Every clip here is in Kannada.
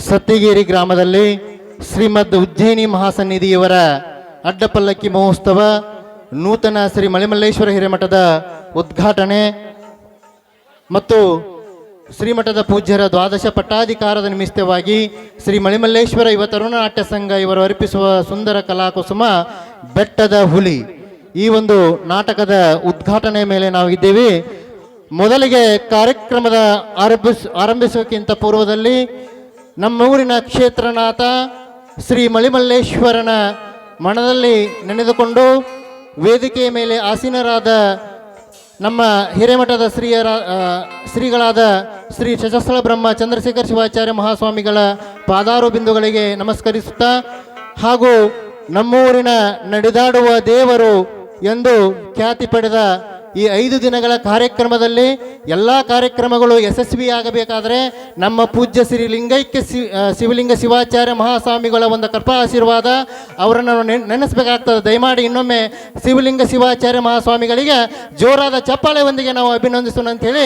ಸತ್ತಿಗೇರಿ ಗ್ರಾಮದಲ್ಲಿ ಶ್ರೀಮದ್ ಉಜ್ಜಯಿನಿ ಮಹಾಸನ್ನಿಧಿಯವರ ಅಡ್ಡಪಲ್ಲಕ್ಕಿ ಮಹೋತ್ಸವ ನೂತನ ಶ್ರೀ ಮಳಿಮಲ್ಲೇಶ್ವರ ಹಿರೇಮಠದ ಉದ್ಘಾಟನೆ ಮತ್ತು ಶ್ರೀಮಠದ ಪೂಜ್ಯರ ದ್ವಾದಶ ಪಟ್ಟಾಧಿಕಾರದ ನಿಮಿತ್ತವಾಗಿ ಶ್ರೀ ಮಳಿಮಲ್ಲೇಶ್ವರ ಯುವ ತರುಣ ನಾಟ್ಯ ಸಂಘ ಇವರು ಅರ್ಪಿಸುವ ಸುಂದರ ಕಲಾಕುಸುಮ ಬೆಟ್ಟದ ಹುಲಿ ಈ ಒಂದು ನಾಟಕದ ಉದ್ಘಾಟನೆ ಮೇಲೆ ನಾವು ಇದ್ದೇವೆ. ಮೊದಲಿಗೆ ಕಾರ್ಯಕ್ರಮದ ಆರಂಭಿಸೋಕ್ಕಿಂತ ಪೂರ್ವದಲ್ಲಿ ನಮ್ಮೂರಿನ ಕ್ಷೇತ್ರನಾಥ ಶ್ರೀ ಮಳಿಮಲ್ಲೇಶ್ವರನ ಮನದಲ್ಲಿ ನೆನೆದುಕೊಂಡು ವೇದಿಕೆಯ ಮೇಲೆ ಆಸೀನರಾದ ನಮ್ಮ ಹಿರೇಮಠದ ಶ್ರೀಗಳಾದ ಶ್ರೀ ಶಶಸ್ಥಳ ಬ್ರಹ್ಮ ಚಂದ್ರಶೇಖರ ಶಿವಾಚಾರ್ಯ ಮಹಾಸ್ವಾಮಿಗಳ ಪಾದಾರು ಬಿಂದುಗಳಿಗೆ ನಮಸ್ಕರಿಸುತ್ತಾ ಹಾಗೂ ನಮ್ಮೂರಿನ ನಡೆದಾಡುವ ದೇವರು ಎಂದು ಖ್ಯಾತಿ ಪಡೆದ ಈ 5 ದಿನಗಳ ಕಾರ್ಯಕ್ರಮದಲ್ಲಿ ಎಲ್ಲ ಕಾರ್ಯಕ್ರಮಗಳು ಯಶಸ್ವಿಯಾಗಬೇಕಾದರೆ ನಮ್ಮ ಪೂಜ್ಯ ಶ್ರೀ ಲಿಂಗೈಕ್ಯ ಶಿವಲಿಂಗ ಶಿವಾಚಾರ್ಯ ಮಹಾಸ್ವಾಮಿಗಳ ಒಂದು ಕೃಪಾ ಆಶೀರ್ವಾದ ಅವರನ್ನು ನೆನೆಸಬೇಕಾಗ್ತದೆ. ದಯಮಾಡಿ ಇನ್ನೊಮ್ಮೆ ಶಿವಲಿಂಗ ಶಿವಾಚಾರ್ಯ ಮಹಾಸ್ವಾಮಿಗಳಿಗೆ ಜೋರಾದ ಚಪ್ಪಾಳೆಯೊಂದಿಗೆ ನಾವು ಅಭಿನಂದಿಸೋಣ ಅಂಥೇಳಿ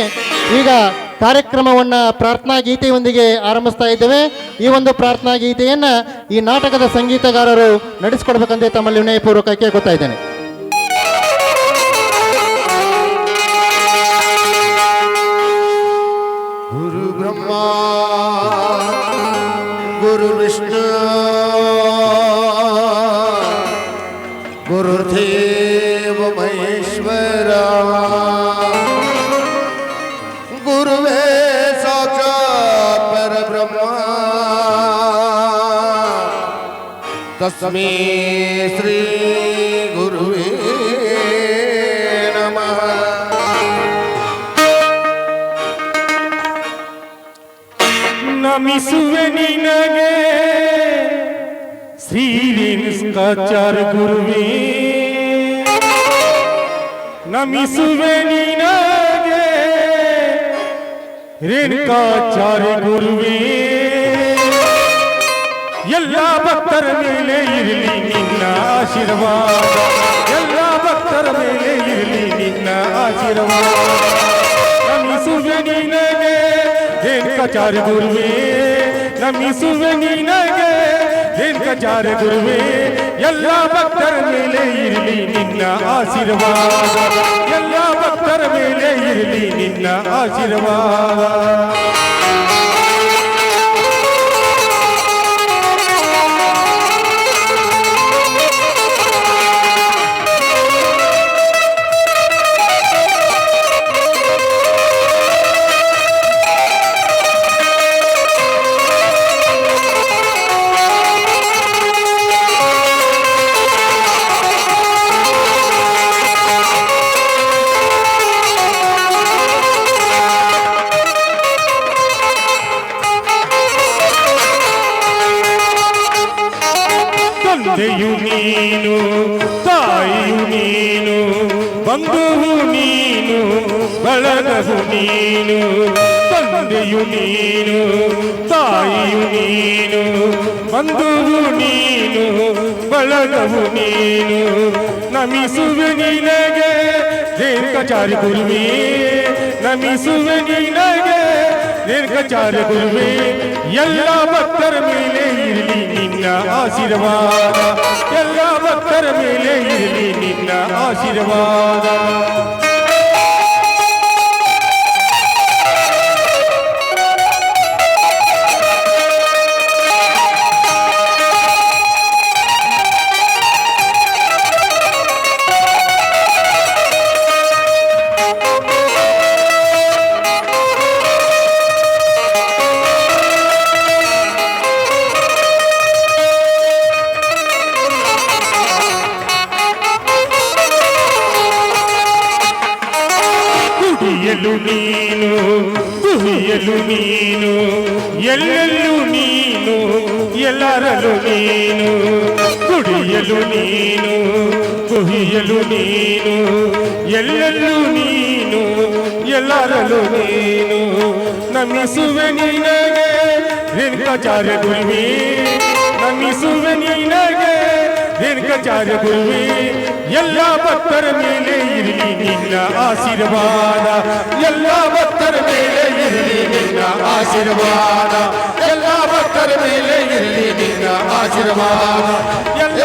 ಈಗ ಕಾರ್ಯಕ್ರಮವನ್ನು ಪ್ರಾರ್ಥನಾ ಗೀತೆಯೊಂದಿಗೆ ಆರಂಭಿಸ್ತಾ ಇದ್ದೇವೆ. ಈ ಒಂದು ಪ್ರಾರ್ಥನಾ ಗೀತೆಯನ್ನು ಈ ನಾಟಕದ ಸಂಗೀತಗಾರರು ನಡೆಸಿಕೊಡ್ಬೇಕಂತ ತಮ್ಮಲ್ಲಿ ವಿನಯಪೂರ್ವಕ ಕೇಳ್ಕೊತಾ ಇದ್ದೇನೆ. ಗುರು ಬ್ರಹ್ಮ ಗುರು ವಿಷ್ಣು ಗುರುದೇವ ಮಹೇಶ್ವರ ಗುರುವೇ ಸಾಕ್ಷಾತ್ ಪರಬ್ರಹ್ಮ ತಸ್ಮೈ ಶ್ರೀ ಗುರುವೇ ನಮಃ. ನಮಿಸುವೆ ನಿನಗೆ ಶ್ರೀ ರೇಣುಕಾಚಾರ್ಯ ಗುರುವೇ, ನಮಿಸುವೆ ನಿನಗೆ ರೇಣುಕಾಚಾರ್ಯ ಗುರುವೇ. ಎಲ್ಲ ಭಕ್ತರ ಮೇಲೆ ಇರಲಿ ನಿನ್ನ ಆಶೀರ್ವಾದ, ಎಲ್ಲ ಭಕ್ತರ ಮೇಲೆ ಇರಲಿ ನಿನ್ನ ಆಶೀರ್ವಾದ. ನಮಿಸುವೆ ನಿನಗೆ ರೇಣುಕಾಚಾರ್ಯ ಗುರುವೇ, ನಮಿಸುವೆ ನಿನಗೆ ರೇಣುಕಾಚಾರ್ಯ ಗುರುವೇ. ಎಲ್ಲ ಭಕ್ತರ ಮೇಲೆ ಇರಲಿ ನಿನ್ನ ಆಶೀರ್ವಾದ, ಎಲ್ಲ ಭಕ್ತರ ಮೇಲೆ ಇರಲಿ ನಿನ್ನ ಆಶೀರ್ವಾದ. ತಂದೆಯು ನೀನು, ತಾಯಿಯು ನೀನು, ಬಂಧುವು ನೀನು, ಬಳಗವು ನೀನು. ತಂದೆಯು ನೀನು, ತಾಯಿಯು ನೀನು, ಬಂಧುವು ನೀನು, ಬಳಗವು ನೀನು. ನಮಿಸುವೆ ನಿನಗೆ ರೇಣುಕಾಚಾರ್ಯ ಗುರುವೇ, ನಮಿಸುವೆ ನಿನಗೆ ರೇಣುಕಾಚಾರ್ಯ ಗುರುವೇ. ಎಲ್ಲ ಭಕ್ತರ ಮೇಲೆ ಇರಲಿ ನಿನ್ನ ಆಶೀರ್ವಾದ, ಎಲ್ಲ ಭಕ್ತರ ಮೇಲೆ ಇರಲಿ ನಿನ್ನ ಆಶೀರ್ವಾದ. ಕುಡಿಯಲು ನೀನು, ಕುಹಿಯಲು ನೀನು, ಎಲ್ಲೆಲ್ಲೂ ನೀನು, ಎಲ್ಲರಲ್ಲೂ ನೀನು. ಕುಡಿಯಲು ನೀನು, ಕುಹಿಯಲು ನೀನು, ಎಲ್ಲೆಲ್ಲೂ ನೀನು, ಎಲ್ಲರಲ್ಲೂ ನೀನು. ನಮಿಸುವೆ ನಿನಗೆ ರೇಣುಕಾಚಾರ್ಯ ಗುರುವೇ, ನಮಿಸುವೆ ನಿನಗೆ ರೇಣುಕಾಚಾರ್ಯ ಗುರುವೇ ಎಲ್ಲ ಭಕ್ತರ ಮೇಲೆ ಇರಲಿ ನಿನ್ನ ಆಶೀರ್ವಾದ, ಎಲ್ಲ ಭಕ್ತರ ಮೇಲೆ ಇರಲಿ ನಿನ್ನ ಆಶೀರ್ವಾದ, ಎಲ್ಲ ಭಕ್ತರ ಮೇಲೆ ಇರಲಿ ನಿನ್ನ ಆಶೀರ್ವಾದ, ಎಲ್ಲ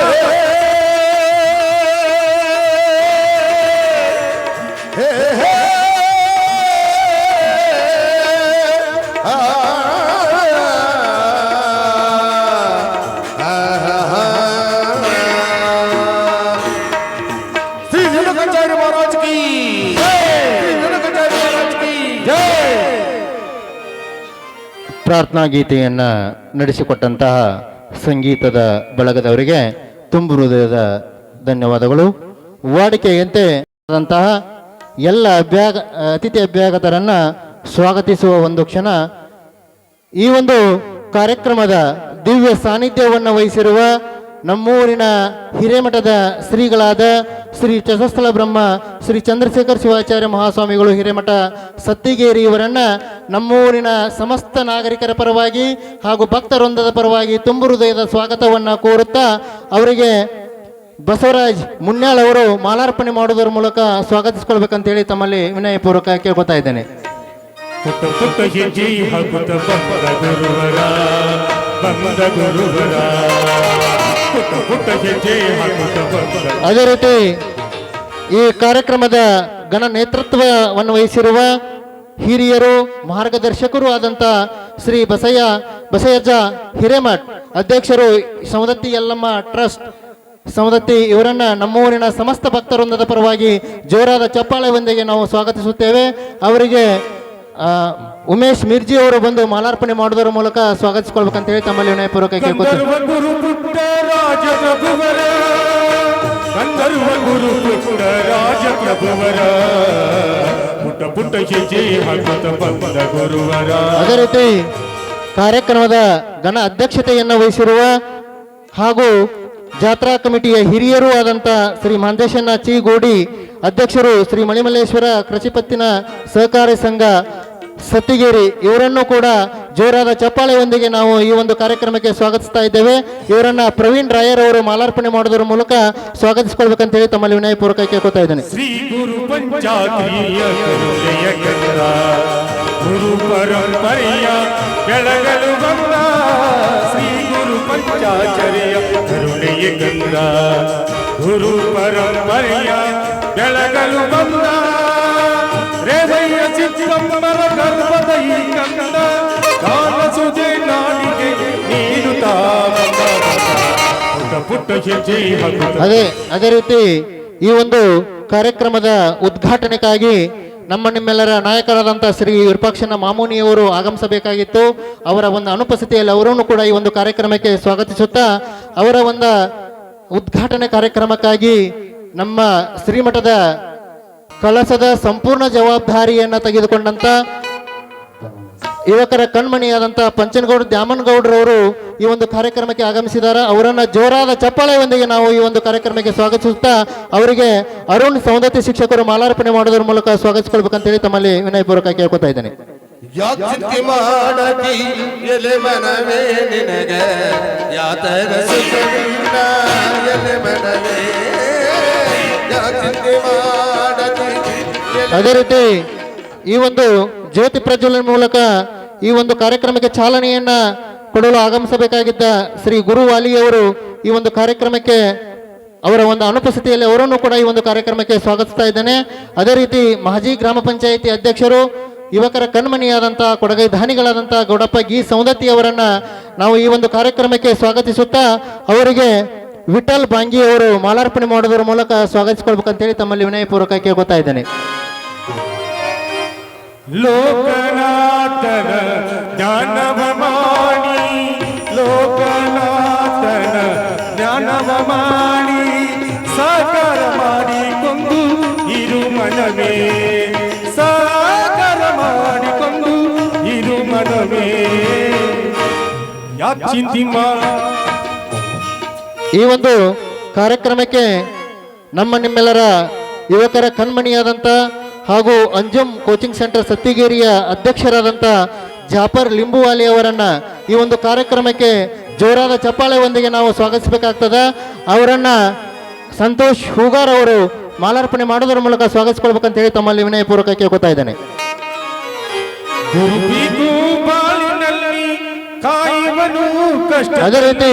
ಶ್ರೀ ರೇಣುಕಾಚಾರ್ಯ ಮಹಾರಾಜ್ ಕಿ ಜೈ, ಶ್ರೀ ರೇಣುಕಾಚಾರ್ಯ ಮಹಾರಾಜ್ ಕಿ ಜೈ. ಪ್ರಾರ್ಥನಾ ಗೀತೆಯನ್ನು ನಡೆಸಿಕೊಟ್ಟಂತಹ ಸಂಗೀತದ ಬಳಗದವರಿಗೆ ತುಂಬು ಹೃದಯದ ಧನ್ಯವಾದಗಳು. ವಾಡಿಕೆಯಂತೆ ಆದಂತಹ ಎಲ್ಲ ಅತಿಥಿ ಅಭ್ಯಾಗತರನ್ನು ಸ್ವಾಗತಿಸುವ ಒಂದು ಕ್ಷಣ. ಈ ಒಂದು ಕಾರ್ಯಕ್ರಮದ ದಿವ್ಯ ಸಾನ್ನಿಧ್ಯವನ್ನು ವಹಿಸಿರುವ ನಮ್ಮೂರಿನ ಹಿರೇಮಠದ ಶ್ರೀಗಳಾದ ಶ್ರೀ ಚತಸ್ಥಲ ಬ್ರಹ್ಮ ಶ್ರೀ ಚಂದ್ರಶೇಖರ ಶಿವಾಚಾರ್ಯ ಮಹಾಸ್ವಾಮಿಗಳು ಹಿರೇಮಠ ಸತ್ತಿಗೇರಿ ಇವರನ್ನು ನಮ್ಮೂರಿನ ಸಮಸ್ತ ನಾಗರಿಕರ ಪರವಾಗಿ ಹಾಗೂ ಭಕ್ತವೃಂದದ ಪರವಾಗಿ ತುಂಬು ಹೃದಯದ ಸ್ವಾಗತವನ್ನು ಕೋರುತ್ತಾ ಅವರಿಗೆ ಬಸವರಾಜ್ ಮುನ್ಯಾಳ್ ಅವರು ಮಾಲಾರ್ಪಣೆ ಮಾಡುವುದರ ಮೂಲಕ ಸ್ವಾಗತಿಸಿಕೊಳ್ಬೇಕಂತೇಳಿ ತಮ್ಮಲ್ಲಿ ವಿನಯಪೂರ್ವಕ ಕೇಳ್ಕೊತಾ ಇದ್ದೇನೆ. ಪುಟ್ಟ ಪುಟ್ಟ ಹೆಜ್ಜೆ ಹಾಕುತ್ತ ಬಂದ ಗುರುವರ, ಬಂದ ಗುರುವರ, ಪುಟ್ಟ ಪುಟ್ಟ ಹೆಜ್ಜೆ ಹಾಕುತ್ತ ಬಂದ. ಅದೇ ರೀತಿ ಈ ಕಾರ್ಯಕ್ರಮದ ಗಣ ನೇತೃತ್ವವನ್ನು ವಹಿಸಿರುವ ಹಿರಿಯರು ಮಾರ್ಗದರ್ಶಕರು ಆದಂಥ ಶ್ರೀ ಬಸಯ್ಯಜ್ಜ ಹಿರೇಮಠ್ ಅಧ್ಯಕ್ಷರು ಸವದತ್ತಿ ಯಲ್ಲಮ್ಮ ಟ್ರಸ್ಟ್ ಸವದತ್ತಿ ಇವರನ್ನ ನಮ್ಮೂರಿನ ಸಮಸ್ತ ಭಕ್ತವೃಂದದ ಪರವಾಗಿ ಜೋರಾದ ಚಪ್ಪಾಳೆಯೊಂದಿಗೆ ನಾವು ಸ್ವಾಗತಿಸುತ್ತೇವೆ. ಅವರಿಗೆ ಉಮೇಶ್ ಮಿರ್ಜಿ ಅವರು ಬಂದು ಮಾಲಾರ್ಪಣೆ ಮಾಡುವುದರ ಮೂಲಕ ಸ್ವಾಗತಿಸಿಕೊಳ್ಬೇಕಂತ ಹೇಳಿ ತಮ್ಮಲ್ಲಿ ವಿನಯಪೂರ್ವಕ ಕೇಳ್ಕೊಳ್ತೇವೆ. ಗುರು ಪುಟ್ಟ ರಾಜ ಪ್ರಭುವರ, ಗಂಧರ್ವ ಗುರು ಪುಟ್ಟ ರಾಜ ಪ್ರಭುವರ, ಪುಟ್ಟ ಪುಟ್ಟ ಹೆಜ್ಜೆ ಹಾಕುತ್ತ ಬಂದ ಗುರುವರ. ಅದೇ ರೀತಿ ಕಾರ್ಯಕ್ರಮದ ಘನ ಅಧ್ಯಕ್ಷತೆಯನ್ನು ವಹಿಸಿರುವ ಹಾಗೂ ಜಾತ್ರಾ ಕಮಿಟಿಯ ಹಿರಿಯರೂ ಆದಂಥ ಶ್ರೀ ಮಾಂತೇಶಣ್ಣ ಚೀಗೋಡಿ ಅಧ್ಯಕ್ಷರು ಶ್ರೀ ಮಳಿಮಲ್ಲೇಶ್ವರ ಕೃಷಿಪತ್ತಿನ ಸಹಕಾರಿ ಸಂಘ ಸತ್ತಿಗೇರಿ ಇವರನ್ನು ಕೂಡ ಜೋರಾದ ಚಪ್ಪಾಳೆಯೊಂದಿಗೆ ನಾವು ಈ ಒಂದು ಕಾರ್ಯಕ್ರಮಕ್ಕೆ ಸ್ವಾಗತಿಸ್ತಾ ಇದ್ದೇವೆ. ಇವರನ್ನ ಪ್ರವೀಣ್ ರಾಯರ್ ಅವರು ಮಾಲಾರ್ಪಣೆ ಮಾಡೋದ್ರ ಮೂಲಕ ಸ್ವಾಗತಿಸಿಕೊಳ್ಬೇಕಂತ ಹೇಳಿ ತಮ್ಮಲ್ಲಿ ವಿನಯಪೂರ್ವಕ ಕೇಳ್ಕೊತಾ ಇದ್ದೇನೆ. ಶ್ರೀ ಗುರು ಪಂಚಾತ್ರಿಯ ಕರುಣೆಯ ಕಂದ, ಗುರು ಪರಂಪರೆಯ ಬೆಳಗಲು ಬಂದ, ಶ್ರೀ ಗುರು ಪಂಚಾಚಾರ್ಯ ಕರುಣೆಯ ಕಂದ, ಗುರು ಪರಂಪರೆಯ ಬೆಳಗಲು ಬಂದ, ರೇವಯ್ಯ ಚಿಕ್ಕಮ್ಮರ ಗರ್ಭದ ಈ ಕಂದ, ಕಾಲಸುದೆ ನಾಡಿಗೆ ನೀಡುತ್ತಾ ಬಂದ, ಪುಟ್ಟ ಪುಟ್ಟ ಹೆಜ್ಜೆ ಹಾಕುತ್ತ. ಅದೇ ರೀತಿ ಈ ಒಂದು ಕಾರ್ಯಕ್ರಮದ ಉದ್ಘಾಟನೆಗಾಗಿ ನಿಮ್ಮೆಲ್ಲರ ನಾಯಕರಾದಂಥ ಶ್ರೀ ವಿರೂಪಾಕ್ಷನ ಮಾಮೂನಿಯವರು ಆಗಮಿಸಬೇಕಾಗಿತ್ತು. ಅವರ ಒಂದು ಅನುಪಸ್ಥಿತಿಯಲ್ಲಿ ಅವರನ್ನು ಕೂಡ ಈ ಒಂದು ಕಾರ್ಯಕ್ರಮಕ್ಕೆ ಸ್ವಾಗತಿಸುತ್ತಾ ಅವರ ಒಂದು ಉದ್ಘಾಟನೆ ಕಾರ್ಯಕ್ರಮಕ್ಕಾಗಿ ನಮ್ಮ ಶ್ರೀಮಠದ ಕಳಸದ ಸಂಪೂರ್ಣ ಜವಾಬ್ದಾರಿಯನ್ನು ತೆಗೆದುಕೊಂಡಂತ ಯುವಕರ ಕಣ್ಮಣಿಯಾದಂಥ ಪಂಚನಗೌಡ ದ್ಯಾಮನಗೌಡರವರು ಈ ಒಂದು ಕಾರ್ಯಕ್ರಮಕ್ಕೆ ಆಗಮಿಸಿದ್ದಾರೆ. ಅವರನ್ನು ಜೋರಾದ ಚಪ್ಪಾಳೆಯೊಂದಿಗೆ ನಾವು ಈ ಒಂದು ಕಾರ್ಯಕ್ರಮಕ್ಕೆ ಸ್ವಾಗತಿಸುತ್ತಾ ಅವರಿಗೆ ಅರುಣ್ ಸೌಂದತ್ಯ ಶಿಕ್ಷಕರು ಮಾಲಾರ್ಪಣೆ ಮಾಡೋದ್ರ ಮೂಲಕ ಸ್ವಾಗತಿಸಿಕೊಳ್ಬೇಕಂತೇಳಿ ತಮ್ಮಲ್ಲಿ ವಿನಯಪೂರ್ವಕ ಕೇಳ್ಕೊತಾ ಇದ್ದೇನೆ. ಯಾಚಿಂತಿ ಮಾಡತಿ ಎಲೆ ಮನವೇ ನಿನಗ ಯಾತರ ಸುಖವಿಲ್ಲ ಎಲೆ ಮನವೇ ಯಾಚಿಂತಿ ಮಾಡತಿ. ಅದೇ ರೀತಿ ಈ ಒಂದು ಜ್ಯೋತಿ ಪ್ರಜ್ವಲನೆ ಮೂಲಕ ಈ ಒಂದು ಕಾರ್ಯಕ್ರಮಕ್ಕೆ ಚಾಲನೆಯನ್ನ ಕೊಡಲು ಆಗಮಿಸಬೇಕಾಗಿದ್ದ ಶ್ರೀ ಗುರುವಾಲಿಯವರು ಈ ಒಂದು ಕಾರ್ಯಕ್ರಮಕ್ಕೆ ಅವರ ಒಂದು ಅನುಪಸ್ಥಿತಿಯಲ್ಲಿ ಅವರನ್ನು ಕೂಡ ಈ ಒಂದು ಕಾರ್ಯಕ್ರಮಕ್ಕೆ ಸ್ವಾಗತಿಸ್ತಾ ಇದ್ದೇನೆ. ಅದೇ ರೀತಿ ಮಾಜಿ ಗ್ರಾಮ ಪಂಚಾಯಿತಿ ಅಧ್ಯಕ್ಷರು ಯುವಕರ ಕಣ್ಮಣಿಯಾದಂಥ ಕೊಡಗೈ ದಾನಿಗಳಾದಂಥ ಗೌಡಪ್ಪ ಗಿ ಸೌಂದತ್ತಿ ಅವರನ್ನ ನಾವು ಈ ಒಂದು ಕಾರ್ಯಕ್ರಮಕ್ಕೆ ಸ್ವಾಗತಿಸುತ್ತಾ ಅವರಿಗೆ ವಿಠಲ್ ಬಾಂಗಿ ಅವರು ಮಾಲಾರ್ಪಣೆ ಮಾಡೋದ್ರ ಮೂಲಕ ಸ್ವಾಗತಿಸಿಕೊಳ್ಬೇಕಂತೇಳಿ ತಮ್ಮಲ್ಲಿ ವಿನಯಪೂರ್ವಕ ಕೇಳ್ಕೊತಾ ಇದ್ದೇನೆ. ಲೋಕನಾಥನ ಜ್ಞಾನವ ಮಾಡಿ, ಲೋಕನಾಥನ ಜ್ಞಾನವ ಮಾಡಿ, ಸಾಕಾರ ಮಾಡಿಕೊಂಡು ಇರು ಮನವೇ, ಸಾಕಾರ ಮಾಡಿಕೊಂಡು ಇರು ಮನವೇ, ಯಾಕೆ ಚಿಂತೆ ಈ ಒಂದು ಕಾರ್ಯಕ್ರಮಕ್ಕೆ ನಿಮ್ಮೆಲ್ಲರ ಯುವಕರ ಕಣ್ಮಣಿಯಾದಂಥ ಹಾಗೂ ಅಂಜುಮ್ ಕೋಚಿಂಗ್ ಸೆಂಟರ್ ಸತ್ತಿಗೇರಿಯ ಅಧ್ಯಕ್ಷರಾದಂಥ ಜಾಫರ್ ಲಿಂಬುವಾಲಿ ಅವರನ್ನ ಈ ಒಂದು ಕಾರ್ಯಕ್ರಮಕ್ಕೆ ಜೋರಾದ ಚಪ್ಪಾಳೆಯೊಂದಿಗೆ ನಾವು ಸ್ವಾಗತಿಸಬೇಕಾಗ್ತದೆ. ಅವರನ್ನ ಸಂತೋಷ್ ಹೂಗಾರ್ ಅವರು ಮಾಲಾರ್ಪಣೆ ಮಾಡೋದ್ರ ಮೂಲಕ ಸ್ವಾಗತಿಸ್ಕೊಳ್ಬೇಕಂತ ಹೇಳಿ ತಮ್ಮಲ್ಲಿ ವಿನಯಪೂರ್ವಕ ಕೇಳ್ಕೊತಾ ಇದ್ದೇನೆ. ಗುರುವಿಗೂ ಬಾಳಿನಲ್ಲಿ ಕಾಯುವನು ಕಷ್ಟ. ಅದೇ ರೀತಿ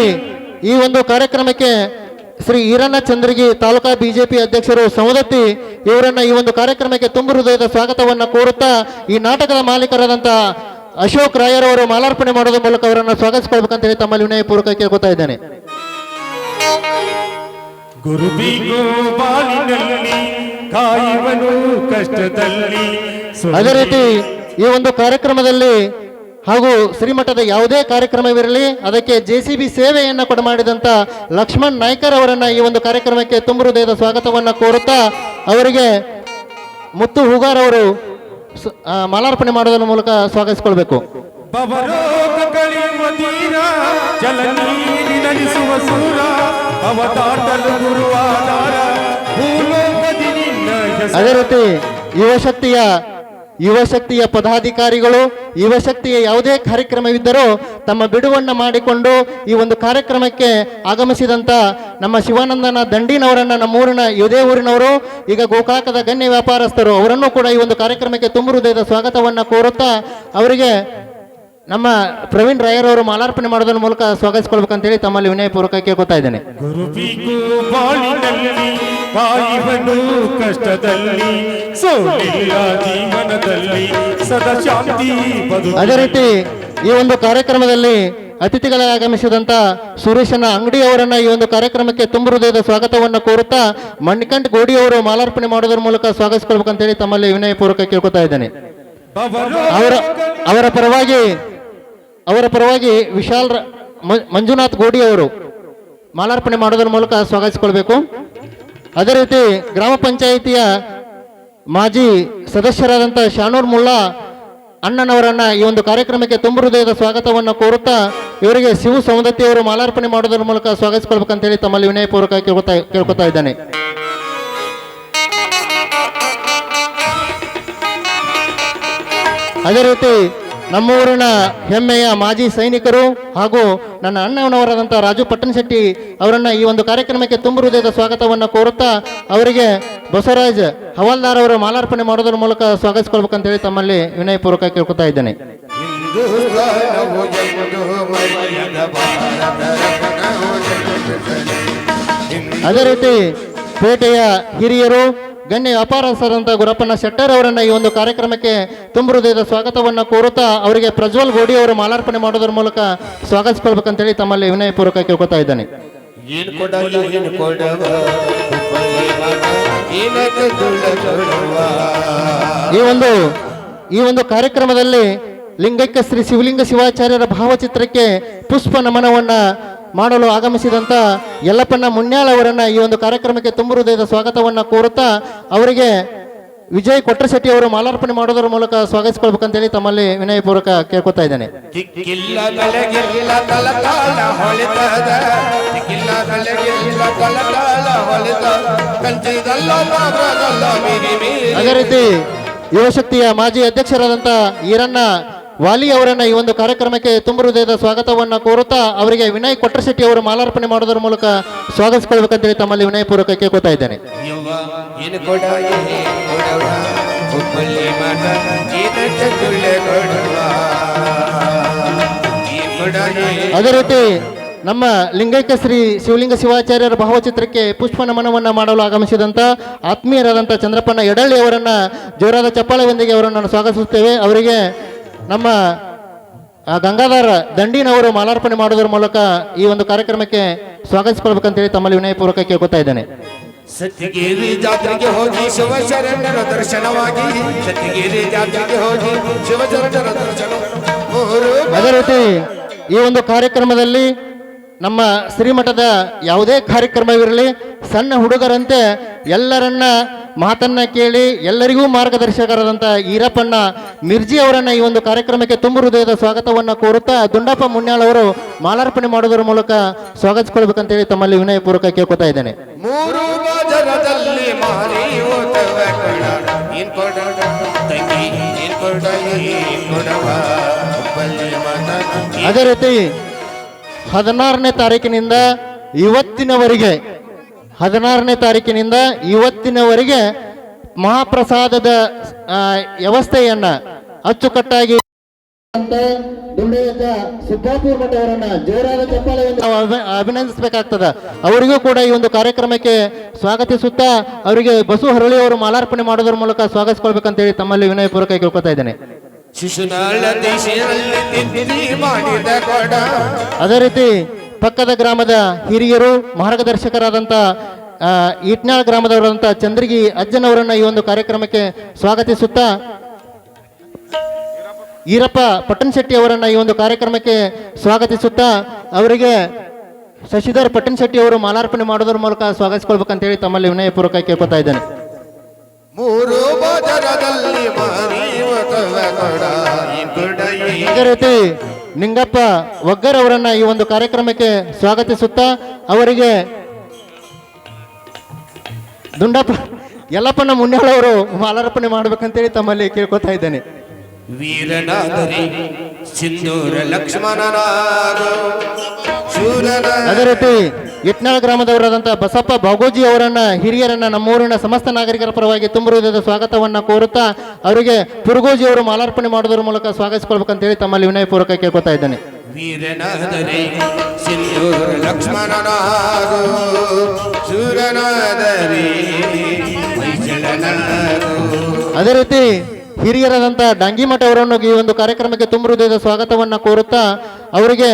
ಈ ಒಂದು ಕಾರ್ಯಕ್ರಮಕ್ಕೆ ಶ್ರೀ ಈರಣ್ಣ ಚಂದ್ರಗಿ ತಾಲೂಕಾ ಬಿಜೆಪಿ ಅಧ್ಯಕ್ಷರು ಸೌದತ್ತಿ ಇವರನ್ನ ಈ ಒಂದು ಕಾರ್ಯಕ್ರಮಕ್ಕೆ ತುಂಬು ಹೃದಯದ ಸ್ವಾಗತವನ್ನ ಕೋರುತ್ತಾ ಈ ನಾಟಕದ ಮಾಲೀಕರಾದಂಥ ಅಶೋಕ್ ರಾಯರ್ ಅವರು ಮಾಲಾರ್ಪಣೆ ಮಾಡೋದ್ರ ಮೂಲಕ ಅವರನ್ನು ಸ್ವಾಗತಿಸ್ಕೊಳ್ಬೇಕಂತ ಹೇಳಿ ತಮ್ಮಲ್ಲಿ ವಿನಯಪೂರ್ವಕ ಕೇಳ್ಕೊತಾ ಇದ್ದೇನೆ. ಗುರುವಿಗೂ ಬಾಳಿನಲ್ಲಿ ಕಾಯುವನು ಕಷ್ಟದಲ್ಲಿ. ಅದೇ ರೀತಿ ಈ ಒಂದು ಕಾರ್ಯಕ್ರಮದಲ್ಲಿ ಹಾಗೂ ಶ್ರೀಮಠದ ಯಾವುದೇ ಕಾರ್ಯಕ್ರಮವಿರಲಿ ಅದಕ್ಕೆ JCB ಸೇವೆಯನ್ನು ಕೊಡಮಾಡಿದಂಥ ಲಕ್ಷ್ಮಣ್ ನಾಯ್ಕರ್ ಅವರನ್ನ ಈ ಒಂದು ಕಾರ್ಯಕ್ರಮಕ್ಕೆ ತುಂಬು ಹೃದಯದ ಸ್ವಾಗತವನ್ನ ಕೋರುತ್ತಾ ಅವರಿಗೆ ಮುತ್ತು ಹೂಗಾರ್ ಅವರು ಮಾಲಾರ್ಪಣೆ ಮಾಡೋದ್ರ ಮೂಲಕ ಸ್ವಾಗತಿಸಿಕೊಳ್ಬೇಕು. ಬವರೋಗ ಕಳೆಯುವ ತೀರ ಜಲ ನೀರಿ ನಡೆಸುವ ಸೂರ ಅವತಾಟಲು ಗುರುವಾಧಾರ ಭೂಲೋಕದಿ ನಿನ್ನ ಹೆಸರು. ಅದೇ ರೀತಿ ಯುವಶಕ್ತಿಯ ಪದಾಧಿಕಾರಿಗಳು ಯುವಶಕ್ತಿಯ ಯಾವುದೇ ಕಾರ್ಯಕ್ರಮವಿದ್ದರೂ ತಮ್ಮ ಬಿಡುವನ್ನು ಮಾಡಿಕೊಂಡು ಈ ಒಂದು ಕಾರ್ಯಕ್ರಮಕ್ಕೆ ಆಗಮಿಸಿದಂಥ ನಮ್ಮ ಶಿವಾನಂದನ ದಂಡಿನವರನ್ನ ನಮ್ಮೂರಿನ ಇದೇ ಊರಿನವರು ಈಗ ಗೋಕಾಕದ ಗಣ್ಯ ವ್ಯಾಪಾರಸ್ಥರು ಅವರನ್ನು ಕೂಡ ಈ ಒಂದು ಕಾರ್ಯಕ್ರಮಕ್ಕೆ ತುಂಬು ಹೃದಯದ ಸ್ವಾಗತವನ್ನು ಕೋರುತ್ತಾ ಅವರಿಗೆ ನಮ್ಮ ಪ್ರವೀಣ್ ರಾಯರ್ ಅವರು ಮಾಲಾರ್ಪಣೆ ಮಾಡೋದ್ರ ಮೂಲಕ ಸ್ವಾಗತಿಸ್ಕೊಳ್ಬೇಕಂತೇಳಿ ತಮ್ಮಲ್ಲಿ ವಿನಯಪೂರ್ವಕ ಕೇಳ್ಕೊತಾ ಇದ್ದೇನೆ. ಗುರುವಿಗೂ ಬಾಳಿನಲ್ಲಿ ಕಾಯುವನು ಕಷ್ಟದಲ್ಲಿ ಸೋಲಿಲ್ಲ ಜೀವನದಲ್ಲಿ ಸದಾ ಶಾಂತಿ ಬದುಕು. ಅದೇ ರೀತಿ ಈ ಒಂದು ಕಾರ್ಯಕ್ರಮದಲ್ಲಿ ಅತಿಥಿಗಳಾಗಿ ಆಗಮಿಸಿದಂಥ ಸುರೇಶನ ಅಂಗಡಿ ಅವರನ್ನ ಈ ಒಂದು ಕಾರ್ಯಕ್ರಮಕ್ಕೆ ತುಂಬು ಹೃದಯದ ಸ್ವಾಗತವನ್ನು ಕೋರುತ್ತಾ ಮಣಿಕಂಠ್ ಗೋಡಿ ಅವರು ಮಾಲಾರ್ಪಣೆ ಮಾಡೋದ್ರ ಮೂಲಕ ಸ್ವಾಗತಿಸ್ಕೊಳ್ಬೇಕಂತೇಳಿ ತಮ್ಮಲ್ಲಿ ವಿನಯಪೂರ್ವಕ ಕೇಳ್ಕೊತಾ ಇದ್ದೇನೆ. ಅವರ ಪರವಾಗಿ ವಿಶಾಲ್ ಮಂಜುನಾಥ್ ಗೋಡಿ ಅವರು ಮಾಲಾರ್ಪಣೆ ಮಾಡೋದ್ರ ಮೂಲಕ ಸ್ವಾಗತಿಸಿಕೊಳ್ಬೇಕು. ಅದೇ ರೀತಿ ಗ್ರಾಮ ಪಂಚಾಯಿತಿಯ ಮಾಜಿ ಸದಸ್ಯರಾದಂಥ ಶಾನೂರ್ ಮುಲ್ಲಾ ಅಣ್ಣನವರನ್ನ ಈ ಒಂದು ಕಾರ್ಯಕ್ರಮಕ್ಕೆ ತುಂಬು ಹೃದಯದ ಸ್ವಾಗತವನ್ನು ಕೋರುತ್ತಾ ಇವರಿಗೆ ಶಿವು ಸೌದತ್ತಿ ಅವರು ಮಾಲಾರ್ಪಣೆ ಮಾಡೋದ್ರ ಮೂಲಕ ಸ್ವಾಗತಿಸ್ಕೊಳ್ಬೇಕಂತೇಳಿ ತಮ್ಮಲ್ಲಿ ವಿನಯಪೂರ್ವಕ ಕೇಳ್ಕೊತಾ ಇದ್ದಾನೆ. ಅದೇ ರೀತಿ ನಮ್ಮೂರಿನ ಹೆಮ್ಮೆಯ ಮಾಜಿ ಸೈನಿಕರು ಹಾಗೂ ನನ್ನ ಅಣ್ಣನವರಾದಂಥ ರಾಜು ಪಟ್ಟಣಶೆಟ್ಟಿ ಅವರನ್ನ ಈ ಒಂದು ಕಾರ್ಯಕ್ರಮಕ್ಕೆ ತುಂಬು ಹೃದಯದ ಸ್ವಾಗತವನ್ನು ಕೋರುತ್ತಾ ಅವರಿಗೆ ಬಸವರಾಜ್ ಹವಾಲ್ದಾರ್ ಅವರು ಮಾಲಾರ್ಪಣೆ ಮಾಡೋದ್ರ ಮೂಲಕ ಸ್ವಾಗತಿಸ್ಕೊಳ್ಬೇಕಂತ ಹೇಳಿ ತಮ್ಮಲ್ಲಿ ವಿನಯಪೂರ್ವಕ ಕೇಳ್ಕೊತಾ ಇದ್ದೇನೆ. ಅದೇ ರೀತಿ ಪೇಟೆಯ ಹಿರಿಯರು ಗಣ್ಯ ವ್ಯಾಪಾರಸ್ಥರಾದಂಥ ಗುರಪ್ಪನ ಶೆಟ್ಟರ್ ಅವರನ್ನ ಈ ಒಂದು ಕಾರ್ಯಕ್ರಮಕ್ಕೆ ತುಂಬು ಹೃದಯದ ಸ್ವಾಗತವನ್ನು ಕೋರುತ್ತಾ ಅವರಿಗೆ ಪ್ರಜ್ವಲ್ ಗೋಡಿ ಅವರು ಮಾಲಾರ್ಪಣೆ ಮಾಡೋದ್ರ ಮೂಲಕ ಸ್ವಾಗತಿಸ್ಕೊಳ್ಬೇಕಂತೇಳಿ ತಮ್ಮಲ್ಲಿ ವಿನಯಪೂರ್ವಕ ಕೇಳ್ಕೊತಾ ಇದ್ದಾನೆ. ಈ ಒಂದು ಕಾರ್ಯಕ್ರಮದಲ್ಲಿ ಲಿಂಗೈಕ್ಯ ಶ್ರೀ ಶಿವಲಿಂಗ ಶಿವಾಚಾರ್ಯರ ಭಾವಚಿತ್ರಕ್ಕೆ ಪುಷ್ಪ ನಮನವನ್ನ ಮಾಡಲು ಆಗಮಿಸಿದಂಥ ಯಲ್ಲಪ್ಪನ ಮುನ್ಯಾಳ್ ಅವರನ್ನ ಈ ಒಂದು ಕಾರ್ಯಕ್ರಮಕ್ಕೆ ತುಂಬು ಹೃದಯದ ಸ್ವಾಗತವನ್ನು ಕೋರುತ್ತಾ ಅವರಿಗೆ ವಿಜಯ್ ಕೊಟ್ರಶೆಟ್ಟಿ ಅವರು ಮಾಲಾರ್ಪಣೆ ಮಾಡೋದ್ರ ಮೂಲಕ ಸ್ವಾಗತಿಸ್ಕೊಳ್ಬೇಕಂತೇಳಿ ತಮ್ಮಲ್ಲಿ ವಿನಯಪೂರ್ವಕ ಕೇಳ್ಕೊತಾ ಇದ್ದೇನೆ. ಅದೇ ರೀತಿ ಯುವಶಕ್ತಿಯ ಮಾಜಿ ಅಧ್ಯಕ್ಷರಾದಂಥ ಈರಣ್ಣ ವಾಲಿ ಅವರನ್ನ ಈ ಒಂದು ಕಾರ್ಯಕ್ರಮಕ್ಕೆ ತುಂಬು ಹೃದಯದ ಸ್ವಾಗತವನ್ನು ಕೋರುತ್ತಾ ಅವರಿಗೆ ವಿನಯ್ ಕೊಟ್ರಶೆಟ್ಟಿ ಅವರು ಮಾಲಾರ್ಪಣೆ ಮಾಡೋದ್ರ ಮೂಲಕ ಸ್ವಾಗತಿಸ್ಕೊಳ್ಬೇಕಂತೇಳಿ ತಮ್ಮಲ್ಲಿ ವಿನಯಪೂರ್ವಕ ಕೇಳ್ಕೊತಾ ಇದ್ದೇನೆ. ಅದೇ ರೀತಿ ನಮ್ಮ ಲಿಂಗೈಕ್ಯ ಶ್ರೀ ಶಿವಲಿಂಗ ಶಿವಾಚಾರ್ಯರ ಭಾವಚಿತ್ರಕ್ಕೆ ಪುಷ್ಪ ನಮನವನ್ನು ಮಾಡಲು ಆಗಮಿಸಿದಂಥ ಆತ್ಮೀಯರಾದಂಥ ಚಂದ್ರಪ್ಪನ ಯಡಳ್ಳಿ ಅವರನ್ನ ಜೋರಾದ ಚಪ್ಪಾಳೆಯೊಂದಿಗೆ ಅವರನ್ನು ಸ್ವಾಗತಿಸುತ್ತೇವೆ. ಅವರಿಗೆ ನಮ್ಮ ಗಂಗಾಧರ ದಂಡಿನವರು ಮಾಲಾರ್ಪಣೆ ಮಾಡೋದ್ರ ಮೂಲಕ ಈ ಒಂದು ಕಾರ್ಯಕ್ರಮಕ್ಕೆ ಸ್ವಾಗತಿಸ್ಕೊಳ್ಬೇಕಂತೇಳಿ ತಮ್ಮಲ್ಲಿ ವಿನಯಪೂರ್ವಕ ಕೇಳ್ಕೊತಾ ಇದ್ದೇನೆ. ಸತ್ಯಗಿರಿ ಜಾತ್ರೆಗೆ ಹೋಗಿ ಶಿವಶರಣರ ದರ್ಶನವಾಗಿ ಸತ್ಯಗಿರಿ ಜಾತ್ರೆಗೆ ಹೋಗಿ ಶಿವಶರಣರ ದರ್ಶನ. ಅದೇ ರೀತಿ ಈ ಒಂದು ಕಾರ್ಯಕ್ರಮದಲ್ಲಿ ನಮ್ಮ ಶ್ರೀಮಠದ ಯಾವುದೇ ಕಾರ್ಯಕ್ರಮವಿರಲಿ ಸಣ್ಣ ಹುಡುಗರಂತೆ ಎಲ್ಲರನ್ನ ಮಾತನ್ನ ಕೇಳಿ ಎಲ್ಲರಿಗೂ ಮಾರ್ಗದರ್ಶಕರಾದಂಥ ಈರಪ್ಪಣ್ಣ ಮಿರ್ಜಿ ಅವರನ್ನ ಈ ಒಂದು ಕಾರ್ಯಕ್ರಮಕ್ಕೆ ತುಂಬು ಹೃದಯದ ಸ್ವಾಗತವನ್ನು ಕೋರುತ್ತಾ ದುಂಡಪ್ಪ ಮುನ್ಯಾಳ್ ಅವರು ಮಾಲಾರ್ಪಣೆ ಮಾಡೋದ್ರ ಮೂಲಕ ಸ್ವಾಗತಿಸ್ಕೊಳ್ಬೇಕಂತೇಳಿ ತಮ್ಮಲ್ಲಿ ವಿನಯಪೂರ್ವಕ ಕೇಳ್ಕೊತಾ ಇದ್ದೇನೆ. ಅದೇ ರೀತಿ 16ನೇ ತಾರೀಕಿನಿಂದ ಇವತ್ತಿನವರೆಗೆ 16ನೇ ತಾರೀಕಿನಿಂದ ಇವತ್ತಿನವರೆಗೆ ಮಹಾಪ್ರಸಾದದ ವ್ಯವಸ್ಥೆಯನ್ನ ಅಚ್ಚುಕಟ್ಟಾಗಿ ಸಿದ್ದಾಪುರ ಮಠ ಅವರನ್ನ ಜೋರಾದ ಚಪ್ಪಾಳೆಯಿಂದ ಅಭಿನಂದಿಸಬೇಕಾಗ್ತದ. ಅವರಿಗೂ ಕೂಡ ಈ ಒಂದು ಕಾರ್ಯಕ್ರಮಕ್ಕೆ ಸ್ವಾಗತಿಸುತ್ತಾ ಅವರಿಗೆ ಬಸು ಹರಳಿ ಅವರು ಮಾಲಾರ್ಪಣೆ ಮಾಡೋದ್ರ ಮೂಲಕ ಸ್ವಾಗತಿಸ್ಕೊಳ್ಬೇಕಂತೇಳಿ ತಮ್ಮಲ್ಲಿ ವಿನಯಪೂರ್ವಕ ಕೇಳ್ಕೊತಾ ಇದ್ದೇನೆ. ಅದೇ ರೀತಿ ಪಕ್ಕದ ಗ್ರಾಮದ ಹಿರಿಯರು ಮಾರ್ಗದರ್ಶಕರಾದಂಥ ಈಟ್ನಾಳ್ ಗ್ರಾಮದವರಾದಂಥ ಚಂದ್ರಗಿ ಅಜ್ಜನವರನ್ನ ಈ ಒಂದು ಕಾರ್ಯಕ್ರಮಕ್ಕೆ ಸ್ವಾಗತಿಸುತ್ತಾ ಈರಪ್ಪ ಪಟ್ಟಣಶೆಟ್ಟಿ ಅವರನ್ನ ಈ ಒಂದು ಕಾರ್ಯಕ್ರಮಕ್ಕೆ ಸ್ವಾಗತಿಸುತ್ತಾ ಅವರಿಗೆ ಶಶಿಧರ್ ಪಟ್ಟಣಶೆಟ್ಟಿ ಅವರು ಮಾಲಾರ್ಪಣೆ ಮಾಡೋದ್ರ ಮೂಲಕ ಸ್ವಾಗತಿಸ್ಕೊಳ್ಬೇಕಂತೇಳಿ ತಮ್ಮಲ್ಲಿ ವಿನಯಪೂರ್ವಕ ಕೇಳ್ಕೊತಾ ಇದ್ದೇನೆ. ಅದೇ ರೀತಿ ನಿಂಗಪ್ಪ ಒಗ್ಗರ್ ಅವರನ್ನ ಈ ಒಂದು ಕಾರ್ಯಕ್ರಮಕ್ಕೆ ಸ್ವಾಗತಿಸುತ್ತಾ ಅವರಿಗೆ ದುಂಡಪ್ಪ ಯಲ್ಲಪ್ಪನ ಮುನ್ಯಾಳವರು ಮಾಲಾರ್ಪಣೆ ಮಾಡ್ಬೇಕಂತೇಳಿ ತಮ್ಮಲ್ಲಿ ಕೇಳ್ಕೊತಾ ಇದ್ದೇನೆ. ವೀರನಾದರೆ ಸಿಂಧೂರ ಅದೇ ರೀತಿ ಇಟ್ನಾಳ್ ಗ್ರಾಮದವರಾದಂತಹ ಬಸಪ್ಪ ಬಾಗೋಜಿ ಅವರನ್ನ ಹಿರಿಯರನ್ನ ನಮ್ಮೂರಿನ ಸಮಸ್ತ ನಾಗರಿಕರ ಪರವಾಗಿ ತುಂಬ ಹೃದಯದ ಸ್ವಾಗತವನ್ನ ಕೋರುತ್ತಾ ಅವರಿಗೆ ಪುರುಗೋಜಿ ಅವರು ಮಾಲಾರ್ಪಣೆ ಮಾಡೋದ್ರ ಮೂಲಕ ಸ್ವಾಗತಿಸ್ಕೊಳ್ಬೇಕಂತೇಳಿ ತಮ್ಮಲ್ಲಿ ವಿನಯಪೂರ್ವಕ ಕೇಳ್ಕೊತಾ ಇದ್ದೇನೆ. ವೀರನಾದರೆ ಸಿಂಧೂರ ಲಕ್ಷ್ಮಣನಾಗೋ ಶೂರನಾದರೆ ಅದೇ ರೀತಿ ಹಿರಿಯರಾದಂಥ ಡಾಂಗಿಮಠ ಅವರನ್ನು ಈ ಒಂದು ಕಾರ್ಯಕ್ರಮಕ್ಕೆ ತುಂಬ ಹೃದಯದ ಸ್ವಾಗತವನ್ನ ಕೋರುತ್ತಾ ಅವರಿಗೆ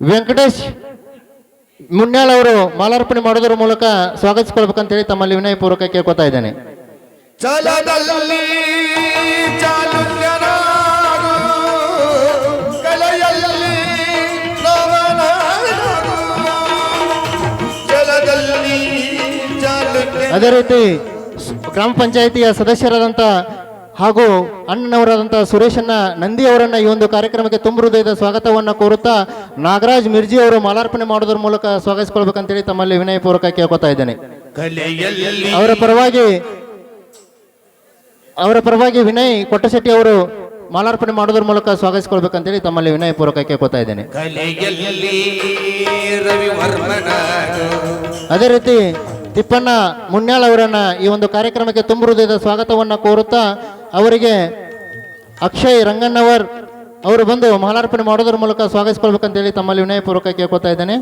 ವೆಂಕಟೇಶ್ ಮುನ್ಯಾಳ್ ಅವರು ಮಾಲಾರ್ಪಣೆ ಮಾಡೋದ್ರ ಮೂಲಕ ಸ್ವಾಗತಿಸ್ಕೊಳ್ಬೇಕಂತೇಳಿ ತಮ್ಮಲ್ಲಿ ವಿನಯಪೂರ್ವಕ ಕೇಳ್ಕೊತಾ ಇದ್ದೇನೆ. ಅದೇ ರೀತಿ ಗ್ರಾಮ ಪಂಚಾಯಿತಿಯ ಸದಸ್ಯರಾದಂಥ ಹಾಗೂ ಅಣ್ಣನವರಾದಂಥ ಸುರೇಶನ್ನ ನಂದಿ ಅವರನ್ನ ಈ ಒಂದು ಕಾರ್ಯಕ್ರಮಕ್ಕೆ ತುಂಬ ಹೃದಯದ ಸ್ವಾಗತವನ್ನ ಕೋರುತ್ತಾ ನಾಗರಾಜ್ ಮಿರ್ಜಿ ಅವರು ಮಾಲಾರ್ಪಣೆ ಮಾಡೋದ್ರ ಮೂಲಕ ಸ್ವಾಗತಿಸ್ಕೊಳ್ಬೇಕಂತೇಳಿ ತಮ್ಮಲ್ಲಿ ವಿನಯಪೂರ್ವಕ ಕೇಳ್ಕೊತಾ ಇದ್ದೇನೆ. ಅವರ ಪರವಾಗಿ ವಿನಯ್ ಕೊಟ್ಟಶೆಟ್ಟಿ ಅವರು ಮಾಲಾರ್ಪಣೆ ಮಾಡೋದ್ರ ಮೂಲಕ ಸ್ವಾಗತಿಸ್ಕೊಳ್ಬೇಕಂತೇಳಿ ತಮ್ಮಲ್ಲಿ ವಿನಯಪೂರ್ವಕ ಕೇಳ್ಕೊತಾ ಇದ್ದೇನೆ. ಅದೇ ರೀತಿ ತಿಪ್ಪಣ್ಣ ಮುನ್ಯಾಳ್ ಅವರನ್ನ ಈ ಒಂದು ಕಾರ್ಯಕ್ರಮಕ್ಕೆ ತುಂಬ ಹೃದಯದ ಸ್ವಾಗತವನ್ನ ಕೋರುತ್ತಾ ಅವರಿಗೆ ಅಕ್ಷಯ್ ರಂಗಣ್ಣವರ್ ಅವರು ಬಂದು ಮಾಲಾರ್ಪಣೆ ಮಾಡೋದ್ರ ಮೂಲಕ ಸ್ವಾಗತಿಸ್ಕೊಳ್ಬೇಕಂತೇಳಿ ತಮ್ಮಲ್ಲಿ ವಿನಯಪೂರ್ವಕ ಕೇಳ್ಕೊತಾ ಇದ್ದೇನೆ.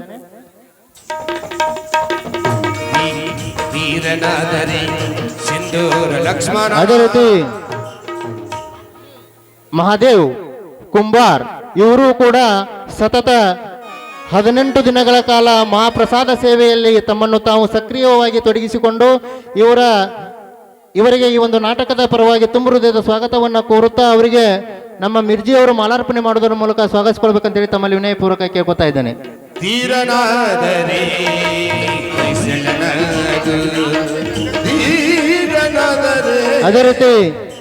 ಅದೇ ರೀತಿ ಮಹಾದೇವ್ ಕುಂಬಾರ್ ಇವರು ಕೂಡ ಸತತ 18 ದಿನಗಳ ಕಾಲ ಮಹಾಪ್ರಸಾದ ಸೇವೆಯಲ್ಲಿ ತಮ್ಮನ್ನು ತಾವು ಸಕ್ರಿಯವಾಗಿ ತೊಡಗಿಸಿಕೊಂಡು ಇವರಿಗೆ ಈ ಒಂದು ನಾಟಕದ ಪರವಾಗಿ ತುಂಬ ಹೃದಯದ ಸ್ವಾಗತವನ್ನು ಕೋರುತ್ತಾ ಅವರಿಗೆ ನಮ್ಮ ಮಿರ್ಜಿ ಅವರು ಮಾಲಾರ್ಪಣೆ ಮಾಡೋದ್ರ ಮೂಲಕ ಸ್ವಾಗತಿಸ್ಕೊಳ್ಬೇಕಂತೇಳಿ ತಮ್ಮಲ್ಲಿ ವಿನಯಪೂರ್ವಕ ಕೇಳ್ಕೊತಾ ಇದ್ದೇನೆ. ಅದೇ ರೀತಿ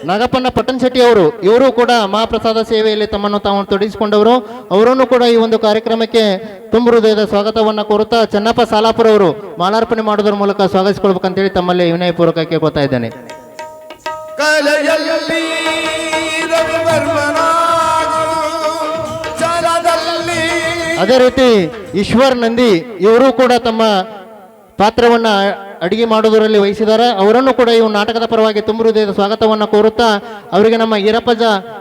ನಾಗಪ್ಪನ ಪಟ್ಟಣಶೆಟ್ಟಿ ಅವರು ಇವರು ಕೂಡ ಮಹಾಪ್ರಸಾದ ಸೇವೆಯಲ್ಲಿ ತಮ್ಮನ್ನು ತಾವು ತೊಡಗಿಸಿಕೊಂಡವರು ಅವರನ್ನು ಕೂಡ ಈ ಒಂದು ಕಾರ್ಯಕ್ರಮಕ್ಕೆ ತುಂಬ ಹೃದಯದ ಸ್ವಾಗತವನ್ನ ಕೋರುತ್ತಾ ಚೆನ್ನಪ್ಪ ಸಾಲಾಪುರ ಅವರು ಮಾಲಾರ್ಪಣೆ ಮಾಡೋದ್ರ ಮೂಲಕ ಸ್ವಾಗತಿಸ್ಕೊಳ್ಬೇಕಂತೇಳಿ ತಮ್ಮಲ್ಲಿ ವಿನಯಪೂರ್ವಕ ಕೇಳ್ಕೊತಾ ಇದ್ದೇನೆ. ಅದೇ ರೀತಿ ಈಶ್ವರ್ ನಂದಿ ಇವರು ಕೂಡ ತಮ್ಮ ಪಾತ್ರವನ್ನ ಅಡಿಗೆ ಮಾಡೋದರಲ್ಲಿ ವಹಿಸಿದ್ದಾರೆ. ಅವರನ್ನು ಕೂಡ ಈ ನಾಟಕದ ಪರವಾಗಿ ತುಂಬ ಹೃದಯದ ಸ್ವಾಗತವನ್ನು ಕೋರುತ್ತಾ ಅವರಿಗೆ ನಮ್ಮ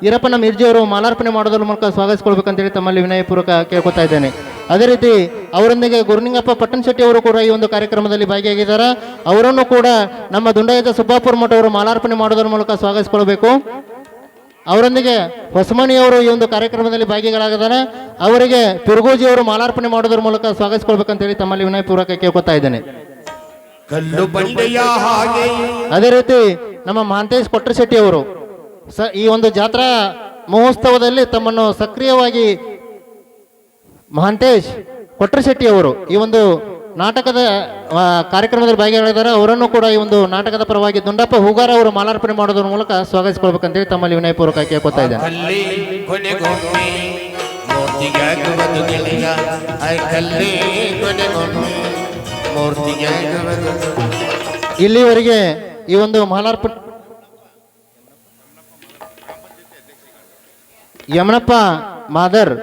ಈರಪ್ಪನ ಮಿರ್ಜಿ ಅವರು ಮಾಲಾರ್ಪಣೆ ಮಾಡೋದ್ರ ಮೂಲಕ ಸ್ವಾಗತಿಸ್ಕೊಳ್ಬೇಕಂತೇಳಿ ತಮ್ಮಲ್ಲಿ ವಿನಯಪೂರ್ವಕ ಕೇಳ್ಕೊತಾ ಇದ್ದೇನೆ. ಅದೇ ರೀತಿ ಅವರೊಂದಿಗೆ ಗುರುನಿಂಗಪ್ಪ ಪಟ್ಟಣಶೆಟ್ಟಿ ಅವರು ಕೂಡ ಈ ಒಂದು ಕಾರ್ಯಕ್ರಮದಲ್ಲಿ ಭಾಗಿಯಾಗಿದ್ದಾರೆ. ಅವರನ್ನು ಕೂಡ ನಮ್ಮ ದುಂಡಾಯದ ಸುಬ್ಬಾಪುರ ಮಠ ಅವರು ಮಾಲಾರ್ಪಣೆ ಮಾಡೋದ್ರ ಮೂಲಕ ಸ್ವಾಗತಿಸ್ಕೊಳ್ಬೇಕು. ಅವರೊಂದಿಗೆ ಹೊಸಮಣಿಯವರು ಈ ಒಂದು ಕಾರ್ಯಕ್ರಮದಲ್ಲಿ ಭಾಗಿಗಳಾಗಿದ್ದಾರೆ. ಅವರಿಗೆ ಪಿರುಗೋಜಿ ಅವರು ಮಾಲಾರ್ಪಣೆ ಮಾಡೋದ್ರ ಮೂಲಕ ಸ್ವಾಗತಿಸ್ಕೊಳ್ಬೇಕಂತೇಳಿ ತಮ್ಮಲ್ಲಿ ವಿನಯಪೂರ್ವಕ ಕೇಳ್ಕೊತಾ ಇದ್ದೇನೆ. ಅದೇ ರೀತಿ ನಮ್ಮ ಮಹಾಂತೇಶ್ ಕೊಟ್ರಶೆಟ್ಟಿ ಅವರು ಈ ಒಂದು ಜಾತ್ರಾ ಮಹೋತ್ಸವದಲ್ಲಿ ತಮ್ಮನ್ನು ಸಕ್ರಿಯವಾಗಿ ಮಹಾಂತೇಶ್ ಕೊಟ್ರಶೆಟ್ಟಿ ಅವರು ಈ ಒಂದು ನಾಟಕದ ಕಾರ್ಯಕ್ರಮದಲ್ಲಿ ಭಾಗಿಯಾಗಿದ್ದಾರೆ. ಅವರನ್ನು ಕೂಡ ಈ ಒಂದು ನಾಟಕದ ಪರವಾಗಿ ದುಂಡಪ್ಪ ಹೂಗಾರ ಅವರು ಮಾಲಾರ್ಪಣೆ ಮಾಡೋದ್ರ ಮೂಲಕ ಸ್ವಾಗತಿಸ್ಕೊಳ್ಬೇಕಂತೇಳಿ ತಮ್ಮಲ್ಲಿ ವಿನಯಪೂರ್ವಕ ಕೇಳ್ಕೊತಾ ಇದ್ದೇನೆ. ಇಲ್ಲಿವರೆಗೆ ಈ ಒಂದು ಮಾಲಾರ್ಪಣೆ ಯಮನಪ್ಪ ಮಾದರ್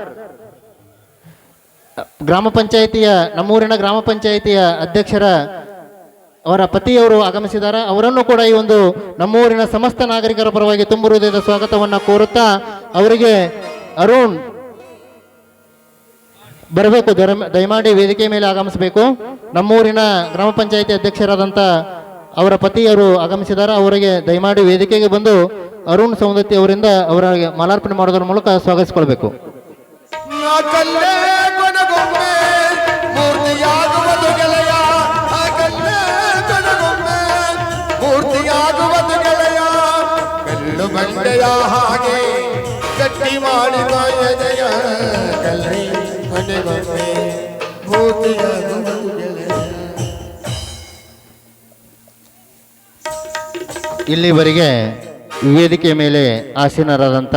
ಗ್ರಾಮ ಪಂಚಾಯಿತಿಯ ನಮ್ಮೂರಿನ ಗ್ರಾಮ ಪಂಚಾಯಿತಿಯ ಅಧ್ಯಕ್ಷರ ಅವರ ಪತಿಯವರು ಆಗಮಿಸಿದ್ದಾರೆ. ಅವರನ್ನು ಕೂಡ ಈ ಒಂದು ನಮ್ಮೂರಿನ ಸಮಸ್ತ ನಾಗರಿಕರ ಪರವಾಗಿ ತುಂಬು ಹೃದಯದ ಸ್ವಾಗತವನ್ನು ಕೋರುತ್ತಾ ಅವರಿಗೆ ಅರುಣ್ ಬರಬೇಕು, ದಯಮಾಡಿ ವೇದಿಕೆ ಮೇಲೆ ಆಗಮಿಸಬೇಕು. ನಮ್ಮೂರಿನ ಗ್ರಾಮ ಪಂಚಾಯಿತಿ ಅಧ್ಯಕ್ಷರಾದಂಥ ಅವರ ಪತಿಯವರು ಆಗಮಿಸಿದ್ದಾರೆ. ಅವರಿಗೆ ದಯಮಾಡಿ ವೇದಿಕೆಗೆ ಬಂದು ಅರುಣ್ ಸೌಂದತ್ತಿ ಅವರಿಂದ ಅವರಿಗೆ ಮಾಲಾರ್ಪಣೆ ಮಾಡೋದ್ರ ಮೂಲಕ ಸ್ವಾಗತಿಸಿಕೊಳ್ಬೇಕು. ಕಲ್ಲೇ ಕೊನೆಗೊಮ್ಮೆ ಮೂರ್ತಿಯಾಗುವುದು ಗೆಳೆಯ, ಆ ಕಲ್ಲೇ ಕೊನೆಗೊಮ್ಮೆ ಮೂರ್ತಿಯಾಗುವುದು ಗೆಳೆಯ, ಕಲ್ಲು ಬಂಡೆಯ ಹಾಗೆ ಗಟ್ಟಿ ಮಾಡಿದ ಎದೆಯ, ಕಲ್ಲೇ ಕೊನೆಗೊಮ್ಮೆ ಮೂರ್ತಿಯಾಗುವುದು ಗೆಳೆಯ. ಇಲ್ಲಿವರೆಗೆ ವೇದಿಕೆಯ ಮೇಲೆ ಆಸೀನರಾದಂಥ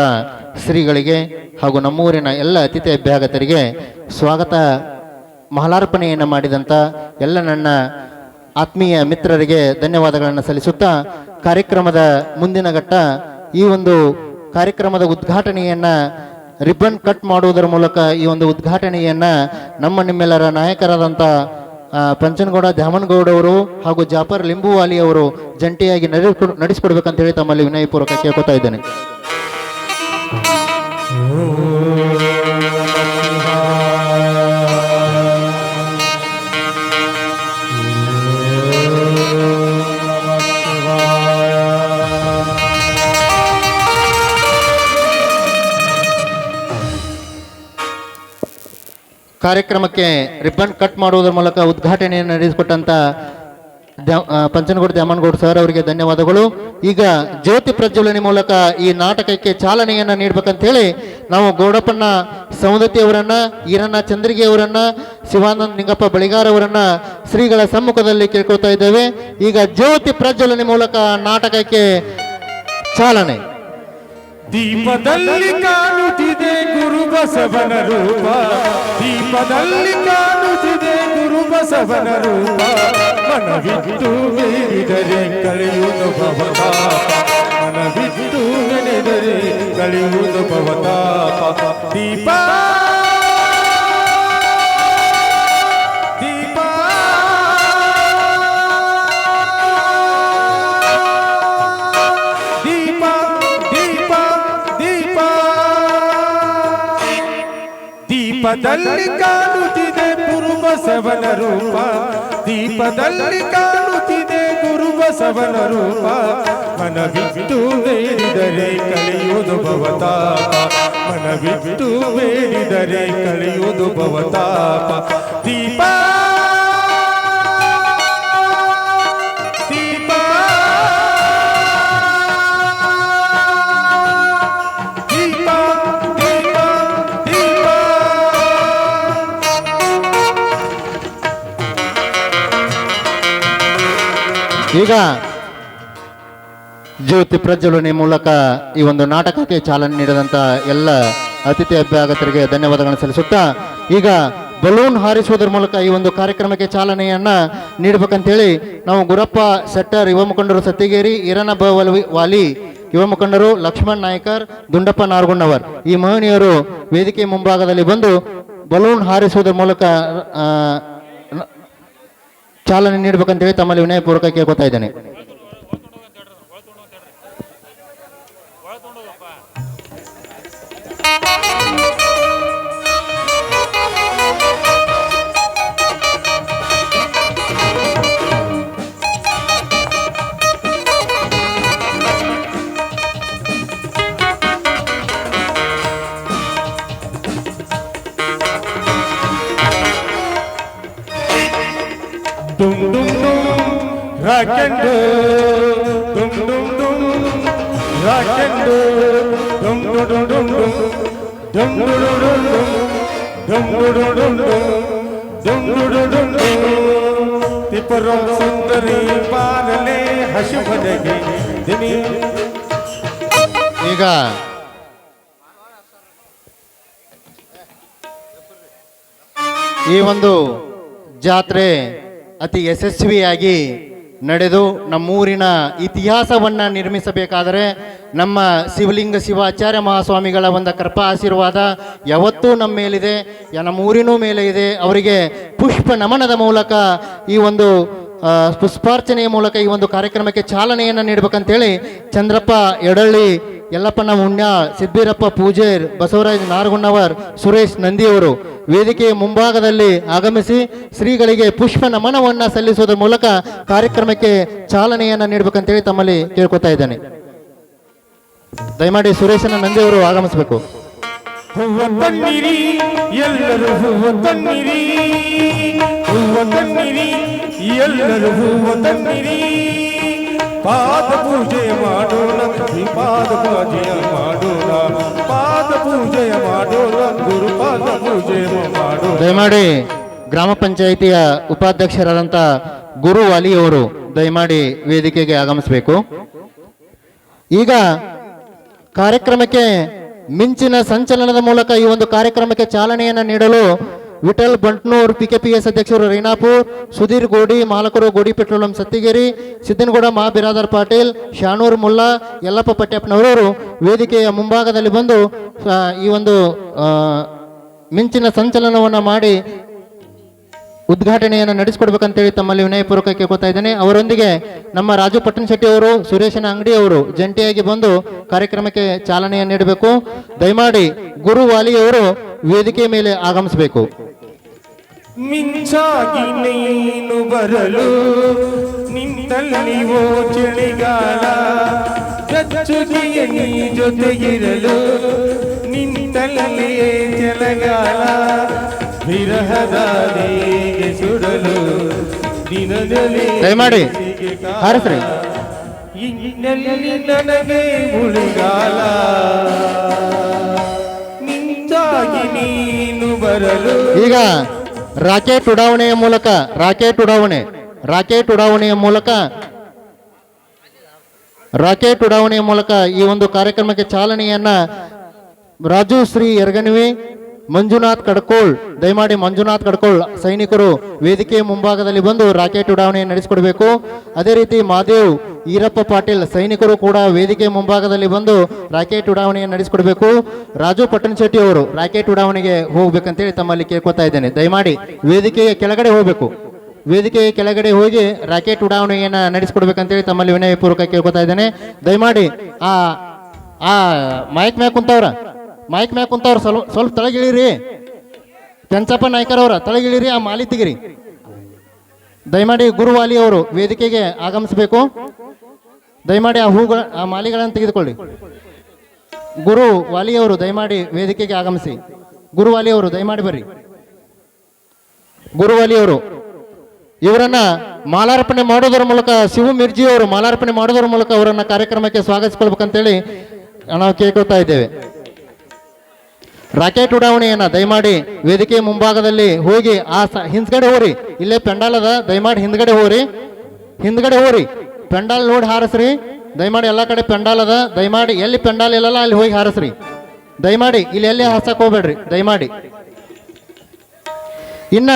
ಶ್ರೀಗಳಿಗೆ ಹಾಗೂ ನಮ್ಮೂರಿನ ಎಲ್ಲ ಅತಿಥಿ ಅಭ್ಯಾಗತರಿಗೆ ಸ್ವಾಗತ ಮಾಲಾರ್ಪಣೆಯನ್ನು ಮಾಡಿದಂಥ ಎಲ್ಲ ನನ್ನ ಆತ್ಮೀಯ ಮಿತ್ರರಿಗೆ ಧನ್ಯವಾದಗಳನ್ನು ಸಲ್ಲಿಸುತ್ತಾ ಕಾರ್ಯಕ್ರಮದ ಮುಂದಿನ ಘಟ್ಟ ಈ ಒಂದು ಕಾರ್ಯಕ್ರಮದ ಉದ್ಘಾಟನೆಯನ್ನು ರಿಬ್ಬನ್ ಕಟ್ ಮಾಡುವುದರ ಮೂಲಕ ಈ ಒಂದು ಉದ್ಘಾಟನೆಯನ್ನು ನಿಮ್ಮೆಲ್ಲರ ನಾಯಕರಾದಂಥ ಪಂಚನಗೌಡ ದ್ಯಾಮನಗೌಡ ಅವರು ಹಾಗೂ ಜಾಫರ್ ಲಿಂಬುವಾಲಿ ಅವರು ಜಂಟಿಯಾಗಿ ನಡೆಸಿಕೊಡ್ಬೇಕಂತ ಹೇಳಿ ತಮ್ಮಲ್ಲಿ ವಿನಯಪೂರ್ವಕ ಕೇಳ್ಕೊತಾ ಇದ್ದೇನೆ. ಕಾರ್ಯಕ್ರಮಕ್ಕೆ ರಿಬ್ಬನ್ ಕಟ್ ಮಾಡುವುದರ ಮೂಲಕ ಉದ್ಘಾಟನೆಯನ್ನು ನಡೆಸಿಕೊಟ್ಟಂತ ಪಂಚನಗೌಡ ದ್ಯಾಮನಗೌಡ ಸರ್ ಅವರಿಗೆ ಧನ್ಯವಾದಗಳು. ಈಗ ಜ್ಯೋತಿ ಪ್ರಜ್ವಲನೆ ಮೂಲಕ ಈ ನಾಟಕಕ್ಕೆ ಚಾಲನೆಯನ್ನು ನೀಡಬೇಕಂತ ಹೇಳಿ ನಾವು ಗೌಡಪ್ಪನ ಸೌಂದತ್ತಿ ಅವರನ್ನ, ಈರಣ್ಣ ಚಂದ್ರಿಗೆ ಅವರನ್ನ, ಶಿವಾನಂದ ನಿಂಗಪ್ಪ ಬಳಿಗಾರ್ ಅವರನ್ನ ಶ್ರೀಗಳ ಸಮ್ಮುಖದಲ್ಲಿ ಕೇಳ್ಕೊಳ್ತಾ ಇದ್ದೇವೆ. ಈಗ ಜ್ಯೋತಿ ಪ್ರಜ್ವಲನೆ ಮೂಲಕ ನಾಟಕಕ್ಕೆ ಚಾಲನೆ. ದೀಪದಲ್ಲಿ ಕಾಣುತ್ತಿದೆ ಗುರು ಬಸವನ ರೂಪ, ದೀಪದಲ್ಲಿ ಕಾಣುತ್ತಿದೆ ಗುರು ಬಸವನ ರೂಪ, ಮನವಿಟ್ಟು ಬೇಡಿದರೆ ಕಳೆಯುವುದು ಭವತಾಪ, ಮನವಿಟ್ಟು ನೆನೆದರೆ ಕಳೆಯುವುದು ಭವತಾಪ. ದೀಪ ದೀಪ ದೀಪ ದೀಪ ದೀಪ ದೀಪದಲ್ಲಿ ಕಾಣುತ್ತಿದೆ ಗುರು ಬಸವನ ರೂಪ, ದೀಪದಲ್ಲಿ ಕಾಣುತ್ತಿದೆ ಗುರು ಬಸವನ ರೂಪ, ಮನವಿಟ್ಟು ಬೇಡಿದರೆ ಕಳೆಯುವುದು ಭವತಾಪ, ಮನವಿಟ್ಟು ಬೇಡಿದರೆ ಕಳೆಯುವುದು ಭವತಾಪ. ದೀಪ ದೀಪ ದೀಪ ದೀಪ ದೀಪ. ಈಗ ಜ್ಯೋತಿ ಪ್ರಜ್ವಲನೆ ಮೂಲಕ ಈ ಒಂದು ನಾಟಕಕ್ಕೆ ಚಾಲನೆ ನೀಡಿದಂಥ ಎಲ್ಲ ಅತಿಥಿ ಅಭ್ಯಾಗತರಿಗೆ ಧನ್ಯವಾದಗಳನ್ನು ಸಲ್ಲಿಸುತ್ತಾ ಈಗ ಬಲೂನ್ ಹಾರಿಸುವುದರ ಮೂಲಕ ಈ ಒಂದು ಕಾರ್ಯಕ್ರಮಕ್ಕೆ ಚಾಲನೆಯನ್ನ ನೀಡಬೇಕಂತೇಳಿ ನಾವು ಗುರಪ್ಪ ಶೆಟ್ಟರ್ ಯುವ ಮುಖಂಡರು ಸತ್ತಿಗೇರಿ, ಈರಣ್ಣ ವಾಲಿ ಯುವ ಮುಖಂಡರು, ಲಕ್ಷ್ಮಣ್ ನಾಯ್ಕರ್, ದುಂಡಪ್ಪ ನಾರ್ಗುಣ್ಣವರ್ ಈ ಮಹನೀಯರು ವೇದಿಕೆ ಮುಂಭಾಗದಲ್ಲಿ ಬಂದು ಬಲೂನ್ ಹಾರಿಸುವುದರ ಮೂಲಕ ಚಾಲನೆ ನೀಡಬೇಕಂತೇಳಿ ತಮ್ಮಲ್ಲಿ ವಿನಯಪೂರ್ವಕ ಕೇಳ್ಕೊತಾ ಇದ್ದೇನೆ. Dum dum dum, rock and roll. Dum dum dum, rock and roll. Dum dum dum dum dum, dum dum dum dum dum, dum dum dum dum dum, dum dum dum dum. Tiparam sundari panale hashuvadage dini. ಈಗ ಈ ಒಂದು ಜಾತ್ರೆ ಅತಿ ಯಶಸ್ವಿಯಾಗಿ ನಡೆದು ನಮ್ಮೂರಿನ ಇತಿಹಾಸವನ್ನು ನಿರ್ಮಿಸಬೇಕಾದರೆ ನಮ್ಮ ಶಿವಲಿಂಗ ಶಿವಾಚಾರ್ಯ ಮಹಾಸ್ವಾಮಿಗಳ ಒಂದು ಕೃಪಾ ಆಶೀರ್ವಾದ ಯಾವತ್ತೂ ನಮ್ಮ ಮೇಲಿದೆ, ನಮ್ಮ ಊರಿನೂ ಮೇಲೆ ಇದೆ. ಅವರಿಗೆ ಪುಷ್ಪ ನಮನದ ಮೂಲಕ ಈ ಒಂದು ಪುಷ್ಪಾರ್ಚನೆಯ ಮೂಲಕ ಈ ಒಂದು ಕಾರ್ಯಕ್ರಮಕ್ಕೆ ಚಾಲನೆಯನ್ನು ನೀಡಬೇಕಂತೇಳಿ ಚಂದ್ರಪ್ಪ ಎಡಳ್ಳಿ, ಯಲ್ಲಪ್ಪನ ಹುಣ್ಯಾಳ್, ಸಿದ್ಬೀರಪ್ಪ ಪೂಜೇರ್, ಬಸವರಾಜ್ ನಾರಗುಣ್ಣವರ್, ಸುರೇಶ್ ನಂದಿಯವರು ವೇದಿಕೆಯ ಮುಂಭಾಗದಲ್ಲಿ ಆಗಮಿಸಿ ಶ್ರೀಗಳಿಗೆ ಪುಷ್ಪ ನಮನವನ್ನು ಸಲ್ಲಿಸುವುದರ ಮೂಲಕ ಕಾರ್ಯಕ್ರಮಕ್ಕೆ ಚಾಲನೆಯನ್ನು ನೀಡಬೇಕಂತೇಳಿ ತಮ್ಮಲ್ಲಿ ಕೇಳ್ಕೊತಾ ಇದ್ದೇನೆ. ದಯಮಾಡಿ ಸುರೇಶನ ನಂದಿಯವರು ಆಗಮಿಸಬೇಕು. ಹೂವ ತನ್ನಿರಿ ಎಲ್ಲರೂ ಹೂವ ತನ್ನಿರಿ, ಹೂವ ತನ್ನಿರಿ ಎಲ್ಲರೂ ಹೂವ ತನ್ನಿರಿ, ಪಾದ ಪೂಜೆ ಮಾಡೋಣ, ಪಾದ ಪೂಜೆಯ ಮಾಡೋಣ, ಪಾದ ಪೂಜೆಯ ಮಾಡೋಣ, ಗುರುಪಾದ ಪೂಜೆ ಮಾಡೋಣ. ದಯಮಾಡಿ ಗ್ರಾಮ ಪಂಚಾಯಿತಿಯ ಉಪಾಧ್ಯಕ್ಷರಾದಂಥ ಗುರು ವಾಲಿಯವರು ದಯಮಾಡಿ ವೇದಿಕೆಗೆ ಆಗಮಿಸಬೇಕು. ಈಗ ಕಾರ್ಯಕ್ರಮಕ್ಕೆ ಮಿಂಚಿನ ಸಂಚಲನದ ಮೂಲಕ ಈ ಒಂದು ಕಾರ್ಯಕ್ರಮಕ್ಕೆ ಚಾಲನೆಯನ್ನು ನೀಡಲು ವಿಠಲ್ ಬಂಟ್ನೂರ್, PKPS ಅಧ್ಯಕ್ಷರು ರೈನಾಪುರ್, ಸುಧೀರ್ ಗೋಡಿ, ಮಾಲಕರು ಗೋಡಿ ಪೆಟ್ರೋಲಿಯಂ ಸತ್ತಿಗೇರಿ, ಸಿದ್ದನಗೌಡ ಮಾ ಬಿರಾದರ್ ಪಾಟೀಲ್, ಶಾನೂರ್ ಮುಲ್ಲಾ, ಯಲ್ಲಪ್ಪ ಪಟ್ಯಪ್ಪನವರು ವೇದಿಕೆಯ ಮುಂಭಾಗದಲ್ಲಿ ಬಂದು ಈ ಒಂದು ಮಿಂಚಿನ ಸಂಚಲನವನ್ನು ಮಾಡಿ ಉದ್ಘಾಟನೆಯನ್ನು ನಡೆಸಿಕೊಡ್ಬೇಕಂತೇಳಿ ತಮ್ಮಲ್ಲಿ ವಿನಯಪೂರ್ವಕ ಕೇಳ್ಕೊತಾ ಇದ್ದೇನೆ. ಅವರೊಂದಿಗೆ ನಮ್ಮ ರಾಜು ಪಟ್ಟಣ ಶೆಟ್ಟಿ ಅವರು, ಸುರೇಶನ ಅಂಗಡಿ ಅವರು ಜಂಟಿಯಾಗಿ ಬಂದು ಕಾರ್ಯಕ್ರಮಕ್ಕೆ ಚಾಲನೆಯನ್ನು ನೀಡಬೇಕು. ದಯಮಾಡಿ ಗುರು ವಾಲಿಯವರು ವೇದಿಕೆ ಮೇಲೆ ಆಗಮಿಸಬೇಕು. ಮಿಂಚಾಗಿ ನೀನು ಬರಲು ನಿಂತಲ್ಲಿ ಓ ಚಳಿಗಾಲ, ಚಚ್ಚುಗೆಯ ನೀ ಜೊತೆಗಿರಲು ನಿಂತಲ್ಲಿ ಚಳಿಗಾಲ, ವಿರಹದ ನೀಗೆ ಸುಡಲು ದಿನದಲ್ಲಿ ದಯಮಾಡಿ ಹಾರಿಸ್ರಿ. ಇನ್ನಲ್ಲಿ ನನಗೆ ಮುಳಿಗಾಲ, ನಿಂತಾಗಿ ನೀನು ಬರಲು. ಈಗ ರಾಕೆಟ್ ಉಡಾವಣೆಯ ಮೂಲಕ ರಾಕೆಟ್ ಉಡಾವಣೆಯ ಮೂಲಕ ಈ ಒಂದು ಕಾರ್ಯಕ್ರಮಕ್ಕೆ ಚಾಲನೆಯನ್ನ ರಾಜು ಶ್ರೀ ಯರಗಣಿವಿ, ಮಂಜುನಾಥ್ ಕಡ್ಕೋಳ್, ದಯಮಾಡಿ ಮಂಜುನಾಥ್ ಕಡ್ಕೋಳ್ ಸೈನಿಕರು ವೇದಿಕೆಯ ಮುಂಭಾಗದಲ್ಲಿ ಬಂದು ರಾಕೆಟ್ ಉಡಾವಣೆಯನ್ನು ನಡೆಸಿಕೊಡಬೇಕು. ಅದೇ ರೀತಿ ಮಾದೇವ್ ಈರಪ್ಪ ಪಾಟೀಲ್ ಸೈನಿಕರು ಕೂಡ ವೇದಿಕೆಯ ಮುಂಭಾಗದಲ್ಲಿ ಬಂದು ರಾಕೆಟ್ ಉಡಾವಣೆಯನ್ನು ನಡೆಸಿಕೊಡಬೇಕು. ರಾಜು ಪಟ್ಟಣ ಶೆಟ್ಟಿ ಅವರು ರಾಕೆಟ್ ಉಡಾವಣೆಗೆ ಹೋಗ್ಬೇಕಂತೇಳಿ ತಮ್ಮಲ್ಲಿ ಕೇಳ್ಕೊತಾ ಇದ್ದೇನೆ. ದಯಮಾಡಿ ವೇದಿಕೆಯ ಕೆಳಗಡೆ ಹೋಗಬೇಕು. ವೇದಿಕೆಯ ಕೆಳಗಡೆ ಹೋಗಿ ರಾಕೆಟ್ ಉಡಾವಣೆಯನ್ನು ನಡೆಸಿಕೊಡ್ಬೇಕಂತೇಳಿ ತಮ್ಮಲ್ಲಿ ವಿನಯಪೂರ್ವಕ ಕೇಳ್ಕೊತಾ ಇದ್ದೇನೆ. ದಯಮಾಡಿ ಆ ಮೈಕ್ ಮ್ಯಾಗ ಕುಂತವ್ರ ಸ್ವಲ್ಪ ತಳಗಿಳಿರಿ. ಕೆಂಚಪ್ಪ ನಾಯ್ಕರವ್ರ ತಳಗಿಳಿರಿ, ಆ ಮಾಲಿ ತೆಗಿರಿ. ದಯಮಾಡಿ ಗುರುವಾಲಿ ಅವರು ವೇದಿಕೆಗೆ ಆಗಮಿಸಬೇಕು. ದಯಮಾಡಿ ಆ ಮಾಲಿಗಳನ್ನು ತೆಗೆದುಕೊಳ್ಳಿ. ಗುರು ವಾಲಿಯವರು ದಯಮಾಡಿ ವೇದಿಕೆಗೆ ಆಗಮಿಸಿ. ಗುರುವಾಲಿಯವರು ದಯಮಾಡಿ ಬರ್ರಿ. ಗುರುವಾಲಿಯವರು ಇವರನ್ನ ಮಾಲಾರ್ಪಣೆ ಮಾಡೋದರ ಮೂಲಕ, ಶಿವ ಮಿರ್ಜಿ ಅವರು ಮಾಲಾರ್ಪಣೆ ಮಾಡೋದರ ಮೂಲಕ ಅವರನ್ನ ಕಾರ್ಯಕ್ರಮಕ್ಕೆ ಸ್ವಾಗತಿಸ್ಕೊಳ್ಬೇಕಂತೇಳಿ ನಾವು ಕೇಳ್ಕೊಳ್ತಾ ಇದ್ದೇವೆ. ರಾಕೆಟ್ ಉಡಾವಣೆಯನ್ನ ದಯಮಾಡಿ ವೇದಿಕೆ ಮುಂಭಾಗದಲ್ಲಿ ಹೋಗಿ ಹಿಂದ್ಗಡೆ ಹೋರಿ. ಇಲ್ಲೇ ಪೆಂಡಾಲ್ ಅದ, ದಯಮಾಡಿ ಹಿಂದ್ಗಡೆ ಹೋರಿ. ಪೆಂಡಾಲ್ ನೋಡಿ ಹಾರಸ್ರಿ. ದಯಮಾಡಿ ಎಲ್ಲ ಕಡೆ ಪೆಂಡಾಲ್ ಅದ, ದಯಮಾಡಿ ಎಲ್ಲಿ ಪೆಂಡಾಲ್ ಇಲ್ಲಲ್ಲ ಅಲ್ಲಿ ಹೋಗಿ ಹಾರಸ್ರಿ. ದಯಮಾಡಿ ಇಲ್ಲಿ ಎಲ್ಲಿ ಹಾಸಕ್ ಹೋಗ್ಬೇಡ್ರಿ. ದಯಮಾಡಿ ಇನ್ನ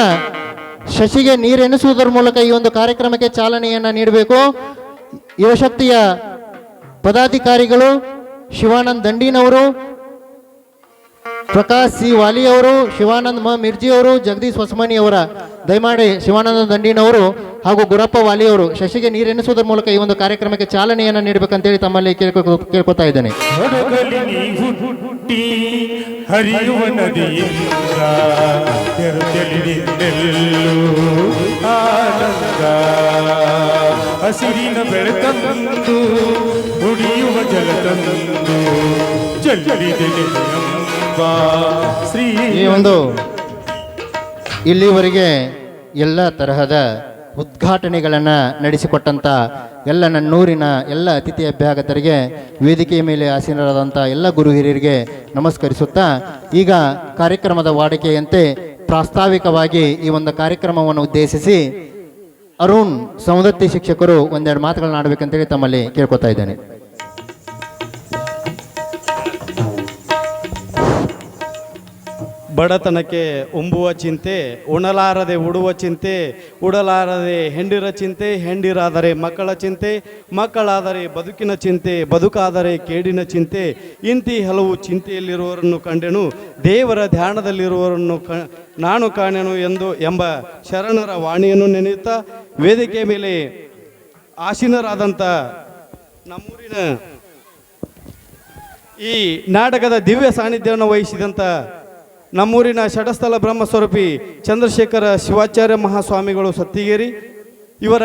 ಶಶಿಗೆ ನೀರೆನಿಸುವುದರ ಮೂಲಕ ಈ ಒಂದು ಕಾರ್ಯಕ್ರಮಕ್ಕೆ ಚಾಲನೆಯನ್ನ ನೀಡಬೇಕು. ಯುವಶಕ್ತಿಯ ಪದಾಧಿಕಾರಿಗಳು ಶಿವಾನಂದ್ ದಂಡಿನವರು, ಪ್ರಕಾಶ್ ಸಿ ವಾಲಿ ಅವರು, ಶಿವಾನಂದ್ ಮಿರ್ಜಿ ಅವರು, ಜಗದೀಶ್ ಹೊಸಮನಿ ಅವರ ದಯಮಾಡಿ ಶಿವಾನಂದ ದಂಡಿನವರು ಹಾಗೂ ಗುರಪ್ಪ ವಾಲಿಯವರು ಶಶಿಗೆ ನೀರೆನಿಸುವುದರ ಮೂಲಕ ಈ ಒಂದು ಕಾರ್ಯಕ್ರಮಕ್ಕೆ ಚಾಲನೆಯನ್ನು ನೀಡಬೇಕಂತೇಳಿ ತಮ್ಮಲ್ಲಿ ಕೇಳ್ಕೊತಾ ಇದ್ದೇನೆ. ಹರಿಯುವ ನದಿಯಿಂದ ಆನಂದ, ಹಸಿರಿನ ಬೆಳಕಂದು ಉಡಿಯುವ ಜಲತಂದು ಈ ಒಂದು ಇಲ್ಲಿವರೆಗೆ ಎಲ್ಲ ತರಹದ ಉದ್ಘಾಟನೆಗಳನ್ನು ನಡೆಸಿಕೊಟ್ಟಂಥ ಎಲ್ಲ ನನ್ನೂರಿನ ಎಲ್ಲ ಅತಿಥಿ ಅಭ್ಯಾಗತರಿಗೆ, ವೇದಿಕೆಯ ಮೇಲೆ ಆಸೀನರಾದಂಥ ಎಲ್ಲ ಗುರು ಹಿರಿಯರಿಗೆ ನಮಸ್ಕರಿಸುತ್ತಾ, ಈಗ ಕಾರ್ಯಕ್ರಮದ ವಾಡಿಕೆಯಂತೆ ಪ್ರಾಸ್ತಾವಿಕವಾಗಿ ಈ ಒಂದು ಕಾರ್ಯಕ್ರಮವನ್ನು ಉದ್ದೇಶಿಸಿ ಅರುಣ್ ಸೌಂದತ್ತಿ ಶಿಕ್ಷಕರು ಒಂದೆರಡು ಮಾತುಗಳನ್ನ ಆಡಬೇಕಂತೇಳಿ ತಮ್ಮಲ್ಲಿ ಕೇಳ್ಕೊತಾ ಇದ್ದೇನೆ. ಬಡತನಕ್ಕೆ ಉಂಬುವ ಚಿಂತೆ, ಉಣಲಾರದೆ ಉಡುವ ಚಿಂತೆ, ಉಡಲಾರದೆ ಹೆಂಡಿರ ಚಿಂತೆ, ಹೆಂಡಿರಾದರೆ ಮಕ್ಕಳ ಚಿಂತೆ, ಮಕ್ಕಳಾದರೆ ಬದುಕಿನ ಚಿಂತೆ, ಬದುಕಾದರೆ ಕೇಡಿನ ಚಿಂತೆ, ಇಂತಿ ಹಲವು ಚಿಂತೆಯಲ್ಲಿರುವವರನ್ನು ಕಂಡೆನು, ದೇವರ ಧ್ಯಾನದಲ್ಲಿರುವವರನ್ನು ನಾನು ಕಾಣೆನು ಎಂಬ ಶರಣರ ವಾಣಿಯನ್ನು ನೆನೆಯುತ್ತಾ ವೇದಿಕೆ ಮೇಲೆ ಆಸೀನರಾದಂಥ ನಮ್ಮೂರಿನ ಈ ನಾಟಕದ ದಿವ್ಯ ಸಾನ್ನಿಧ್ಯವನ್ನು ವಹಿಸಿದಂಥ ನಮ್ಮೂರಿನ ಷಟಸ್ಥಲ ಬ್ರಹ್ಮಸ್ವರೂಪಿ ಚಂದ್ರಶೇಖರ ಶಿವಾಚಾರ್ಯ ಮಹಾಸ್ವಾಮಿಗಳು ಸತ್ತಿಗೇರಿ ಇವರ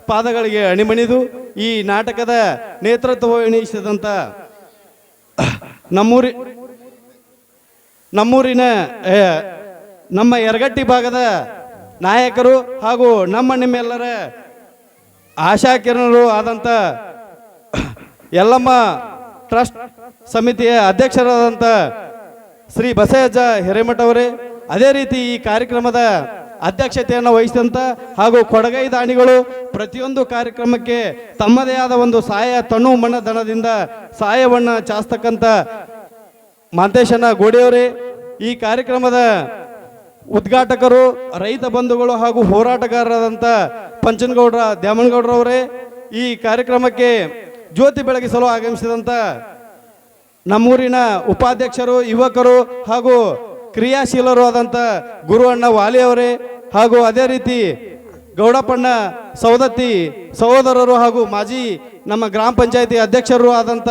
ಪಾದಗಳಿಗೆ ಅಣಿಮಣಿದು ಈ ನಾಟಕದ ನೇತೃತ್ವ ವಹಿಸಿದಂಥ ನಮ್ಮೂರಿನ ನಮ್ಮ ಯರಗಟ್ಟಿ ಭಾಗದ ನಾಯಕರು ಹಾಗೂ ನಿಮ್ಮೆಲ್ಲರ ಆಶಾಕಿರಣರು ಆದಂಥ ಯಲ್ಲಮ್ಮ ಟ್ರಸ್ಟ್ ಸಮಿತಿಯ ಅಧ್ಯಕ್ಷರಾದಂಥ ಶ್ರೀ ಬಸಯ್ಯಜ್ಜ ಹಿರೇಮಠ ಅವರೇ, ಅದೇ ರೀತಿ ಈ ಕಾರ್ಯಕ್ರಮದ ಅಧ್ಯಕ್ಷತೆಯನ್ನು ವಹಿಸಿದಂಥ ಹಾಗೂ ಕೊಡಗೈ ದಾನಿಗಳು ಪ್ರತಿಯೊಂದು ಕಾರ್ಯಕ್ರಮಕ್ಕೆ ತಮ್ಮದೇ ಆದ ಒಂದು ಸಹಾಯ ತಣ್ಣು ಮಣ್ಣ ದನದಿಂದ ಸಹಾಯವನ್ನು ಚಾಸ್ತಕ್ಕಂಥ ಮಾಂತೇಶನ ಗೋಡೆಯವರೇ, ಈ ಕಾರ್ಯಕ್ರಮದ ಉದ್ಘಾಟಕರು ರೈತ ಬಂಧುಗಳು ಹಾಗೂ ಹೋರಾಟಗಾರರಾದಂಥ ಪಂಚನಗೌಡ್ರ ದ್ಯಾಮನಗೌಡ್ರವರೇ, ಈ ಕಾರ್ಯಕ್ರಮಕ್ಕೆ ಜ್ಯೋತಿ ಬೆಳಗಿಸಲು ಆಗಮಿಸಿದಂಥ ನಮ್ಮೂರಿನ ಉಪಾಧ್ಯಕ್ಷರು, ಯುವಕರು ಹಾಗೂ ಕ್ರಿಯಾಶೀಲರು ಆದಂಥ ಗುರು ಅಣ್ಣ ವಾಲಿಯವರೇ, ಹಾಗೂ ಅದೇ ರೀತಿ ಗೌಡಪ್ಪಣ್ಣ ಸೌದತ್ತಿ ಸಹೋದರರು ಹಾಗೂ ಮಾಜಿ ನಮ್ಮ ಗ್ರಾಮ ಪಂಚಾಯತಿ ಅಧ್ಯಕ್ಷರು ಆದಂಥ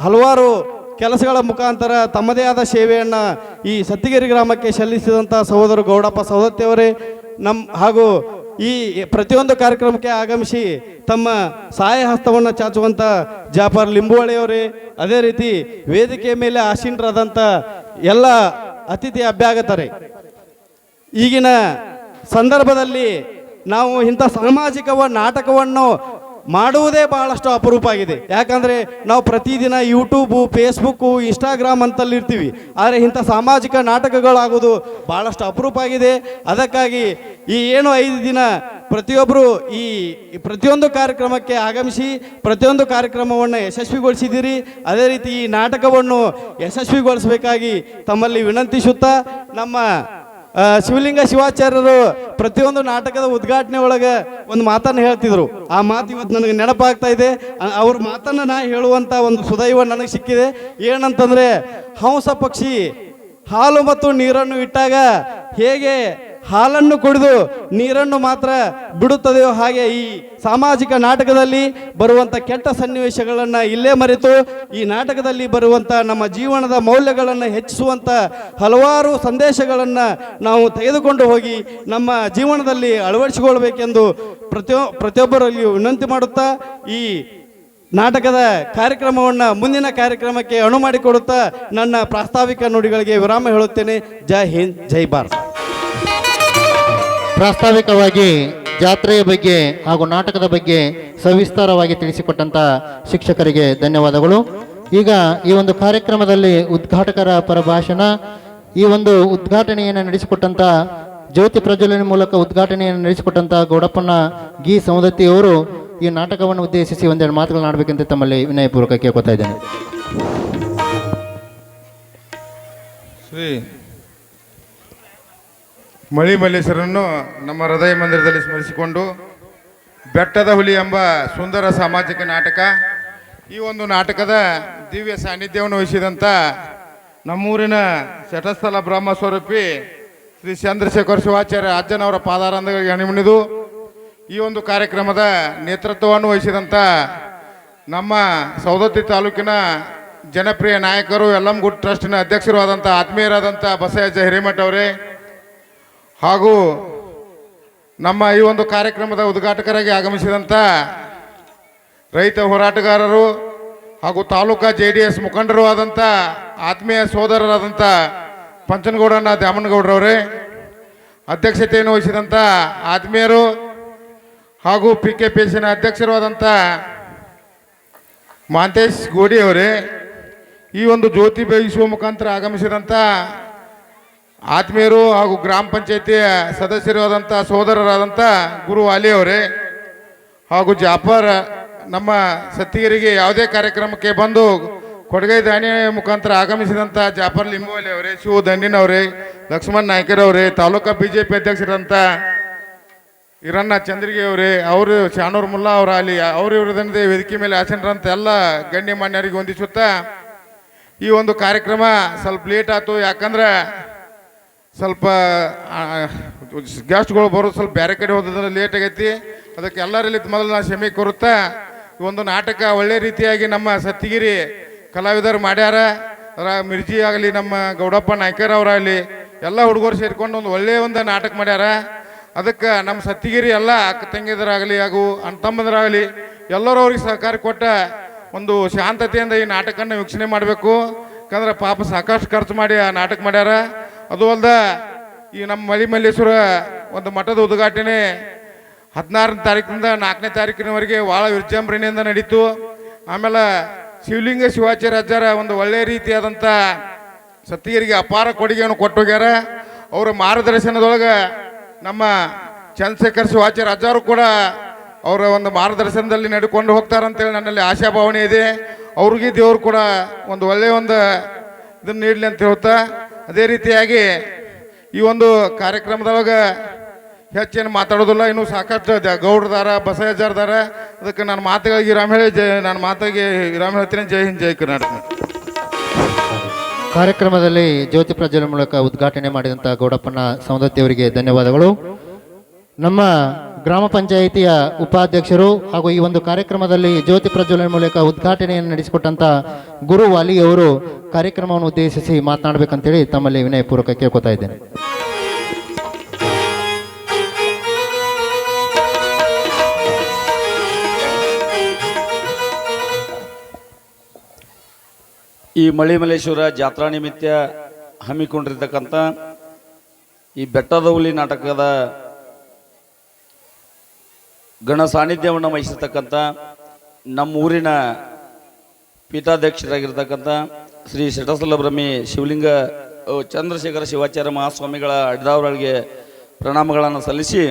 ಹಲವಾರು ಕೆಲಸಗಳ ಮುಖಾಂತರ ತಮ್ಮದೇ ಆದ ಸೇವೆಯನ್ನು ಈ ಸತ್ತಿಗೆರೆ ಗ್ರಾಮಕ್ಕೆ ಸಲ್ಲಿಸಿದಂಥ ಸಹೋದರು ಗೌಡಪ್ಪ ಸೌದತ್ತಿಯವರೇ, ಹಾಗೂ ಈ ಪ್ರತಿಯೊಂದು ಕಾರ್ಯಕ್ರಮಕ್ಕೆ ಆಗಮಿಸಿ ತಮ್ಮ ಸಹಾಯ ಹಸ್ತವನ್ನು ಚಾಚುವಂಥ ಜಾಫರ್ ಲಿಂಬುವಳಿಯವರೇ, ಅದೇ ರೀತಿ ವೇದಿಕೆಯ ಮೇಲೆ ಆಸೀನರಾದಂಥ ಎಲ್ಲ ಅತಿಥಿ ಅಭ್ಯಾಗತರೇ, ಈಗಿನ ಸಂದರ್ಭದಲ್ಲಿ ನಾವು ಇಂಥ ಸಾಮಾಜಿಕ ನಾಟಕವನ್ನು ಮಾಡುವುದೇ ಬಹಳಷ್ಟು ಅಪರೂಪ ಆಗಿದೆ. ಯಾಕಂದರೆ ನಾವು ಪ್ರತಿದಿನ ಯೂಟ್ಯೂಬು, ಫೇಸ್ಬುಕ್ಕು, ಇನ್ಸ್ಟಾಗ್ರಾಮ್ ಅಂತಲ್ಲಿ ಇರ್ತೀವಿ. ಆದರೆ ಇಂಥ ಸಾಮಾಜಿಕ ನಾಟಕಗಳಾಗೋದು ಬಹಳಷ್ಟು ಅಪರೂಪ ಆಗಿದೆ. ಅದಕ್ಕಾಗಿ ಈ 5 ದಿನ ಪ್ರತಿಯೊಬ್ಬರು ಈ ಪ್ರತಿಯೊಂದು ಕಾರ್ಯಕ್ರಮಕ್ಕೆ ಆಗಮಿಸಿ ಪ್ರತಿಯೊಂದು ಕಾರ್ಯಕ್ರಮವನ್ನು ಯಶಸ್ವಿಗೊಳಿಸಿದ್ದೀರಿ. ಅದೇ ರೀತಿ ಈ ನಾಟಕವನ್ನು ಯಶಸ್ವಿಗೊಳಿಸಬೇಕಾಗಿ ತಮ್ಮಲ್ಲಿ ವಿನಂತಿಸುತ್ತಾ, ನಮ್ಮ ಶಿವಲಿಂಗ ಶಿವಾಚಾರ್ಯರು ಪ್ರತಿಯೊಂದು ನಾಟಕದ ಉದ್ಘಾಟನೆ ಒಳಗೆ ಒಂದು ಮಾತನ್ನು ಹೇಳ್ತಿದ್ರು. ಆ ಮಾತು ಇವತ್ತು ನನಗೆ ನೆನಪಾಗ್ತಾ ಇದೆ. ಅವ್ರ ಮಾತನ್ನು ನಾ ಹೇಳುವಂಥ ಒಂದು ಸುದೈವ ನನಗೆ ಸಿಕ್ಕಿದೆ. ಏನಂತಂದರೆ, ಹಂಸ ಪಕ್ಷಿ ಹಾಲು ಮತ್ತು ನೀರನ್ನು ಇಟ್ಟಾಗ ಹೇಗೆ ಹಾಲನ್ನು ಕುಡಿದು ನೀರನ್ನು ಮಾತ್ರ ಬಿಡುತ್ತದೆಯೋ, ಹಾಗೆ ಈ ಸಾಮಾಜಿಕ ನಾಟಕದಲ್ಲಿ ಬರುವಂಥ ಕೆಟ್ಟ ಸನ್ನಿವೇಶಗಳನ್ನು ಇಲ್ಲೇ ಮರೆತು ಈ ನಾಟಕದಲ್ಲಿ ಬರುವಂಥ ನಮ್ಮ ಜೀವನದ ಮೌಲ್ಯಗಳನ್ನು ಹೆಚ್ಚಿಸುವಂಥ ಹಲವಾರು ಸಂದೇಶಗಳನ್ನು ನಾವು ತೆಗೆದುಕೊಂಡು ಹೋಗಿ ನಮ್ಮ ಜೀವನದಲ್ಲಿ ಅಳವಡಿಸಿಕೊಳ್ಬೇಕೆಂದು ಪ್ರತಿಯೊಬ್ಬರಲ್ಲಿಯೂ ವಿನಂತಿ ಮಾಡುತ್ತಾ ಈ ನಾಟಕದ ಕಾರ್ಯಕ್ರಮವನ್ನು ಮುಂದಿನ ಕಾರ್ಯಕ್ರಮಕ್ಕೆ ಅಣು ಮಾಡಿಕೊಡುತ್ತಾ ನನ್ನ ಪ್ರಾಸ್ತಾವಿಕ ನುಡಿಗಳಿಗೆ ವಿರಾಮ ಹೇಳುತ್ತೇನೆ. ಜೈ ಹಿಂದ್, ಜೈ ಭಾರತ್. ಪ್ರಾಸ್ತಾವಿಕವಾಗಿ ಜಾತ್ರೆಯ ಬಗ್ಗೆ ಹಾಗೂ ನಾಟಕದ ಬಗ್ಗೆ ಸವಿಸ್ತಾರವಾಗಿ ತಿಳಿಸಿಕೊಟ್ಟಂಥ ಶಿಕ್ಷಕರಿಗೆ ಧನ್ಯವಾದಗಳು. ಈಗ ಈ ಒಂದು ಕಾರ್ಯಕ್ರಮದಲ್ಲಿ ಉದ್ಘಾಟಕರ ಪರಭಾಷಣ, ಈ ಒಂದು ಉದ್ಘಾಟನೆಯನ್ನು ನಡೆಸಿಕೊಟ್ಟಂಥ ಜ್ಯೋತಿ ಪ್ರಜ್ವಲನೆ ಮೂಲಕ ಉದ್ಘಾಟನೆಯನ್ನು ನಡೆಸಿಕೊಟ್ಟಂಥ ಗೌಡಪ್ಪನ ಗಿ ಸೌದತ್ತಿಯವರು ಈ ನಾಟಕವನ್ನು ಉದ್ದೇಶಿಸಿ ಒಂದೆರಡು ಮಾತುಗಳನ್ನು ಆಡಬೇಕಂತ ತಮ್ಮಲ್ಲಿ ವಿನಯಪೂರ್ವಕ ಕೇಳ್ಕೊತಾ ಇದ್ದೇನೆ. ಶ್ರೀ ಮಳಿ ಮಲ್ಲೇಶ್ವರನ್ನು ನಮ್ಮ ಹೃದಯ ಮಂದಿರದಲ್ಲಿ ಸ್ಮರಿಸಿಕೊಂಡು ಬೆಟ್ಟದ ಹುಲಿ ಎಂಬ ಸುಂದರ ಸಾಮಾಜಿಕ ನಾಟಕ, ಈ ಒಂದು ನಾಟಕದ ದಿವ್ಯ ಸಾನ್ನಿಧ್ಯವನ್ನು ವಹಿಸಿದಂಥ ನಮ್ಮೂರಿನ ಷಟಸ್ಥಲ ಬ್ರಹ್ಮಸ್ವರೂಪಿ ಶ್ರೀ ಚಂದ್ರಶೇಖರ ಶಿವಾಚಾರ್ಯ ಅಜ್ಜನವರ ಪಾದಾರಂಧಗಳಿಗೆ ಅಣಿಮಣಿದು ಈ ಒಂದು ಕಾರ್ಯಕ್ರಮದ ನೇತೃತ್ವವನ್ನು ವಹಿಸಿದಂಥ ನಮ್ಮ ಸವದತ್ತಿ ತಾಲೂಕಿನ ಜನಪ್ರಿಯ ನಾಯಕರು, ಯಲ್ಲಮ್ಮಗುಡ್ಡ ಟ್ರಸ್ಟಿನ ಅಧ್ಯಕ್ಷರು ಆದಂಥ ಆತ್ಮೀಯರಾದಂಥ ಬಸಯ್ಯಜ್ಜ ಹಿರೇಮಠ ಅವರೇ, ಹಾಗೂ ನಮ್ಮ ಈ ಒಂದು ಕಾರ್ಯಕ್ರಮದ ಉದ್ಘಾಟಕರಾಗಿ ಆಗಮಿಸಿದಂಥ ರೈತ ಹೋರಾಟಗಾರರು ಹಾಗೂ ತಾಲೂಕಾ JDS ಮುಖಂಡರು ಆದಂಥ ಆತ್ಮೀಯ ಸೋದರರಾದಂಥ ಪಂಚನಗೌಡನ ದ್ಯಾಮನಗೌಡ್ರವರೇ, ಅಧ್ಯಕ್ಷತೆಯನ್ನು ವಹಿಸಿದಂಥ ಆತ್ಮೀಯರು ಹಾಗೂ PKPSನ ಅಧ್ಯಕ್ಷರು ಆದಂಥ ಮಾಂತೇಶ್ ಗೋಡಿಯವರೇ, ಈ ಒಂದು ಜ್ಯೋತಿ ಬೆಳಗಿಸುವ ಮುಖಾಂತರ ಆಗಮಿಸಿದಂಥ ಆತ್ಮೀಯರು ಹಾಗೂ ಗ್ರಾಮ ಪಂಚಾಯತಿಯ ಸದಸ್ಯರು ಆದಂಥ ಸೋದರರಾದಂಥ ಗುರು ವಾಲಿಯವರೇ, ಹಾಗೂ ಜಾಫರ್ ನಮ್ಮ ಸತ್ತಿಗೆರಿಗೆ ಯಾವುದೇ ಕಾರ್ಯಕ್ರಮಕ್ಕೆ ಬಂದು ಕೊಡುಗೈ ದಾನಿ ಮುಖಾಂತರ ಆಗಮಿಸಿದಂಥ ಜಾಫರ್ ಲಿಂಬೋಲಿ ಅವರೇ, ಶಿವ ದಂಡಿನವರೇ, ಲಕ್ಷ್ಮಣ್ ನಾಯ್ಕರವರೇ, ತಾಲೂಕಾ BJP ಅಧ್ಯಕ್ಷರಂಥ ಹಿರಣ್ಣ ಚಂದ್ರಿಗೆ ಅವರೇ, ಅವರು ಶಾನೂರ್ ಮುಲ್ಲಾ ಅವರ ಅಲ್ಲಿ ಅವರು ಇವರದಂತೆ ವೇದಿಕೆ ಮೇಲೆ ಆಸನರಂತ ಎಲ್ಲ ಗಣ್ಯಮಾನ್ಯರಿಗೆ ಹೊಂದಿಸುತ್ತಾ ಈ ಒಂದು ಕಾರ್ಯಕ್ರಮ ಸ್ವಲ್ಪ ಲೇಟ್ ಆಯ್ತು. ಯಾಕಂದ್ರೆ ಸ್ವಲ್ಪ ಗೆಸ್ಟ್ಗಳು ಬರೋದು ಸ್ವಲ್ಪ ಬೇರೆ ಕಡೆ ಹೋದ್ರೆ ಲೇಟ್ ಆಗೈತಿ. ಅದಕ್ಕೆ ಎಲ್ಲರಲ್ಲಿ ಮೊದಲು ನಾನು ಕ್ಷಮೆ ಕೋರುತ್ತಾ ಈ ಒಂದು ನಾಟಕ ಒಳ್ಳೆ ರೀತಿಯಾಗಿ ನಮ್ಮ ಸತ್ತಿಗಿರಿ ಕಲಾವಿದರು ಮಾಡ್ಯಾರ. ಮಿರ್ಜಿ ಆಗಲಿ, ನಮ್ಮ ಗೌಡಪ್ಪ ನಾಯ್ಕರ್ ಅವರಾಗಲಿ, ಎಲ್ಲ ಹುಡುಗರು ಸೇರಿಕೊಂಡು ಒಂದು ಒಳ್ಳೆಯ ಒಂದು ನಾಟಕ ಮಾಡ್ಯಾರ. ಅದಕ್ಕೆ ನಮ್ಮ ಸತ್ತಿಗಿರಿ ಎಲ್ಲ ಅಕ್ಕ ತಂಗಿದರಾಗಲಿ ಹಾಗೂ ಅಣ್ಣ ತಮ್ಮದರಾಗಲಿ ಎಲ್ಲರೂ ಅವ್ರಿಗೆ ಸಹಕಾರ ಕೊಟ್ಟ ಒಂದು ಶಾಂತತೆಯಿಂದ ಈ ನಾಟಕನ ವೀಕ್ಷಣೆ ಮಾಡಬೇಕು. ಯಾಕಂದ್ರೆ ಪಾಪ ಸಾಕಷ್ಟು ಖರ್ಚು ಮಾಡಿ ಆ ನಾಟಕ ಮಾಡ್ಯಾರ. ಅದು ಅಲ್ದ ಈ ನಮ್ಮ ಮಲ್ಲಿಮಲ್ಲೇಶ್ವರ ಒಂದು ಮಠದ ಉದ್ಘಾಟನೆ 16ನೇ ತಾರೀಕಿನಿಂದ 4ನೇ ತಾರೀಕಿನವರೆಗೆ ಭಾಳ ವಿಜೃಂಭಣೆಯಿಂದ ನಡೀತು. ಆಮೇಲೆ ಶಿವಲಿಂಗ ಶಿವಾಚಾರ್ಯರ ಒಂದು ಒಳ್ಳೆಯ ರೀತಿಯಾದಂಥ ಸತ್ತಿಗರಿಗೆ ಅಪಾರ ಕೊಡುಗೆಯನ್ನು ಕೊಟ್ಟೋಗ್ಯಾರ. ಅವರ ಮಾರ್ಗದರ್ಶನದೊಳಗೆ ನಮ್ಮ ಚಂದ್ರಶೇಖರ್ ಶಿವಾಚಾರ್ಯ ಅಜ್ಜಾರು ಕೂಡ ಅವರ ಒಂದು ಮಾರ್ಗದರ್ಶನದಲ್ಲಿ ನಡೆದುಕೊಂಡು ಹೋಗ್ತಾರಂತೇಳಿ ನನ್ನಲ್ಲಿ ಆಶಾಭಾವನೆ ಇದೆ. ಅವ್ರಿಗೆ ದೇವರು ಕೂಡ ಒಂದು ಒಳ್ಳೆಯ ಒಂದು ಇದನ್ನು ನೀಡಲಿ ಅಂತ ಹೇಳ್ತಾ, ಅದೇ ರೀತಿಯಾಗಿ ಈ ಒಂದು ಕಾರ್ಯಕ್ರಮದೊಳಗೆ ಹೆಚ್ಚೇನು ಮಾತಾಡೋದಿಲ್ಲ. ಇನ್ನೂ ಸಾಕಷ್ಟು ಗೌಡ್ರದಾರ, ಬಸಯ್ಯಜಾರದಾರ. ಅದಕ್ಕೆ ನನ್ನ ಮಾತುಗಳಿಗೆ ವಿರಾಮ ಹೇಳಿ ನನ್ನ ಮಾತಿಗೆ ವಿರಾಮ ಹೇಳ್ತೀನಿ. ಜೈ ಹಿಂದ್, ಜೈ ಕರ್ನಾಟಕ. ಕಾರ್ಯಕ್ರಮದಲ್ಲಿ ಜ್ಯೋತಿ ಪ್ರಜ್ವಲನೆ ಮೂಲಕ ಉದ್ಘಾಟನೆ ಮಾಡಿದಂಥ ಗೌಡಪ್ಪನ ಸೌಂದತ್ಯವರಿಗೆ ಧನ್ಯವಾದಗಳು. ನಮ್ಮ ಗ್ರಾಮ ಪಂಚಾಯಿತಿಯ ಉಪಾಧ್ಯಕ್ಷರು ಹಾಗೂ ಈ ಒಂದು ಕಾರ್ಯಕ್ರಮದಲ್ಲಿ ಜ್ಯೋತಿ ಪ್ರಜ್ವಲನೆ ಮೂಲಕ ಉದ್ಘಾಟನೆಯನ್ನು ನಡೆಸಿಕೊಟ್ಟಂಥ ಗುರು ವಾಲಿ ಅವರು ಕಾರ್ಯಕ್ರಮವನ್ನು ಉದ್ದೇಶಿಸಿ ಮಾತನಾಡಬೇಕಂತೇಳಿ ತಮ್ಮಲ್ಲಿ ವಿನಯಪೂರ್ವಕ ಕೇಳ್ಕೊತಾ ಇದ್ದೇನೆ. ಈ ಮಲ್ಲಿಮಲ್ಲೇಶ್ವರ ಜಾತ್ರಾ ನಿಮಿತ್ತ ಹಮ್ಮಿಕೊಂಡಿರ್ತಕ್ಕಂಥ ಈ ಬೆಟ್ಟದ ಹುಲಿ ನಾಟಕದ ಗಣ ಸಾನ್ನಿಧ್ಯವನ್ನು ವಹಿಸಿರ್ತಕ್ಕಂಥ ನಮ್ಮ ಊರಿನ ಪೀಠಾಧ್ಯಕ್ಷರಾಗಿರ್ತಕ್ಕಂಥ ಶ್ರೀ ಶಟಸ್ಥಲ ಬ್ರಹ್ಮಿ ಶಿವಲಿಂಗ ಚಂದ್ರಶೇಖರ ಶಿವಾಚಾರ್ಯ ಮಹಾಸ್ವಾಮಿಗಳ ಅಡ್ಡಾವರಗಳಿಗೆ ಪ್ರಣಾಮಗಳನ್ನು ಸಲ್ಲಿಸಿ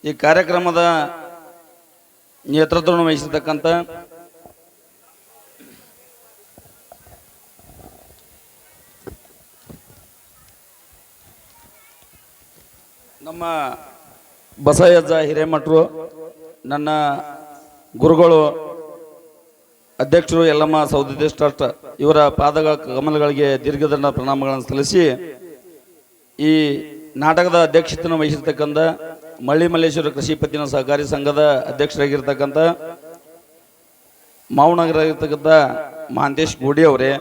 ಈ ಕಾರ್ಯಕ್ರಮದ ನೇತೃತ್ವವನ್ನು ವಹಿಸಿರ್ತಕ್ಕಂಥ ನಮ್ಮ ಬಸಯ್ಯಜ್ಜ ಹಿರೇಮಠರು, ನನ್ನ ಗುರುಗಳು, ಅಧ್ಯಕ್ಷರು ಯಲ್ಲಮ್ಮ ಸೌದತ್ತಿ ಟ್ರಸ್ಟ್ ಇವರ ಪಾದಗಳ ಕಮಲಗಳಿಗೆ ದೀರ್ಘದಂಡ ಪ್ರಣಾಮಗಳನ್ನು ಸಲ್ಲಿಸಿ ಈ ನಾಟಕದ ಅಧ್ಯಕ್ಷತೆಯನ್ನು ವಹಿಸಿರ್ತಕ್ಕಂಥ ಮಲ್ಲಿಮಲ್ಲೇಶ್ವರ ಕೃಷಿ ಪತ್ತಿನ ಸಹಕಾರಿ ಸಂಘದ ಅಧ್ಯಕ್ಷರಾಗಿರ್ತಕ್ಕಂಥ ಮಾವನಗರಾಗಿರ್ತಕ್ಕಂಥ ಮಹಾಂತೇಶ್ ಗೋಡಿ ಅವರೇ,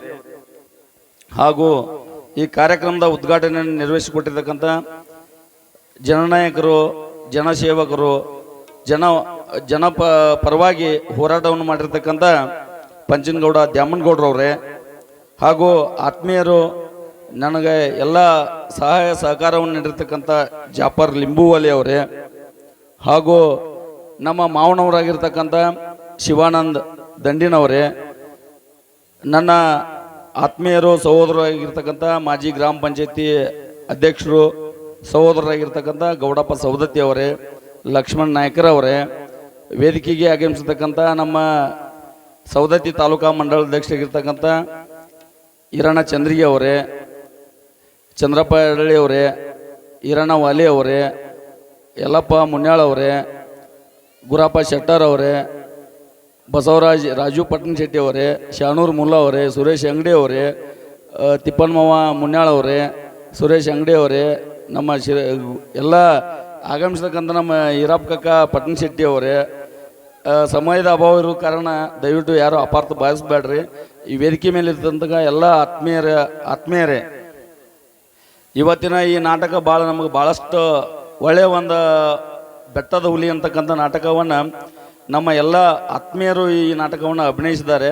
ಹಾಗೂ ಈ ಕಾರ್ಯಕ್ರಮದ ಉದ್ಘಾಟನೆಯನ್ನು ನಿರ್ವಹಿಸಿಕೊಟ್ಟಿರ್ತಕ್ಕಂಥ ಜನನಾಯಕರು, ಜನಸೇವಕರು, ಜನ ಪರವಾಗಿ ಹೋರಾಟವನ್ನು ಮಾಡಿರ್ತಕ್ಕಂಥ ಪಂಚನಗೌಡ ದ್ಯಾಮನಗೌಡ್ರವರೇ, ಹಾಗೂ ಆತ್ಮೀಯರು, ನನಗೆ ಎಲ್ಲ ಸಹಾಯ ಸಹಕಾರವನ್ನು ನೀಡಿರ್ತಕ್ಕಂಥ ಜಾಫರ್ ಲಿಂಬುವಾಲಿ ಅವರೇ, ಹಾಗೂ ನಮ್ಮ ಮಾವನವರಾಗಿರ್ತಕ್ಕಂಥ ಶಿವಾನಂದ್ ದಂಡಿನವರೇ, ನನ್ನ ಆತ್ಮೀಯರು, ಸಹೋದರರಾಗಿರ್ತಕ್ಕಂಥ ಮಾಜಿ ಗ್ರಾಮ ಪಂಚಾಯತಿ ಅಧ್ಯಕ್ಷರು, ಸಹೋದರರಾಗಿರ್ತಕ್ಕಂಥ ಗೌಡಪ್ಪ ಸೌದತ್ತಿ ಅವರೇ, ಲಕ್ಷ್ಮಣ್ ನಾಯ್ಕರ್ ಅವರೇ, ವೇದಿಕೆಗೆ ಆಗಮಿಸಿರ್ತಕ್ಕಂಥ ನಮ್ಮ ಸೌದತ್ತಿ ತಾಲೂಕಾ ಮಂಡಲ ಅಧ್ಯಕ್ಷರಾಗಿರ್ತಕ್ಕಂಥ ಹಿರಣ್ಣ ಚಂದ್ರಿಗೆ ಅವರೇ, ಚಂದ್ರಪ್ಪ ಎಡಳಿ ಅವರೇ, ಹಿರಣ್ಣ ವಾಲಿ ಅವರೇ, ಯಲ್ಲಪ್ಪ ಮುನ್ಯಾಳ್ ಅವರೇ, ಗುರಪ್ಪ ಶೆಟ್ಟರ್ ಅವರೇ, ಬಸವರಾಜ್ ರಾಜು ಪಟ್ಟಣ ಶೆಟ್ಟಿ ಅವರೇ, ಶಾನೂರ್ ಮುಲ್ಲಾ ಅವರೇ, ಸುರೇಶ್ ಅಂಗಡಿ ಅವರೇ, ತಿಪ್ಪನ್ಮವ್ವ ಮುನ್ಯಾಳ್ ಅವರೇ, ಸುರೇಶ್ ಅಂಗಡಿ ಅವರೇ, ನಮ್ಮ ಎಲ್ಲ ಆಗಮಿಸ್ತಕ್ಕಂಥ ನಮ್ಮ ಈರಪ್ಪ ಕಕ್ಕ ಪಟ್ಟಣ ಶೆಟ್ಟಿ ಅವರೇ, ಸಮಯದ ಅಭಾವ ಇರೋ ಕಾರಣ ದಯವಿಟ್ಟು ಯಾರು ಅಪಾರ್ಥ ಭಾವಿಸ್ಬೇಡ್ರಿ. ಈ ವೇದಿಕೆ ಮೇಲೆ ಇರ್ತಂತ ಎಲ್ಲ ಆತ್ಮೀಯರೇ, ಇವತ್ತಿನ ಈ ನಾಟಕ ನಮಗೆ ಭಾಳಷ್ಟು ಒಳ್ಳೆಯ ಒಂದು ಬೆಟ್ಟದ ಹುಲಿ ಅಂತಕ್ಕಂಥ ನಾಟಕವನ್ನು ನಮ್ಮ ಎಲ್ಲ ಆತ್ಮೀಯರು ಈ ನಾಟಕವನ್ನು ಅಭಿನಯಿಸಿದ್ದಾರೆ.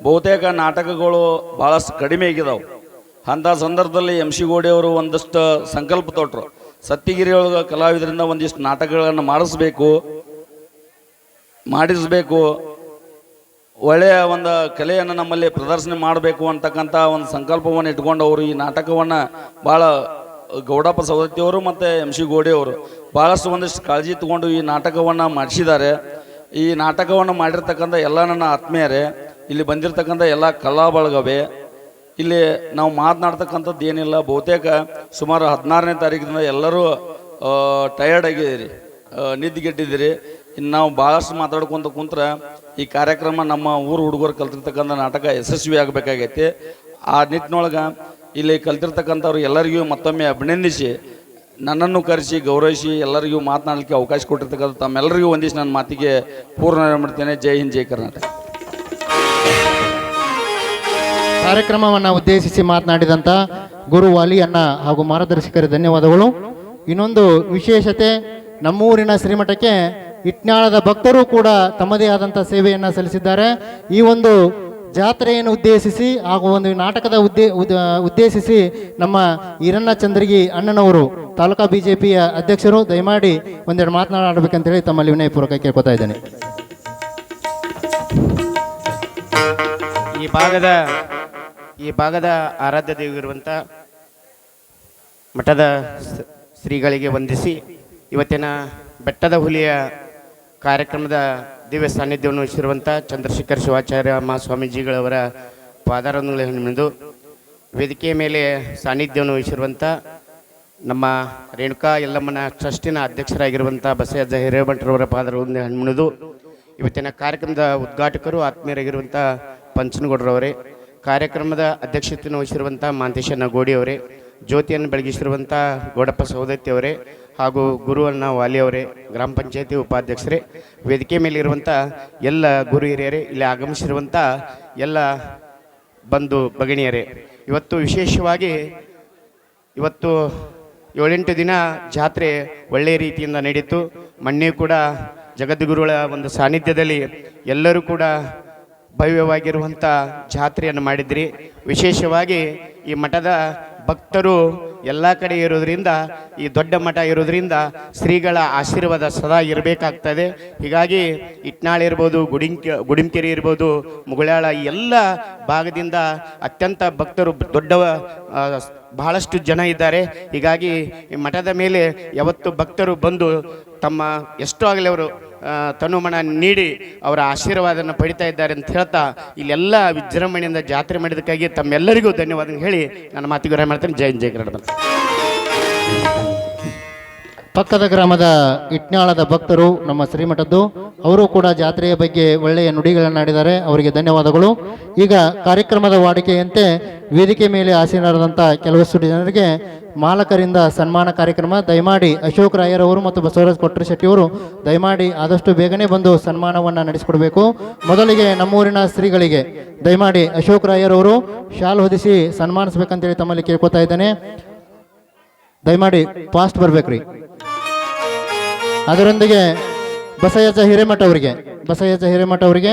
ಬಹುತೇಕ ನಾಟಕಗಳು ಭಾಳಷ್ಟು ಕಡಿಮೆ ಆಗಿದಾವೆ. ಅಂಥ ಸಂದರ್ಭದಲ್ಲಿ MC ಗೋಡಿ ಅವರು ಒಂದಷ್ಟು ಸಂಕಲ್ಪ ತೊಟ್ಟರು, ಸತ್ತಿಗಿರಿ ಒಳಗೆ ಕಲಾವಿದರಿಂದ ಒಂದಿಷ್ಟು ನಾಟಕಗಳನ್ನು ಮಾಡಿಸಬೇಕು, ಒಳ್ಳೆಯ ಒಂದು ಕಲೆಯನ್ನು ನಮ್ಮಲ್ಲಿ ಪ್ರದರ್ಶನ ಮಾಡಬೇಕು ಅಂತಕ್ಕಂಥ ಒಂದು ಸಂಕಲ್ಪವನ್ನು ಇಟ್ಕೊಂಡು ಅವರು ಈ ನಾಟಕವನ್ನು ಭಾಳ ಗೌಡಪ್ಪ ಸೌದತ್ತಿಯವರು ಮತ್ತು MC ಗೋಡಿ ಅವರು ಭಾಳಷ್ಟು ಒಂದಿಷ್ಟು ಕಾಳಜಿ ತಗೊಂಡು ಈ ನಾಟಕವನ್ನು ಮಾಡಿಸಿದ್ದಾರೆ. ಈ ನಾಟಕವನ್ನು ಮಾಡಿರ್ತಕ್ಕಂಥ ಎಲ್ಲ ನನ್ನ ಆತ್ಮೀಯರೇ, ಇಲ್ಲಿ ಬಂದಿರತಕ್ಕಂಥ ಎಲ್ಲ ಕಲಾ ಬಳಗವೇ. ಇಲ್ಲಿ ನಾವು ಮಾತನಾಡ್ತಕ್ಕಂಥದ್ದು ಏನಿಲ್ಲ, ಬಹುತೇಕ ಸುಮಾರು 16ನೇ ತಾರೀಕಿನಿಂದ ಎಲ್ಲರೂ ಟಯರ್ಡ್ ಆಗಿದ್ದೀರಿ, ನಿದ್ದೆಗೆಟ್ಟಿದ್ದೀರಿ. ಇನ್ನು ನಾವು ಭಾಳಷ್ಟು ಮಾತಾಡ್ಕೊಂತ ಕುಂತ್ರೆ ಈ ಕಾರ್ಯಕ್ರಮ ನಮ್ಮ ಊರು ಹುಡುಗರು ಕಲ್ತಿರ್ತಕ್ಕಂಥ ನಾಟಕ ಯಶಸ್ವಿ ಆಗಬೇಕಾಗೈತಿ. ಆ ನಿಟ್ಟಿನೊಳಗೆ ಇಲ್ಲಿ ಕಲ್ತಿರ್ತಕ್ಕಂಥವ್ರು ಎಲ್ಲರಿಗೂ ಮತ್ತೊಮ್ಮೆ ಅಭಿನಂದಿಸಿ, ನನ್ನನ್ನು ಕರೆಸಿ ಗೌರವಿಸಿ ಎಲ್ಲರಿಗೂ ಮಾತನಾಡಲಿಕ್ಕೆ ಅವಕಾಶ ಕೊಟ್ಟಿರ್ತಕ್ಕಂಥ ತಮ್ಮೆಲ್ಲರಿಗೂ ಒಂದಿಷ್ಟು ನನ್ನ ಮಾತಿಗೆ ಪೂರ್ಣ ಮಾಡ್ತೇನೆ. ಜೈ ಹಿಂದ್, ಜೈ ಕರ್ನಾಟಕ. ಕಾರ್ಯಕ್ರಮವನ್ನು ಉದ್ದೇಶಿಸಿ ಮಾತನಾಡಿದಂಥ ಗುರು ವಾಲಿ ಅಣ್ಣ ಹಾಗೂ ಮಾರ್ಗದರ್ಶಕರಿಗೆ ಧನ್ಯವಾದಗಳು. ಇನ್ನೊಂದು ವಿಶೇಷತೆ, ನಮ್ಮೂರಿನ ಶ್ರೀಮಠಕ್ಕೆ ಇಟ್ನಾಳದ ಭಕ್ತರು ಕೂಡ ತಮ್ಮದೇ ಆದಂಥ ಸೇವೆಯನ್ನು ಸಲ್ಲಿಸಿದ್ದಾರೆ. ಈ ಒಂದು ಜಾತ್ರೆಯನ್ನು ಉದ್ದೇಶಿಸಿ ಹಾಗೂ ಒಂದು ನಾಟಕದ ಉದ್ದೇಶಿಸಿ ನಮ್ಮ ಈರಣ್ಣ ಚಂದ್ರಗಿ ಅಣ್ಣನವರು ತಾಲೂಕಾ ಬಿಜೆಪಿಯ ಅಧ್ಯಕ್ಷರು ದಯಮಾಡಿ ಒಂದೆರಡು ಮಾತನಾಡಬೇಕಂತೇಳಿ ತಮ್ಮಲ್ಲಿ ವಿನಯಪೂರ್ವಕ ಕೇಳ್ಕೊತಾ ಇದ್ದೇನೆ. ಈ ಭಾಗದ ಆರಾಧ್ಯ ದೇವಿರುವಂಥ ಮಠದ ಶ್ರೀಗಳಿಗೆ ವಂದಿಸಿ ಇವತ್ತಿನ ಬೆಟ್ಟದ ಹುಲಿಯ ಕಾರ್ಯಕ್ರಮದ ದಿವ್ಯ ಸಾನ್ನಿಧ್ಯವನ್ನು ವಹಿಸಿರುವಂಥ ಚಂದ್ರಶೇಖರ್ ಶಿವಾಚಾರ್ಯ ಮಹಾಸ್ವಾಮೀಜಿಗಳವರ ಪಾದಾರವಿಂದಗಳನ್ನು ವೇದಿಕೆಯ ಮೇಲೆ ಸಾನ್ನಿಧ್ಯವನ್ನು ವಹಿಸಿರುವಂಥ ನಮ್ಮ ರೇಣುಕಾ ಯಲ್ಲಮ್ಮನ ಟ್ರಸ್ಟಿನ ಅಧ್ಯಕ್ಷರಾಗಿರುವಂಥ ಬಸಯ್ಯ ಹಿರೇಮಠರವರ ಪಾದಾರವಿಂದ ಹಣ್ಮುಣಿದು ಇವತ್ತಿನ ಕಾರ್ಯಕ್ರಮದ ಉದ್ಘಾಟಕರು ಆತ್ಮೀಯರಾಗಿರುವಂಥ ಪಂಚನಗೌಡರವರೇ, ಕಾರ್ಯಕ್ರಮದ ಅಧ್ಯಕ್ಷತೆಯನ್ನು ವಹಿಸಿರುವಂಥ ಮಾಂತೇಶಣ್ಣ ಗೋಡಿಯವರೇ, ಜ್ಯೋತಿಯನ್ನು ಬೆಳಗಿಸಿರುವಂಥ ಗೌಡಪ್ಪ ಸೌದತ್ತಿಯವರೇ ಹಾಗೂ ಗುರುವಣ್ಣ ವಾಲಿಯವರೇ, ಗ್ರಾಮ ಪಂಚಾಯತಿ ಉಪಾಧ್ಯಕ್ಷರೇ, ವೇದಿಕೆ ಮೇಲಿರುವಂಥ ಎಲ್ಲ ಗುರು ಹಿರಿಯರೇ, ಇಲ್ಲಿ ಆಗಮಿಸಿರುವಂಥ ಎಲ್ಲ ಬಂಧು ಭಗಿನಿಯರೇ, ಇವತ್ತು ವಿಶೇಷವಾಗಿ ಇವತ್ತು 7-8 ದಿನ ಜಾತ್ರೆ ಒಳ್ಳೆಯ ರೀತಿಯಿಂದ ನಡೀತು. ಮೊನ್ನೆ ಕೂಡ ಜಗದ್ಗುರುಗಳ ಒಂದು ಸಾನ್ನಿಧ್ಯದಲ್ಲಿ ಎಲ್ಲರೂ ಕೂಡ ಭವ್ಯವಾಗಿರುವಂಥ ಜಾತ್ರೆಯನ್ನು ಮಾಡಿದ್ರಿ. ವಿಶೇಷವಾಗಿ ಈ ಮಠದ ಭಕ್ತರು ಎಲ್ಲ ಕಡೆ ಇರೋದ್ರಿಂದ, ಈ ದೊಡ್ಡ ಮಠ ಇರೋದ್ರಿಂದ ಶ್ರೀಗಳ ಆಶೀರ್ವಾದ ಸದಾ ಇರಬೇಕಾಗ್ತದೆ. ಹೀಗಾಗಿ ಇಟ್ನಾಳ್ ಇರ್ಬೋದು, ಗುಡಿಂಕೆರೆ ಇರ್ಬೋದು, ಮುಗುಳ್ಯಾಳ ಎಲ್ಲ ಭಾಗದಿಂದ ಅತ್ಯಂತ ಭಕ್ತರು ಬಹಳಷ್ಟು ಜನ ಇದ್ದಾರೆ. ಹೀಗಾಗಿ ಈ ಮಠದ ಮೇಲೆ ಯಾವತ್ತು ಭಕ್ತರು ಬಂದು ತಮ್ಮ ಎಷ್ಟೋ ಆಗಲಿ ಅವರು ತನುಮನ ನೀಡಿ ಅವರ ಆಶೀರ್ವಾದನ ಪಡಿತಾ ಇದ್ದಾರೆ ಅಂತ ಹೇಳ್ತಾ ಇಲ್ಲೆಲ್ಲ ವಿಜೃಂಭಣೆಯಿಂದ ಜಾತ್ರೆ ಮಾಡಿದ್ದಕ್ಕಾಗಿ ತಮ್ಮೆಲ್ಲರಿಗೂ ಧನ್ಯವಾದ ಹೇಳಿ ನನ್ನ ಮಾತಿಗೆ ಮಾಡ್ತೇನೆ. ಜೈ ಹಿಂದ್, ಜೈ ಕರ್ನಾಟಕ. ಪಕ್ಕದ ಗ್ರಾಮದ ಇಟ್ನಾಳದ ಭಕ್ತರು ನಮ್ಮ ಶ್ರೀಮಠದ್ದು, ಅವರು ಕೂಡ ಜಾತ್ರೆಯ ಬಗ್ಗೆ ಒಳ್ಳೆಯ ನುಡಿಗಳನ್ನಾಡಿದ್ದಾರೆ, ಅವರಿಗೆ ಧನ್ಯವಾದಗಳು. ಈಗ ಕಾರ್ಯಕ್ರಮದ ವಾಡಿಕೆಯಂತೆ ವೇದಿಕೆ ಮೇಲೆ ಆಸೀನರಾದಂಥ ಕೆಲವಷ್ಟು ಜನರಿಗೆ ಮಾಲಕರಿಂದ ಸನ್ಮಾನ ಕಾರ್ಯಕ್ರಮ. ದಯಮಾಡಿ ಅಶೋಕ್ ರಾಯರವರು ಮತ್ತು ಬಸವರಾಜ್ ಕೊಟ್ರ ಶೆಟ್ಟಿಯವರು ದಯಮಾಡಿ ಆದಷ್ಟು ಬೇಗನೆ ಬಂದು ಸನ್ಮಾನವನ್ನು ನಡೆಸಿಕೊಡಬೇಕು. ಮೊದಲಿಗೆ ನಮ್ಮೂರಿನ ಶ್ರೀಗಳಿಗೆ ದಯಮಾಡಿ ಅಶೋಕ್ ರಾಯರವರು ಶಾಲ್ ಹೊದಿಸಿ ಸನ್ಮಾನಿಸ್ಬೇಕಂತೇಳಿ ತಮ್ಮಲ್ಲಿ ಕೇಳ್ಕೊತಾ ಇದ್ದೇನೆ. ದಯಮಾಡಿ ಫಾಸ್ಟ್ ಬರ್ಬೇಕ್ರಿ. ಅದರೊಂದಿಗೆ ಬಸಯ್ಯ ಹಿರೇಮಠ ಅವರಿಗೆ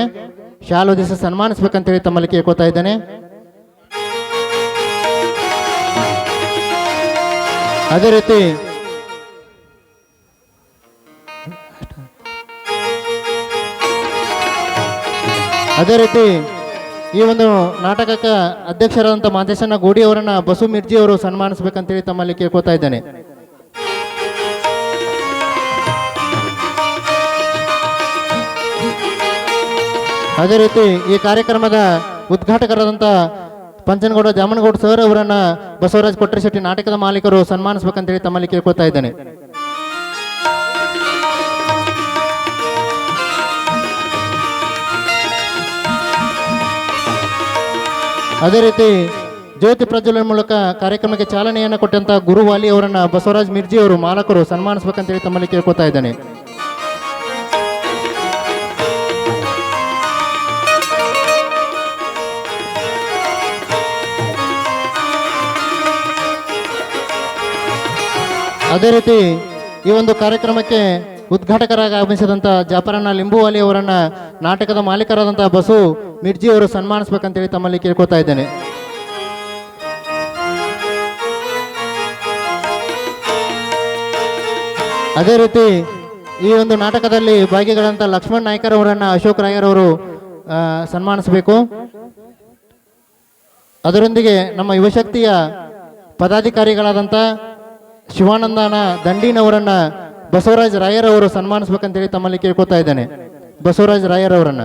ಶಾಲ್ ಹೊದಿಸಿ ಸನ್ಮಾನಿಸ್ಬೇಕಂತೇಳಿ ತಮ್ಮಲ್ಲಿ ಕೇಳ್ಕೊತಾ ಇದ್ದೇನೆ. ಅದೇ ರೀತಿ ಈ ಒಂದು ನಾಟಕಕ್ಕೆ ಅಧ್ಯಕ್ಷರಾದಂಥ ಮಾಂತೇಶಣ್ಣ ಗೋಡಿ ಅವರನ್ನ ಬಸು ಮಿರ್ಜಿ ಅವರು ಸನ್ಮಾನಿಸ್ಬೇಕಂತೇಳಿ ತಮ್ಮಲ್ಲಿ ಕೇಳ್ಕೊತಾ ಇದ್ದೇನೆ. ಅದೇ ರೀತಿ ಈ ಕಾರ್ಯಕ್ರಮದ ಉದ್ಘಾಟಕರಾದಂಥ ಪಂಚನಗೌಡ ಜಾಮನಗೌಡ ಸರ್ ಅವರನ್ನ ಬಸವರಾಜ್ ಕೊಟ್ರಶೆಟ್ಟಿ ನಾಟಕದ ಮಾಲೀಕರು ಸನ್ಮಾನಿಸ್ಬೇಕಂತೇಳಿ ತಮ್ಮಲ್ಲಿ ಕೇಳ್ಕೊತಾ ಇದ್ದೇನೆ. ಅದೇ ರೀತಿ ಜ್ಯೋತಿ ಪ್ರಜ್ವಲನ ಮೂಲಕ ಕಾರ್ಯಕ್ರಮಕ್ಕೆ ಚಾಲನೆಯನ್ನು ಕೊಟ್ಟಂತ ಗುರು ವಾಲಿ ಅವರನ್ನ ಬಸವರಾಜ್ ಮಿರ್ಜಿ ಅವರು ಮಾಲಕರು ಸನ್ಮಾನಿಸ್ಬೇಕಂತೇಳಿ ತಮ್ಮಲ್ಲಿ ಕೇಳ್ಕೊತಾ ಇದ್ದೇನೆ. ಅದೇ ರೀತಿ ಈ ಒಂದು ಕಾರ್ಯಕ್ರಮಕ್ಕೆ ಉದ್ಘಾಟಕರಾಗಿ ಆಗಮಿಸಿದಂಥ ಜಾಫರಣ್ಣ ಲಿಂಬುವಾಲಿ ಅವರನ್ನ ನಾಟಕದ ಮಾಲೀಕರಾದಂಥ ಬಸು ಮಿರ್ಜಿ ಅವರು ಸನ್ಮಾನಿಸ್ಬೇಕಂತೇಳಿ ತಮ್ಮಲ್ಲಿ ಕೇಳ್ಕೊತಾ ಇದ್ದೇನೆ. ಅದೇ ರೀತಿ ಈ ಒಂದು ನಾಟಕದಲ್ಲಿ ಭಾಗಿಗಳಂತ ಲಕ್ಷ್ಮಣ್ ನಾಯ್ಕರ್ ಅವರನ್ನ ಅಶೋಕ್ ರಾಯರ್ ಅವರು ಸನ್ಮಾನಿಸಬೇಕು. ಅದರೊಂದಿಗೆ ನಮ್ಮ ಯುವಶಕ್ತಿಯ ಪದಾಧಿಕಾರಿಗಳಾದಂಥ ಶಿವಾನಂದನ ದಂಡಿನವರನ್ನ ಬಸವರಾಜ್ ರಾಯರ್ ಅವರು ಸನ್ಮಾನಿಸ್ಬೇಕಂತೇಳಿ ತಮ್ಮಲ್ಲಿ ಕೇಳ್ಕೊತಾ ಇದ್ದೇನೆ. ಬಸವರಾಜ್ ರಾಯರ್ ಅವರನ್ನ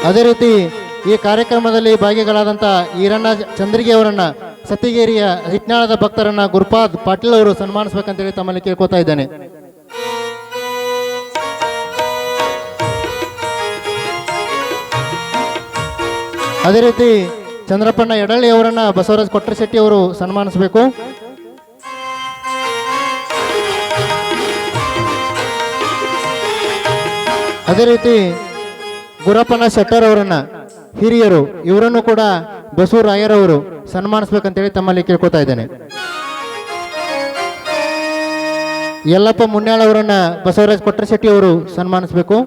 ಅದೇ ರೀತಿ ಈ ಕಾರ್ಯಕ್ರಮದಲ್ಲಿ ಭಾಗಿಗಳಾದಂಥ ಈರಣ್ಣ ಚಂದ್ರಿಗೆ ಅವರನ್ನ ಸತ್ತಿಗೇರಿಯ ಹಿಟ್ನಾಳದ ಭಕ್ತರನ್ನ ಗುರುಪಾದ್ ಪಾಟೀಲ್ ಅವರು ಸನ್ಮಾನಿಸ್ಬೇಕಂತೇಳಿ ತಮ್ಮಲ್ಲಿ ಕೇಳ್ಕೊತಾ ಇದ್ದೇನೆ. ಅದೇ ರೀತಿ ಚಂದ್ರಪ್ಪಣ್ಣ ಯಡಳ್ಳಿ ಅವರನ್ನ ಬಸವರಾಜ್ ಕೊಟ್ರಶೆಟ್ಟಿ ಅವರು ಸನ್ಮಾನಿಸಬೇಕು. ಅದೇ ರೀತಿ ಗುರಪ್ಪನ ಶೆಟ್ಟರ್ ಅವರನ್ನ ಹಿರಿಯರು ಇವರನ್ನು ಕೂಡ ಬಸವರಾಯರವರು ಸನ್ಮಾನಿಸ್ಬೇಕಂತೇಳಿ ತಮ್ಮಲ್ಲಿ ಕೇಳ್ಕೊತಾ ಇದ್ದೇನೆ. ಯಲ್ಲಪ್ಪ ಮುನ್ಯಾಳ ಅವರನ್ನ ಬಸವರಾಜ್ ಕೊಟ್ರಶೆಟ್ಟಿ ಅವರು ಸನ್ಮಾನಿಸಬೇಕು.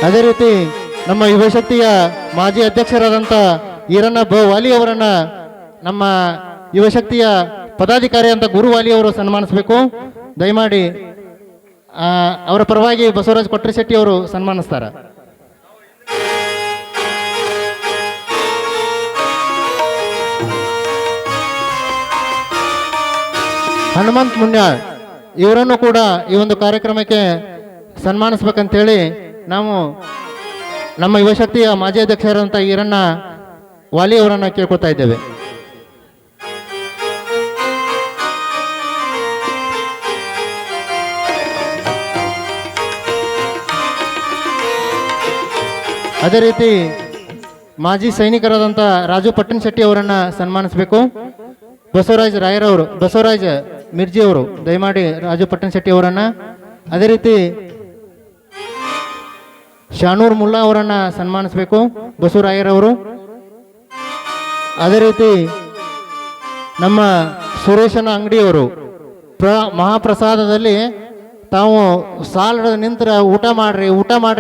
ಅದೇ ರೀತಿ ನಮ್ಮ ಯುವಶಕ್ತಿಯ ಮಾಜಿ ಅಧ್ಯಕ್ಷರಾದಂಥ ಈರಣ್ಣ ವಾಲಿ ಅವರನ್ನ ನಮ್ಮ ಯುವಶಕ್ತಿಯ ಪದಾಧಿಕಾರಿ ಅಂತ ಗುರು ವಾಲಿ ಅವರು ಸನ್ಮಾನಿಸಬೇಕು. ದಯಮಾಡಿ ಅವರ ಪರವಾಗಿ ಬಸವರಾಜ್ ಕೊಟ್ರಶೆಟ್ಟಿ ಅವರು ಸನ್ಮಾನಿಸ್ತಾರೆ. ಹನುಮಂತ್ ಮುನ್ಯಾಳ್ ಇವರನ್ನು ಕೂಡ ಈ ಒಂದು ಕಾರ್ಯಕ್ರಮಕ್ಕೆ ಸನ್ಮಾನಿಸ್ಬೇಕಂತೇಳಿ ನಾವು ನಮ್ಮ ಯುವಶಕ್ತಿಯ ಮಾಜಿ ಅಧ್ಯಕ್ಷರಾದಂಥ ಈರಣ್ಣ ವಾಲಿ ಅವರನ್ನು ಕೇಳ್ಕೊತಾ ಇದ್ದೇವೆ. ಅದೇ ರೀತಿ ಮಾಜಿ ಸೈನಿಕರಾದಂಥ ರಾಜು ಪಟ್ಟಣ್ ಶೆಟ್ಟಿ ಅವರನ್ನು ಸನ್ಮಾನಿಸಬೇಕು. ಬಸವರಾಜ್ ರಾಯರವರು, ಬಸವರಾಜ್ ಮಿರ್ಜಿ ಅವರು ದಯಮಾಡಿ ರಾಜು ಪಟ್ಟಣ್ ಶೆಟ್ಟಿ ಅವರನ್ನು. ಅದೇ ರೀತಿ ಶಾನೂರ್ ಮುಲ್ಲಾ ಅವರನ್ನು ಸನ್ಮಾನಿಸಬೇಕು ಬಸವರಾಯರವರು. ಅದೇ ರೀತಿ ನಮ್ಮ ಸುರೇಶನ ಅಂಗಡಿಯವರು ಮಹಾಪ್ರಸಾದದಲ್ಲಿ ತಾವು ಸಾಲ ನಿಂತರ ಊಟ ಮಾಡ್ರಿ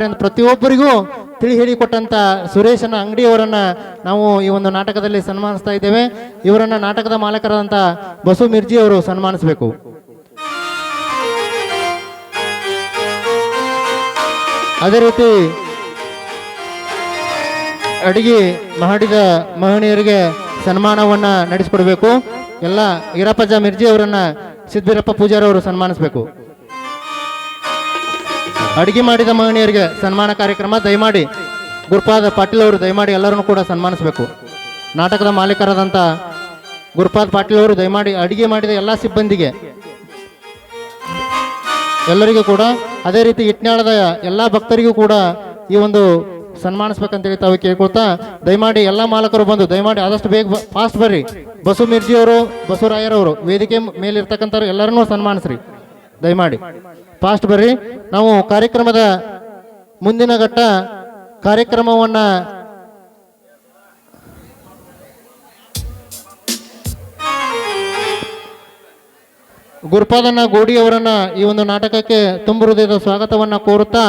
ಅಂತ ಪ್ರತಿಯೊಬ್ಬರಿಗೂ ತಿಳಿ ಹೇಳಿಕೊಟ್ಟಂಥ ಸುರೇಶನ ಅಂಗಡಿಯವರನ್ನು ನಾವು ಈ ಒಂದು ನಾಟಕದಲ್ಲಿ ಸನ್ಮಾನಿಸ್ತಾ ಇದ್ದೇವೆ. ಇವರನ್ನು ನಾಟಕದ ಮಾಲಕರಾದಂಥ ಬಸು ಮಿರ್ಜಿ ಅವರು ಸನ್ಮಾನಿಸಬೇಕು. ಅದೇ ರೀತಿ ಅಡಿಗೆ ಮಾಡಿದ ಮಹನೀಯರಿಗೆ ಸನ್ಮಾನವನ್ನು ನಡೆಸಿಕೊಡ್ಬೇಕು. ಎಲ್ಲ ಈರಪ್ಪಜ್ಜ ಮಿರ್ಜಿ ಅವರನ್ನು ಸಿದ್ಬೀರಪ್ಪ ಪೂಜಾರಿ ಅವರು ಸನ್ಮಾನಿಸಬೇಕು. ಅಡಿಗೆ ಮಾಡಿದ ಮಹನೀಯರಿಗೆ ಸನ್ಮಾನ ಕಾರ್ಯಕ್ರಮ ದಯಮಾಡಿ ಗುರುಪಾದ ಪಾಟೀಲ್ ಅವರು ದಯಮಾಡಿ ಎಲ್ಲರನ್ನು ಕೂಡ ಸನ್ಮಾನಿಸಬೇಕು. ನಾಟಕದ ಮಾಲೀಕರಾದಂಥ ಗುರುಪಾದ್ ಪಾಟೀಲ್ ಅವರು ದಯಮಾಡಿ ಅಡಿಗೆ ಮಾಡಿದ ಎಲ್ಲ ಸಿಬ್ಬಂದಿಗೆ ಎಲ್ಲರಿಗೂ ಕೂಡ, ಅದೇ ರೀತಿ ಇಟ್ನಾಳದ ಎಲ್ಲ ಭಕ್ತರಿಗೂ ಕೂಡ ಈ ಒಂದು ಸನ್ಮಾನಿಸ್ಬೇಕಂತೇಳಿ ತಾವು ಕೇಳ್ಕೊಳ್ತಾ ದಯಮಾಡಿ ಎಲ್ಲ ಮಾಲಕರು ಬಂದು ದಯಮಾಡಿ ಆದಷ್ಟು ಬೇಗ ಫಾಸ್ಟ್ ಬರ್ರಿ. ಬಸು ಮಿರ್ಜಿ ಅವರು, ಬಸವರಾಯರವರು ವೇದಿಕೆ ಮೇಲಿರ್ತಕ್ಕಂಥವ್ರು ಎಲ್ಲರನ್ನೂ ಸನ್ಮಾನಿಸ್ರಿ. ದಯಮಾಡಿ ಫಾಸ್ಟ್ ಬರ್ರಿ. ನಾವು ಕಾರ್ಯಕ್ರಮದ ಮುಂದಿನ ಘಟ್ಟ ಕಾರ್ಯಕ್ರಮವನ್ನು ಗುರುಪಾದಣ್ಣ ಗೋಡಿ ಅವರನ್ನ ಈ ಒಂದು ನಾಟಕಕ್ಕೆ ತುಂಬು ಹೃದಯದ ಸ್ವಾಗತವನ್ನು ಕೋರುತ್ತಾ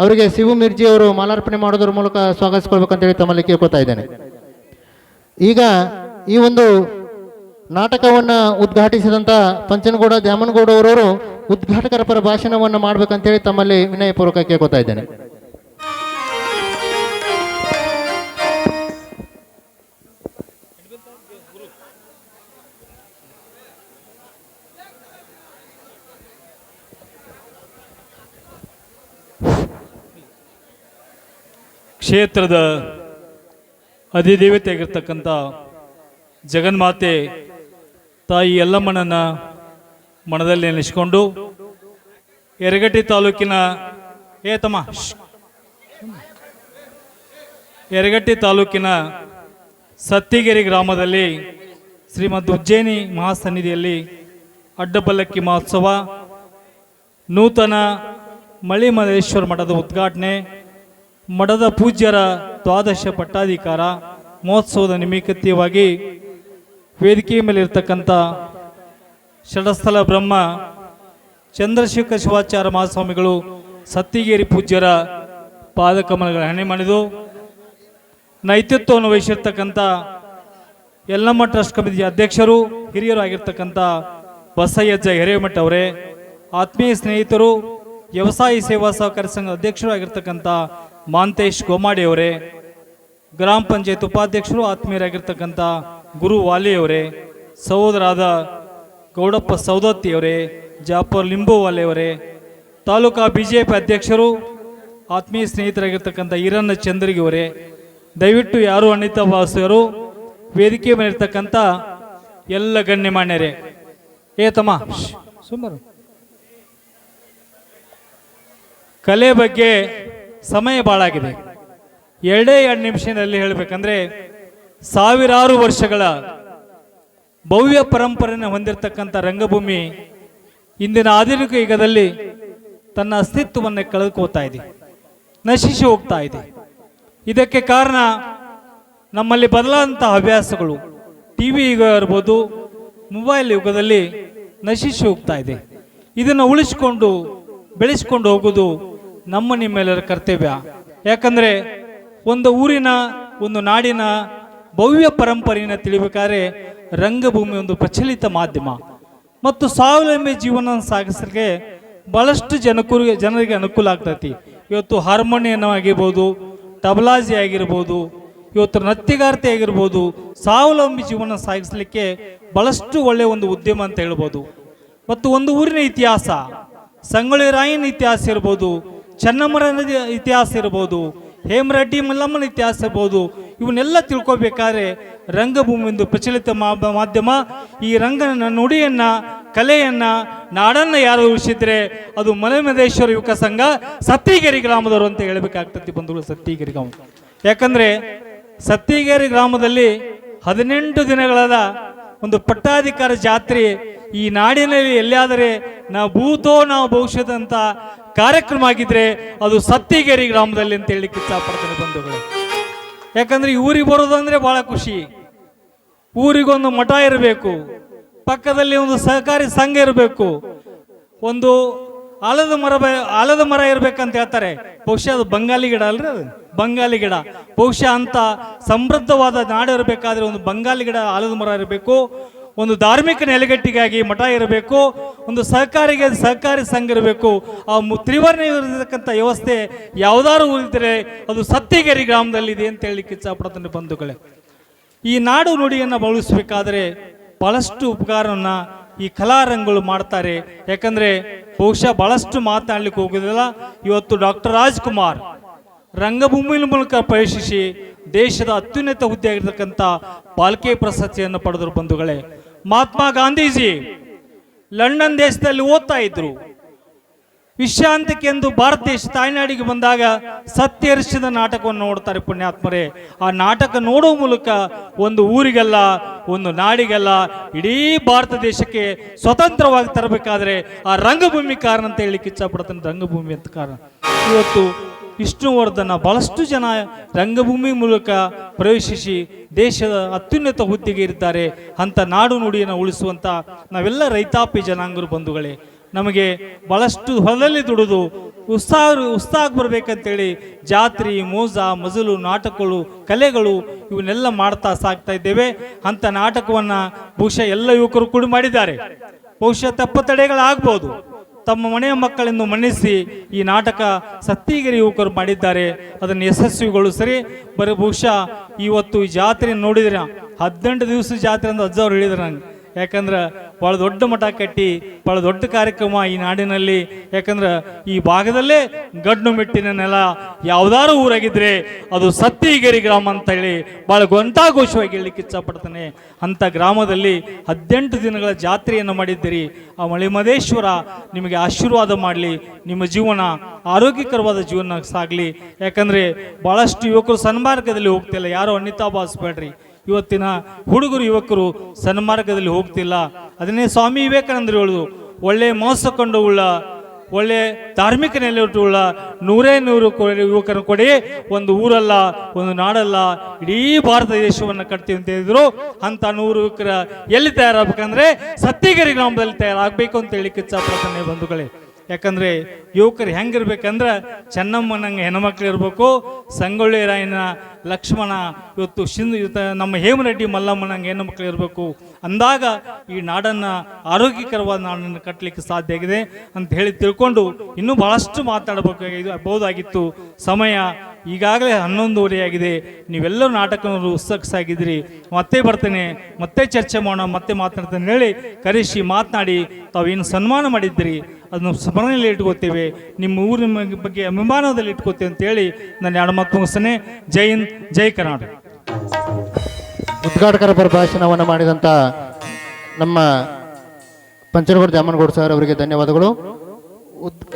ಅವರಿಗೆ ಶಿವು ಮಿರ್ಜಿ ಅವರು ಮಾಲಾರ್ಪಣೆ ಮಾಡೋದ್ರ ಮೂಲಕ ಸ್ವಾಗತಿಸ್ಕೊಳ್ಬೇಕಂತೇಳಿ ತಮ್ಮಲ್ಲಿ ಕೇಳ್ಕೊತಾ ಇದ್ದೇನೆ. ಈಗ ಈ ಒಂದು ನಾಟಕವನ್ನು ಉದ್ಘಾಟಿಸಿದಂಥ ಪಂಚನಗೌಡ ದ್ಯಾಮನಗೌಡ ಅವರವರು ಉದ್ಘಾಟಕರ ಪರ ಭಾಷಣವನ್ನು ಮಾಡಬೇಕಂತೇಳಿ ತಮ್ಮಲ್ಲಿ ವಿನಯಪೂರ್ವಕ ಕೇಳ್ಕೊತಾ ಇದ್ದೇನೆ. ಕ್ಷೇತ್ರದ ಅಧಿದೇವತೆಯಾಗಿರ್ತಕ್ಕಂಥ ಜಗನ್ಮಾತೆ ತಾಯಿ ಯಲ್ಲಮ್ಮನನ್ನು ಮನದಲ್ಲಿ ನೆನೆಸಿಕೊಂಡು ಯರಗಟ್ಟಿ ತಾಲೂಕಿನ ಯರಗಟ್ಟಿ ತಾಲೂಕಿನ ಸತ್ತಿಗೆರೆ ಗ್ರಾಮದಲ್ಲಿ ಶ್ರೀಮದ್ ಉಜ್ಜಯಿನಿ ಮಹಾಸನ್ನಿಧಿಯಲ್ಲಿ ಅಡ್ಡಪಲ್ಲಕ್ಕಿ ಮಹೋತ್ಸವ, ನೂತನ ಮಳಿಮಲೇಶ್ವರ ಮಠದ ಉದ್ಘಾಟನೆ, ಮಠದ ಪೂಜ್ಯರ ದ್ವಾದಶ ಪಟ್ಟಾಧಿಕಾರ ಮಹೋತ್ಸವದ ನಿಮಿತ್ತವಾಗಿ ವೇದಿಕೆಯ ಮೇಲಿರ್ತಕ್ಕಂಥ ಷಡಸ್ಥಲ ಬ್ರಹ್ಮ ಚಂದ್ರಶೇಖರ ಶಿವಾಚಾರ್ಯ ಮಹಾಸ್ವಾಮಿಗಳು ಸತ್ತಿಗೇರಿ ಪೂಜ್ಯರ ಪಾದಕಮಲಗಳ ಹಣೆ ಮಾಡಿದು ನೈತಿತ್ವವನ್ನು ವಹಿಸಿರ್ತಕ್ಕಂಥ ಯಲ್ಲಮ್ಮ ಟ್ರಸ್ಟ್ ಕಮಿಟಿ ಅಧ್ಯಕ್ಷರು ಹಿರಿಯರು ಆಗಿರ್ತಕ್ಕಂಥ ಬಸಯ್ಯಜ್ಜ ಹಿರೇಮಠ ಅವರೇ, ಆತ್ಮೀಯ ಸ್ನೇಹಿತರು, ವ್ಯವಸಾಯಿ ಸೇವಾ ಸಹಕಾರಿ ಸಂಘದ ಅಧ್ಯಕ್ಷರು ಆಗಿರ್ತಕ್ಕಂಥ ಮಾಂತೇಶ್ ಗೋಮಾಡಿ ಅವರೇ, ಗ್ರಾಮ ಪಂಚಾಯತ್ ಉಪಾಧ್ಯಕ್ಷರು ಆತ್ಮೀಯರಾಗಿರ್ತಕ್ಕಂಥ ಗುರು ವಾಲಿ ಅವರೇ, ಸಹೋದರಾದ ಗೌಡಪ್ಪ ಸೌದತ್ತಿ ಅವರೇ, ಜಾಫರ್ ಲಿಂಬೋವಾಲೆ ಅವರೇ, ತಾಲೂಕಾ BJP ಅಧ್ಯಕ್ಷರು, ಆತ್ಮೀಯ ಸ್ನೇಹಿತರಾಗಿರ್ತಕ್ಕಂಥ ಈರಣ್ಣ ಚಂದ್ರಿಗೆ ಅವರೇ, ದಯವಿಟ್ಟು ಯಾರು ಅನಿತಾ ವಾಸುವರು, ವೇದಿಕೆ ಮೇಲಿರ್ತಕ್ಕಂಥ ಎಲ್ಲ ಗಣ್ಯಮಾನ್ಯರೇ, ತಮ್ಮ ಸುಮಾರು ಕಲೆ ಬಗ್ಗೆ ಸಮಯ ಭಾಳಾಗಿದೆ. 2 ನಿಮಿಷದಲ್ಲಿ ಹೇಳಬೇಕಂದ್ರೆ, ಸಾವಿರಾರು ವರ್ಷಗಳ ಭವ್ಯ ಪರಂಪರೆಯನ್ನು ಹೊಂದಿರತಕ್ಕಂಥ ರಂಗಭೂಮಿ ಇಂದಿನ ಆಧುನಿಕ ಯುಗದಲ್ಲಿ ತನ್ನ ಅಸ್ತಿತ್ವವನ್ನು ಕಳೆದುಕೋತಾ ಇದೆ, ನಶಿಸಿ ಹೋಗ್ತಾ ಇದೆ. ಇದಕ್ಕೆ ಕಾರಣ ನಮ್ಮಲ್ಲಿ ಬದಲಾದಂಥ ಹವ್ಯಾಸಗಳು. TV ಯುಗ ಇರ್ಬೋದು, ಮೊಬೈಲ್ ಯುಗದಲ್ಲಿ ನಶಿಸಿ ಹೋಗ್ತಾ ಇದೆ. ಇದನ್ನು ಉಳಿಸಿಕೊಂಡು ಬೆಳೆಸಿಕೊಂಡು ಹೋಗುವುದು ನಮ್ಮ ನಿಮ್ಮೆಲ್ಲರ ಕರ್ತವ್ಯ. ಯಾಕಂದರೆ ಒಂದು ಊರಿನ, ಒಂದು ನಾಡಿನ ಭವ್ಯ ಪರಂಪರೆಯನ್ನು ತಿಳಿಬೇಕಾದ್ರೆ ರಂಗಭೂಮಿ ಒಂದು ಪ್ರಚಲಿತ ಮಾಧ್ಯಮ ಮತ್ತು ಸ್ವಾವಲಂಬಿ ಜೀವನ ಸಾಗಿಸಲಿಕ್ಕೆ ಬಹಳಷ್ಟು ಜನರಿಗೆ ಅನುಕೂಲ ಆಗ್ತೈತಿ. ಇವತ್ತು ಹಾರ್ಮೋನಿಯಂ ಆಗಿರ್ಬೋದು, ತಬಲಾಜಿ ಆಗಿರ್ಬೋದು, ಇವತ್ತು ನೃತ್ಯಗಾರ್ತಿ ಆಗಿರ್ಬೋದು, ಸ್ವಾವಲಂಬಿ ಜೀವನ ಸಾಗಿಸಲಿಕ್ಕೆ ಬಹಳಷ್ಟು ಒಳ್ಳೆಯ ಒಂದು ಉದ್ಯಮ ಅಂತ ಹೇಳ್ಬೋದು. ಮತ್ತು ಒಂದು ಊರಿನ ಇತಿಹಾಸ, ಸಂಗೊಳ್ಳಿ ರಾಯನ ಇತಿಹಾಸ ಇರ್ಬೋದು, ಚೆನ್ನಮ್ಮನ ಇತಿಹಾಸ ಇರ್ಬೋದು, ಹೇಮರೆಡ್ಡಿ ಮಲ್ಲಮ್ಮನ ಇತಿಹಾಸ ಇರ್ಬೋದು, ಇವನ್ನೆಲ್ಲ ತಿಳ್ಕೊಬೇಕಾದ್ರೆ ರಂಗಭೂಮಿ ಒಂದು ಪ್ರಚಲಿತ ಮಾಧ್ಯಮ. ಈ ರಂಗನ ನುಡಿಯನ್ನ, ಕಲೆಯನ್ನ, ನಾಡನ್ನ ಯಾರು ಉಳಿಸಿದ್ರೆ ಅದು ಮಲೆಮಹದೇಶ್ವರ ಯುವಕ ಸಂಘ ಸತ್ತಿಗೆರೆ ಗ್ರಾಮದವರು ಅಂತ ಹೇಳಬೇಕಾಗ್ತದೆ ಬಂಧುಗಳು. ಸತ್ತಿಗೆರೆ ಗ್ರಾಮ, ಯಾಕಂದ್ರೆ ಸತ್ತಿಗೆರೆ ಗ್ರಾಮದಲ್ಲಿ 18 ದಿನಗಳಾದ ಒಂದು ಪಟ್ಟಾಧಿಕಾರ ಜಾತ್ರೆ ಈ ನಾಡಿನಲ್ಲಿ ಎಲ್ಲಿಯಾದರೆ ನಾವು ಭೂತೋ ನಾವು ಭವಿಷ್ಯದಂತ ಕಾರ್ಯಕ್ರಮ ಆಗಿದ್ರೆ ಅದು ಸತ್ತಿಗೆರೆ ಗ್ರಾಮದಲ್ಲಿ ಅಂತ ಹೇಳಲಿಕ್ಕೆ ಇಷ್ಟಪಡ್ತೇನೆ ಬಂಧುಗಳೇ. ಯಾಕಂದ್ರೆ ಈ ಊರಿಗೆ ಬರೋದಂದ್ರೆ ಬಹಳ ಖುಷಿ. ಊರಿಗೊಂದು ಮಠ ಇರಬೇಕು, ಪಕ್ಕದಲ್ಲಿ ಒಂದು ಸಹಕಾರಿ ಸಂಘ ಇರಬೇಕು, ಒಂದು ಆಲದ ಮರ ಇರ್ಬೇಕಂತ ಹೇಳ್ತಾರೆ. ಬಹುಶಃ ಅದು ಬಂಗಾಲಿ ಗಿಡ ಅಲ್ರಿ, ಅದು ಬಂಗಾಲಿ ಗಿಡ. ಬಹುಶಃ ಅಂತ ಸಮೃದ್ಧವಾದ ನಾಡು ಇರಬೇಕಾದ್ರೆ ಒಂದು ಬಂಗಾಲಿ ಗಿಡ, ಆಲದ ಮರ ಇರಬೇಕು, ಒಂದು ಧಾರ್ಮಿಕ ನೆಲೆಗಟ್ಟಿಗಾಗಿ ಮಠ ಇರಬೇಕು, ಒಂದು ಸಹಕಾರಿ ಸಂಘ ಇರಬೇಕು. ಆ ತ್ರಿವರ್ಣ ಇರತಕ್ಕಂಥ ವ್ಯವಸ್ಥೆ ಯಾವ್ದಾರು ಊರಿದ್ರೆ ಅದು ಸತ್ತಿಗೆರೆ ಗ್ರಾಮದಲ್ಲಿ ಇದೆ ಅಂತ ಹೇಳಲಿಕ್ಕೆ ಇಷ್ಟಪಡ್ತಾನೆ ಬಂಧುಗಳೇ. ಈ ನಾಡು ನುಡಿಯನ್ನು ಬಳಸಬೇಕಾದ್ರೆ ಬಹಳಷ್ಟು ಉಪಕಾರವನ್ನ ಈ ಕಲಾರಂಗಗಳು ಮಾಡ್ತಾರೆ. ಯಾಕಂದ್ರೆ ಬಹುಶಃ ಬಹಳಷ್ಟು ಮಾತನಾಡ್ಲಿಕ್ಕೆ ಹೋಗುದಿಲ್ಲ. ಇವತ್ತು ಡಾಕ್ಟರ್ ರಾಜ್ಕುಮಾರ್ ರಂಗಭೂಮಿಯ ಮೂಲಕ ಪ್ರವೇಶಿಸಿ ದೇಶದ ಅತ್ಯುನ್ನತ ಹುದ್ದೆ ಆಗಿರ್ತಕ್ಕಂಥ ಪಾಲ್ಕೆ ಪ್ರಶಸ್ತಿಯನ್ನು ಪಡೆದರು ಬಂಧುಗಳೇ. ಮಹಾತ್ಮ ಗಾಂಧೀಜಿ ಲಂಡನ್ ದೇಶದಲ್ಲಿ ಓದ್ತಾ ಇದ್ರು. ವಿಶ್ರಾಂತಿಕೆಂದು ಭಾರತ ದೇಶ ತಾಯ್ನಾಡಿಗೆ ಬಂದಾಗ ಸತ್ಯಹರಿಸಿದ ನಾಟಕವನ್ನು ನೋಡ್ತಾರೆ ಪುಣ್ಯಾತ್ಮರೇ. ಆ ನಾಟಕ ನೋಡುವ ಮೂಲಕ ಒಂದು ಊರಿಗಲ್ಲ, ಒಂದು ನಾಡಿಗಲ್ಲ, ಇಡೀ ಭಾರತ ದೇಶಕ್ಕೆ ಸ್ವತಂತ್ರವಾಗಿ ತರಬೇಕಾದ್ರೆ ಆ ರಂಗಭೂಮಿ ಕಾರಣ ಅಂತ ಹೇಳಲಿಕ್ಕೆ ಇಚ್ಛಪಡ್ತಾನೆ. ರಂಗಭೂಮಿ ಅಂತ ಕಾರಣ. ಇವತ್ತು ವಿಷ್ಣುವರ್ಧನ ಬಹಳಷ್ಟು ಜನ ರಂಗಭೂಮಿ ಮೂಲಕ ಪ್ರವೇಶಿಸಿ ದೇಶದ ಅತ್ಯುನ್ನತ ಹುದ್ದೆಗೆ ಇದ್ದಾರೆ. ಅಂತ ನಾಡು ನುಡಿಯನ್ನು ಉಳಿಸುವಂತ ನಾವೆಲ್ಲ ರೈತಾಪಿ ಜನಾಂಗರು ಬಂಧುಗಳೇ. ನಮಗೆ ಬಹಳಷ್ಟು ಹೊಲದಲ್ಲಿ ದುಡಿದು ಉತ್ಸಾಹ ಬರಬೇಕಂತೇಳಿ ಜಾತ್ರೆ, ಮೋಜ, ಮಜಲು, ನಾಟಕಗಳು, ಕಲೆಗಳು ಇವನ್ನೆಲ್ಲ ಮಾಡ್ತಾ ಸಾಕ್ತಾ ಇದ್ದೇವೆ. ಅಂತ ನಾಟಕವನ್ನ ಬಹುಶಃ ಎಲ್ಲ ಯುವಕರು ಕೂಡ ಮಾಡಿದ್ದಾರೆ. ಬಹುಶಃ ತಪ್ಪತಡೆಗಳಾಗ್ಬೋದು. ತಮ್ಮ ಮನೆಯ ಮಕ್ಕಳೆಂದು ಮನ್ನಿಸಿ ಈ ನಾಟಕ ಸತ್ತಿಗೆರೆ ಯುವಕರು ಮಾಡಿದ್ದಾರೆ. ಅದನ್ನು ಯಶಸ್ವಿಗೊಳಿಸ್ರಿ. ಬಹುಶಃ ಇವತ್ತು ಈ ಜಾತ್ರೆ ನೋಡಿದ್ರೆ 18 ದಿವಸ ಜಾತ್ರೆ ಅಂತ ಅಜ್ಜವ್ರು ಹೇಳಿದ್ರು ನಂಗೆ. ಯಾಕಂದ್ರೆ ಭಾಳ ದೊಡ್ಡ ಮಠ ಕಟ್ಟಿ ಭಾಳ ದೊಡ್ಡ ಕಾರ್ಯಕ್ರಮ ಈ ನಾಡಿನಲ್ಲಿ. ಯಾಕಂದ್ರೆ ಈ ಭಾಗದಲ್ಲೇ ಗಡ್ಡು ಮೆಟ್ಟಿನ ನೆಲ ಯಾವ್ದಾರು ಊರಾಗಿದ್ರೆ ಅದು ಸತ್ತಿಗೆರೆ ಗ್ರಾಮ ಅಂತ ಹೇಳಿ ಭಾಳ ಘಂಟಾಘೋಷವಾಗಿ ಹೇಳಲಿಕ್ಕೆ ಇಚ್ಛಪಡ್ತಾನೆ. ಅಂತ ಗ್ರಾಮದಲ್ಲಿ 18 ದಿನಗಳ ಜಾತ್ರೆಯನ್ನು ಮಾಡಿದ್ದೀರಿ. ಆ ಮಲೆಮಹದೇಶ್ವರ ನಿಮಗೆ ಆಶೀರ್ವಾದ ಮಾಡಲಿ, ನಿಮ್ಮ ಜೀವನ ಆರೋಗ್ಯಕರವಾದ ಜೀವನ ಸಾಗಲಿ. ಯಾಕಂದ್ರೆ ಬಹಳಷ್ಟು ಯುವಕರು ಸನ್ಮಾರ್ಗದಲ್ಲಿ ಹೋಗ್ತಿಲ್ಲ. ಯಾರೋ ಅನ್ಯತಾ ಭಾವಿಸ್ಬೇಡ್ರಿ. ಇವತ್ತಿನ ಹುಡುಗರು ಯುವಕರು ಸನ್ಮಾರ್ಗದಲ್ಲಿ ಹೋಗ್ತಿಲ್ಲ. ಅದನ್ನೇ ಸ್ವಾಮಿ ವಿವೇಕಾನಂದರು ಹೇಳುದು, ಒಳ್ಳೆ ಮೋಸ ಕೊಂಡು ಉಳ್ಳ, ಒಳ್ಳೆ ಧಾರ್ಮಿಕ ನೆಲೆಯುಳ್ಳ 100 ಯುವಕರನ್ನು ಕೊಡಿ, ಒಂದು ಊರಲ್ಲ, ಒಂದು ನಾಡಲ್ಲ, ಇಡೀ ಭಾರತ ದೇಶವನ್ನು ಕಟ್ತೀವಿ ಅಂತ ಹೇಳಿದ್ರು. ಅಂತ 100 ಯುವಕರ ಎಲ್ಲಿ ತಯಾರಾಗಬೇಕಂದ್ರೆ ಸತ್ತಿಗೆರೆ ಗ್ರಾಮದಲ್ಲಿ ತಯಾರಾಗಬೇಕು ಅಂತ ಹೇಳಿಕ್ಕೆ ಇಚ್ಛಪಡ್ತಾನೆ ಬಂಧುಗಳೇ. ಯಾಕಂದ್ರೆ ಯುವಕರು ಹೆಂಗಿರ್ಬೇಕಂದ್ರೆ ಚೆನ್ನಮ್ಮನಂಗೆ ಹೆಣ್ಮಕ್ಳು ಇರಬೇಕು, ಸಂಗೊಳ್ಳಿ ರಾಯನ ಲಕ್ಷ್ಮಣ, ಇವತ್ತು ನಮ್ಮ ಹೇಮರೆಡ್ಡಿ ಮಲ್ಲಮ್ಮನಂಗೆ ಹೆಣ್ಣುಮಕ್ಳು ಇರಬೇಕು. ಅಂದಾಗ ಈ ನಾಡನ್ನು ಆರೋಗ್ಯಕರವಾದ ನಾಡನ್ನು ಕಟ್ಟಲಿಕ್ಕೆ ಸಾಧ್ಯ ಆಗಿದೆ ಅಂತ ಹೇಳಿ ತಿಳ್ಕೊಂಡು ಇನ್ನೂ ಬಹಳಷ್ಟು ಮಾತಾಡಬಹುದಾಗಿತ್ತು. ಸಮಯ ಈಗಾಗಲೇ 11:30 ಆಗಿದೆ. ನೀವೆಲ್ಲರೂ ನಾಟಕವನ್ನು ಉತ್ಸುಕರಾಗಿದ್ದೀರಿ. ಮತ್ತೆ ಬರ್ತೇನೆ, ಮತ್ತೆ ಚರ್ಚೆ ಮಾಡೋಣ, ಮತ್ತೆ ಮಾತನಾಡ್ತೇನೆ ಹೇಳಿ ಕರೆಸಿ ಮಾತನಾಡಿ ತಾವೇನು ಸನ್ಮಾನ ಮಾಡಿದ್ದೀರಿ ಅದನ್ನು ಸ್ಮರಣೆಯಲ್ಲಿ ಇಟ್ಕೋತೇವೆ, ನಿಮ್ಮ ಊರಿನ ಬಗ್ಗೆ ಅಭಿಮಾನದಲ್ಲಿ ಇಟ್ಕೋತೇವೆ ಅಂತೇಳಿ ನಾನು 2 ಮಾತು ಮುಗಿಸ್ತೇನೆ. ಜೈ ಹಿಂದ್, ಜೈ ಕರ್ನಾಟಕ. ಉದ್ಘಾಟಕರ ಪರ ಭಾಷಣವನ್ನು ಮಾಡಿದಂಥ ನಮ್ಮ ಪಂಚನಗೌಡ ಜಾಮನಗೌಡ ಸರ್ ಅವರಿಗೆ ಧನ್ಯವಾದಗಳು.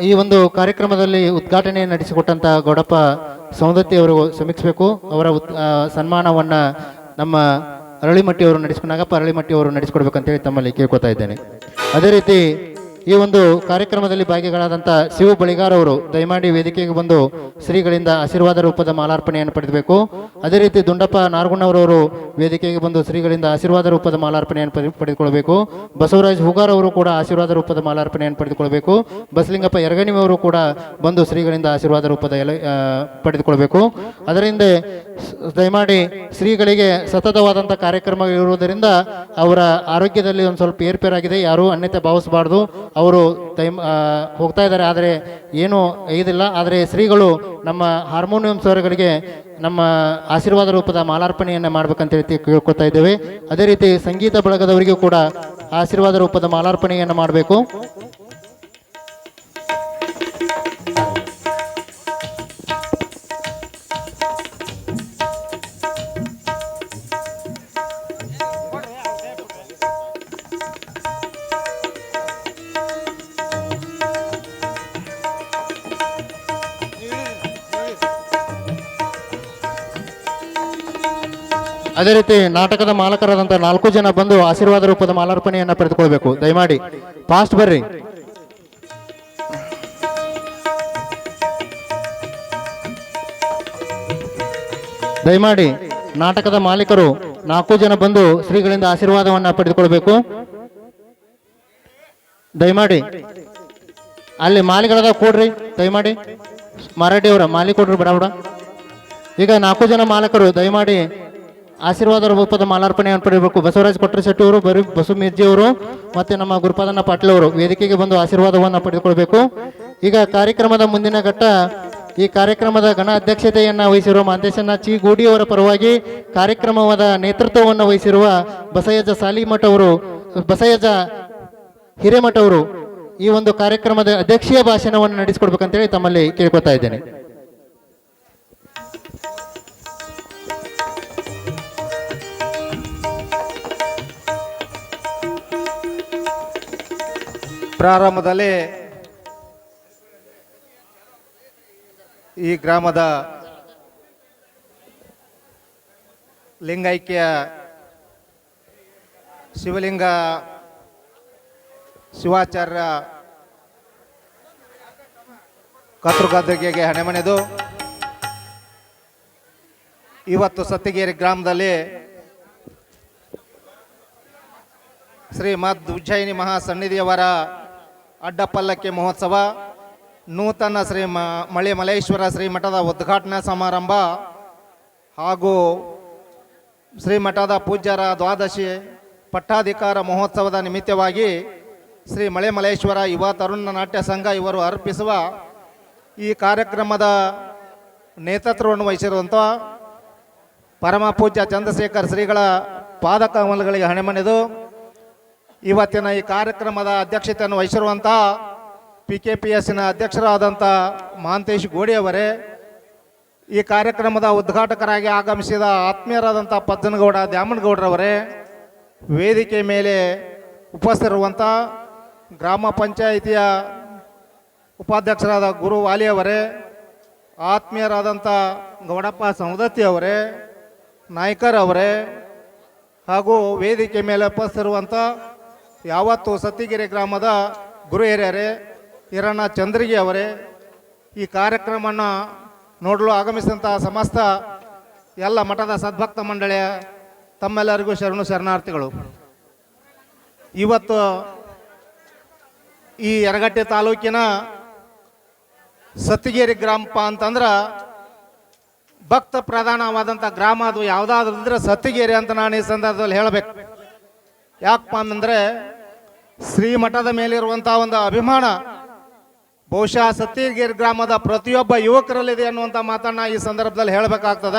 ಈ ಒಂದು ಕಾರ್ಯಕ್ರಮದಲ್ಲಿ ಉದ್ಘಾಟನೆ ನಡೆಸಿಕೊಟ್ಟಂಥ ಗೌಡಪ್ಪ ಸೌಂದತ್ತಿ ಅವರು ಸಮೀಕ್ಷಿಸಬೇಕು. ಅವರ ಸನ್ಮಾನವನ್ನು ನಮ್ಮ ಅರಳಿಮಟ್ಟಿ ಅವರು ನಾಗಪ್ಪ ಅರಳಿಮಟ್ಟಿ ಅವರು ನಡೆಸಿಕೊಡ್ಬೇಕಂತೇಳಿ ತಮ್ಮಲ್ಲಿ ಕೇಳ್ಕೊತಾ ಇದ್ದೇನೆ. ಅದೇ ರೀತಿ ಈ ಒಂದು ಕಾರ್ಯಕ್ರಮದಲ್ಲಿ ಭಾಗಿಗಳಾದಂಥ ಶಿವ ಬಳಿಗಾರ್ ಅವರು ದಯಮಾಡಿ ವೇದಿಕೆಗೆ ಬಂದು ಶ್ರೀಗಳಿಂದ ಆಶೀರ್ವಾದ ರೂಪದ ಮಾಲಾರ್ಪಣೆಯನ್ನು ಪಡೆಯಬೇಕು. ಅದೇ ರೀತಿ ದುಂಡಪ್ಪ ನಾರಗುಣ್ಣವರವರು ವೇದಿಕೆಗೆ ಬಂದು ಶ್ರೀಗಳಿಂದ ಆಶೀರ್ವಾದ ರೂಪದ ಮಾಲಾರ್ಪಣೆಯನ್ನು ಪಡೆದುಕೊಳ್ಳಬೇಕು. ಬಸವರಾಜ್ ಹೂಗಾರ್ ಅವರು ಕೂಡ ಆಶೀರ್ವಾದ ರೂಪದ ಮಾಲಾರ್ಪಣೆಯನ್ನು ಪಡೆದುಕೊಳ್ಳಬೇಕು. ಬಸಲಿಂಗಪ್ಪ ಯರಗಣಿಯವರು ಕೂಡ ಬಂದು ಶ್ರೀಗಳಿಂದ ಆಶೀರ್ವಾದ ರೂಪದ ಪಡೆದುಕೊಳ್ಳಬೇಕು. ಅದರಿಂದ ದಯಮಾಡಿ ಶ್ರೀಗಳಿಗೆ ಸತತವಾದಂಥ ಕಾರ್ಯಕ್ರಮ ಇರುವುದರಿಂದ ಅವರ ಆರೋಗ್ಯದಲ್ಲಿ ಒಂದು ಸ್ವಲ್ಪ ಏರ್ಪೇರಾಗಿದೆ, ಯಾರೂ ಅನ್ಯತೆ ಭಾವಿಸಬಾರ್ದು. ಅವರು ಹೋಗ್ತಾ ಇದ್ದಾರೆ, ಆದರೆ ಏನೂ ಇದಿಲ್ಲ. ಆದರೆ ಶ್ರೀಗಳು ನಮ್ಮ ಹಾರ್ಮೋನಿಯಂ ಸ್ವರಗಳಿಗೆ ನಮ್ಮ ಆಶೀರ್ವಾದ ರೂಪದ ಮಾಲಾರ್ಪಣೆಯನ್ನು ಮಾಡ್ಬೇಕಂತೇಳಿ ಕೇಳ್ಕೊತಾ ಇದ್ದೇವೆ. ಅದೇ ರೀತಿ ಸಂಗೀತ ಬಳಗದವರಿಗೂ ಕೂಡ ಆಶೀರ್ವಾದ ರೂಪದ ಮಾಲಾರ್ಪಣೆಯನ್ನು ಮಾಡಬೇಕು. ಅದೇ ರೀತಿ ನಾಟಕದ ಮಾಲಕರಾದಂಥ 4 ಜನ ಬಂದು ಆಶೀರ್ವಾದ ರೂಪದ ಮಾಲಾರ್ಪಣೆಯನ್ನು ಪಡೆದುಕೊಳ್ಬೇಕು. ದಯಮಾಡಿ ಫಾಸ್ಟ್ ಬರ್ರಿ. ದಯಮಾಡಿ ನಾಟಕದ ಮಾಲೀಕರು 4 ಜನ ಬಂದು ಶ್ರೀಗಳಿಂದ ಆಶೀರ್ವಾದವನ್ನು ಪಡೆದುಕೊಳ್ಬೇಕು. ದಯಮಾಡಿ ಅಲ್ಲಿ ಮಾಲಿಗಳದ ಕೊಡ್ರಿ. ದಯಮಾಡಿ ಮಾರಾಟಿಯವರ ಮಾಲಿ ಕೊಡ್ರಿ ಬಡ. ಈಗ 4 ಜನ ಮಾಲಕರು ದಯಮಾಡಿ ಆಶೀರ್ವಾದ ರೂಪದ ಮಾಲಾರ್ಪಣೆಯನ್ನು ಪಡೆಯಬೇಕು. ಬಸವರಾಜ್ ಕೊಟ್ರಶೆಟ್ಟಿ ಅವರು, ಬಸು ಮಿರ್ಜಿ ಅವರು ಮತ್ತು ನಮ್ಮ ಗುರುಪಾದಣ್ಣ ಪಾಟೀಲ್ ಅವರು ವೇದಿಕೆಗೆ ಬಂದು ಆಶೀರ್ವಾದವನ್ನು ಪಡೆದುಕೊಳ್ಬೇಕು. ಈಗ ಕಾರ್ಯಕ್ರಮದ ಮುಂದಿನ ಘಟ್ಟ, ಈ ಕಾರ್ಯಕ್ರಮದ ಘನ ಅಧ್ಯಕ್ಷತೆಯನ್ನು ವಹಿಸಿರುವ ಮಾಂತೇಶಣ್ಣ ಚಿ ಗೂಡಿಯವರ ಪರವಾಗಿ ಕಾರ್ಯಕ್ರಮದ ನೇತೃತ್ವವನ್ನು ವಹಿಸಿರುವ ಬಸಯ್ಯಜ್ಜ ಸಾಲಿಮಠ ಅವರು, ಬಸಯ್ಯಜ್ಜ ಹಿರೇಮಠ ಅವರು ಈ ಒಂದು ಕಾರ್ಯಕ್ರಮದ ಅಧ್ಯಕ್ಷೀಯ ಭಾಷಣವನ್ನು ನಡೆಸಿಕೊಡ್ಬೇಕಂತೇಳಿ ತಮ್ಮಲ್ಲಿ ಕೇಳ್ಕೊತಾ ಇದ್ದೇನೆ. ಪ್ರಾರಂಭದಲ್ಲಿ ಈ ಗ್ರಾಮದ ಲಿಂಗೈಕ್ಯ ಶಿವಲಿಂಗ ಶಿವಾಚಾರ್ಯ ಕತೃಗದ್ದಿಗೆಗೆ ಹಣೆಮಣೆದು ಇವತ್ತು ಸತ್ತಿಗೇರಿ ಗ್ರಾಮದಲ್ಲಿ ಶ್ರೀ ಮದ್ ಉಜ್ಜಯಿನಿ ಮಹಾಸನ್ನಿಧಿಯವರ ಅಡ್ಡಪಲ್ಲಕ್ಕಿ ಮಹೋತ್ಸವ, ನೂತನ ಶ್ರೀ ಮಳೆ ಮಲೇಶ್ವರ ಶ್ರೀಮಠದ ಉದ್ಘಾಟನಾ ಸಮಾರಂಭ ಹಾಗೂ ಶ್ರೀಮಠದ ಪೂಜ್ಯರ ದ್ವಾದಶಿ ಪಟ್ಟಾಧಿಕಾರ ಮಹೋತ್ಸವದ ನಿಮಿತ್ತವಾಗಿ ಶ್ರೀ ಮಳೆ ಮಲೇಶ್ವರ ಯುವ ತರುಣ ನಾಟ್ಯ ಸಂಘ ಇವರು ಅರ್ಪಿಸುವ ಈ ಕಾರ್ಯಕ್ರಮದ ನೇತೃತ್ವವನ್ನು ವಹಿಸಿರುವಂಥ ಪರಮ ಪೂಜ್ಯ ಚಂದ್ರಶೇಖರ್ ಶ್ರೀಗಳ ಪಾದಕಮಲಗಳಿಗೆ ಹಣೆಮಣೆದು ಇವತ್ತಿನ ಈ ಕಾರ್ಯಕ್ರಮದ ಅಧ್ಯಕ್ಷತೆಯನ್ನು ವಹಿಸಿರುವಂಥ PKPSನ ಅಧ್ಯಕ್ಷರಾದಂಥ ಮಹಾಂತೇಶ್ ಗೋಡಿಯವರೇ, ಈ ಕಾರ್ಯಕ್ರಮದ ಉದ್ಘಾಟಕರಾಗಿ ಆಗಮಿಸಿದ ಆತ್ಮೀಯರಾದಂಥ ಪಜ್ಜನಗೌಡ ದ್ಯಾಮನಗೌಡರವರೇ, ವೇದಿಕೆ ಮೇಲೆ ಉಪಸ್ಥಿತಿರುವಂಥ ಗ್ರಾಮ ಪಂಚಾಯಿತಿಯ ಉಪಾಧ್ಯಕ್ಷರಾದ ಗುರು ವಾಲಿಯವರೇ, ಆತ್ಮೀಯರಾದಂಥ ಗೌಡಪ್ಪ ಸೌದತ್ತಿ ಅವರೇ, ನಾಯ್ಕರ್ ಅವರೇ ಹಾಗೂ ವೇದಿಕೆ ಮೇಲೆ ಉಪಸ್ಥಿತಿರುವಂಥ ಯಾವತ್ತು ಸತ್ತಿಗೆರೆ ಗ್ರಾಮದ ಗುರು ಹಿರಿಯರೇ, ಹಿರಣ್ಣ ಚಂದ್ರಗಿ ಅವರೇ, ಈ ಕಾರ್ಯಕ್ರಮವನ್ನು ನೋಡಲು ಆಗಮಿಸಿದಂಥ ಸಮಸ್ತ ಎಲ್ಲ ಮಠದ ಸದ್ಭಕ್ತ ಮಂಡಳಿಯ ತಮ್ಮೆಲ್ಲರಿಗೂ ಶರಣಾರ್ಥಿಗಳು. ಇವತ್ತು ಈ ಯರಗಟ್ಟಿ ತಾಲೂಕಿನ ಸತ್ತಿಗೇರಿ ಗ್ರಾಮ ಅಂತಂದ್ರೆ ಭಕ್ತ ಪ್ರಧಾನವಾದಂಥ ಗ್ರಾಮ. ಅದು ಯಾವುದಾದ್ರೂ ಇದ್ರೆ ಸತ್ತಿಗೇರಿ ಅಂತ ನಾನು ಈ ಸಂದರ್ಭದಲ್ಲಿ ಹೇಳಬೇಕು. ಯಾಕಪ್ಪ ಅಂದರೆ ಶ್ರೀಮಠದ ಮೇಲಿರುವಂಥ ಒಂದು ಅಭಿಮಾನ ಬಹುಶಃ ಸತ್ತಿಗೇರಿ ಗ್ರಾಮದ ಪ್ರತಿಯೊಬ್ಬ ಯುವಕರಲ್ಲಿದೆ ಅನ್ನುವಂಥ ಮಾತನ್ನ ಈ ಸಂದರ್ಭದಲ್ಲಿ ಹೇಳಬೇಕಾಗ್ತದ.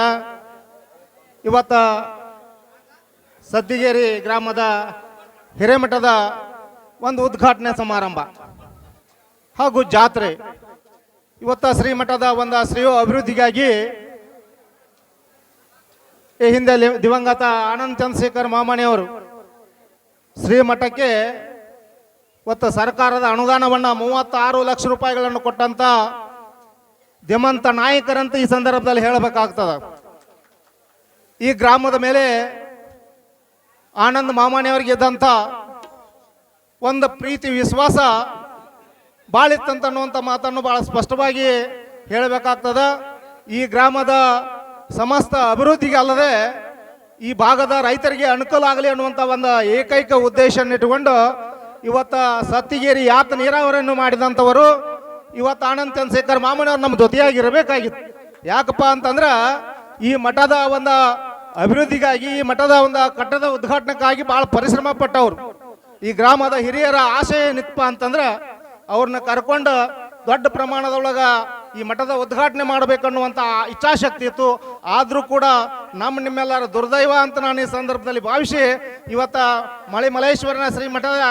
ಇವತ್ತ ಸತ್ತಿಗೇರಿ ಗ್ರಾಮದ ಹಿರೇಮಠದ ಒಂದು ಉದ್ಘಾಟನೆ ಸಮಾರಂಭ ಹಾಗೂ ಜಾತ್ರೆ, ಇವತ್ತ ಶ್ರೀಮಠದ ಒಂದು ಅಭಿವೃದ್ಧಿಗಾಗಿ ಈ ಹಿಂದೆ ದಿವಂಗತ ಆನಂದ್ ಚಂದ್ರಶೇಖರ್ ಮಾಮಣಿಯವರು ಶ್ರೀಮಠಕ್ಕೆ ಇವತ್ತು ಸರ್ಕಾರದ ಅನುದಾನವನ್ನು 36 ಲಕ್ಷ ರೂಪಾಯಿಗಳನ್ನು ಕೊಟ್ಟಂತ ಧೀಮಂತ ನಾಯಕರಂತ ಈ ಸಂದರ್ಭದಲ್ಲಿ ಹೇಳಬೇಕಾಗ್ತದ. ಈ ಗ್ರಾಮದ ಮೇಲೆ ಆನಂದ್ ಮಾಮಣಿಯವರಿಗೆ ಇದ್ದಂಥ ಒಂದು ಪ್ರೀತಿ ವಿಶ್ವಾಸ ಭಾಳ ಇತ್ತಂತ ಅನ್ನುವಂಥ ಮಾತನ್ನು ಭಾಳ ಸ್ಪಷ್ಟವಾಗಿ ಹೇಳಬೇಕಾಗ್ತದ. ಈ ಗ್ರಾಮದ ಸಮಸ್ತ ಅಭಿವೃದ್ಧಿಗೆ ಅಲ್ಲದೆ ಈ ಭಾಗದ ರೈತರಿಗೆ ಅನುಕೂಲ ಆಗಲಿ ಅನ್ನುವಂಥ ಒಂದು ಏಕೈಕ ಉದ್ದೇಶವನ್ನು ಇಟ್ಟುಕೊಂಡು ಇವತ್ತು ಸತ್ತಿಗೇರಿ ಯಾತ ನೀರಾವರಿಯನ್ನು ಮಾಡಿದಂಥವರು ಇವತ್ತು ಆನಂದ್ ಚಂದ್ರಶೇಖರ್ ಮಾಮನವ್ರು ನಮ್ಮ ಜೊತೆಯಾಗಿರಬೇಕಾಗಿತ್ತು. ಯಾಕಪ್ಪ ಅಂತಂದ್ರೆ ಈ ಮಠದ ಒಂದು ಅಭಿವೃದ್ಧಿಗಾಗಿ, ಈ ಮಠದ ಒಂದು ಕಟ್ಟಡ ಉದ್ಘಾಟನೆಗಾಗಿ ಭಾಳ ಪರಿಶ್ರಮ ಪಟ್ಟವರು. ಈ ಗ್ರಾಮದ ಹಿರಿಯರ ಆಶಯ ಏನಿತ್ತಪ್ಪ ಅಂತಂದ್ರೆ ಅವ್ರನ್ನ ಕರ್ಕೊಂಡು ದೊಡ್ಡ ಪ್ರಮಾಣದೊಳಗೆ ಈ ಮಠದ ಉದ್ಘಾಟನೆ ಮಾಡಬೇಕನ್ನುವಂಥ ಇಚ್ಛಾಶಕ್ತಿ ಇತ್ತು. ಆದರೂ ಕೂಡ ನಿಮ್ಮೆಲ್ಲರ ದುರ್ದೈವ ಅಂತ ನಾನು ಈ ಸಂದರ್ಭದಲ್ಲಿ ಭಾವಿಸಿ ಇವತ್ತ ಮಲೆಮಲೇಶ್ವರನ ಶ್ರೀ ಮಠದ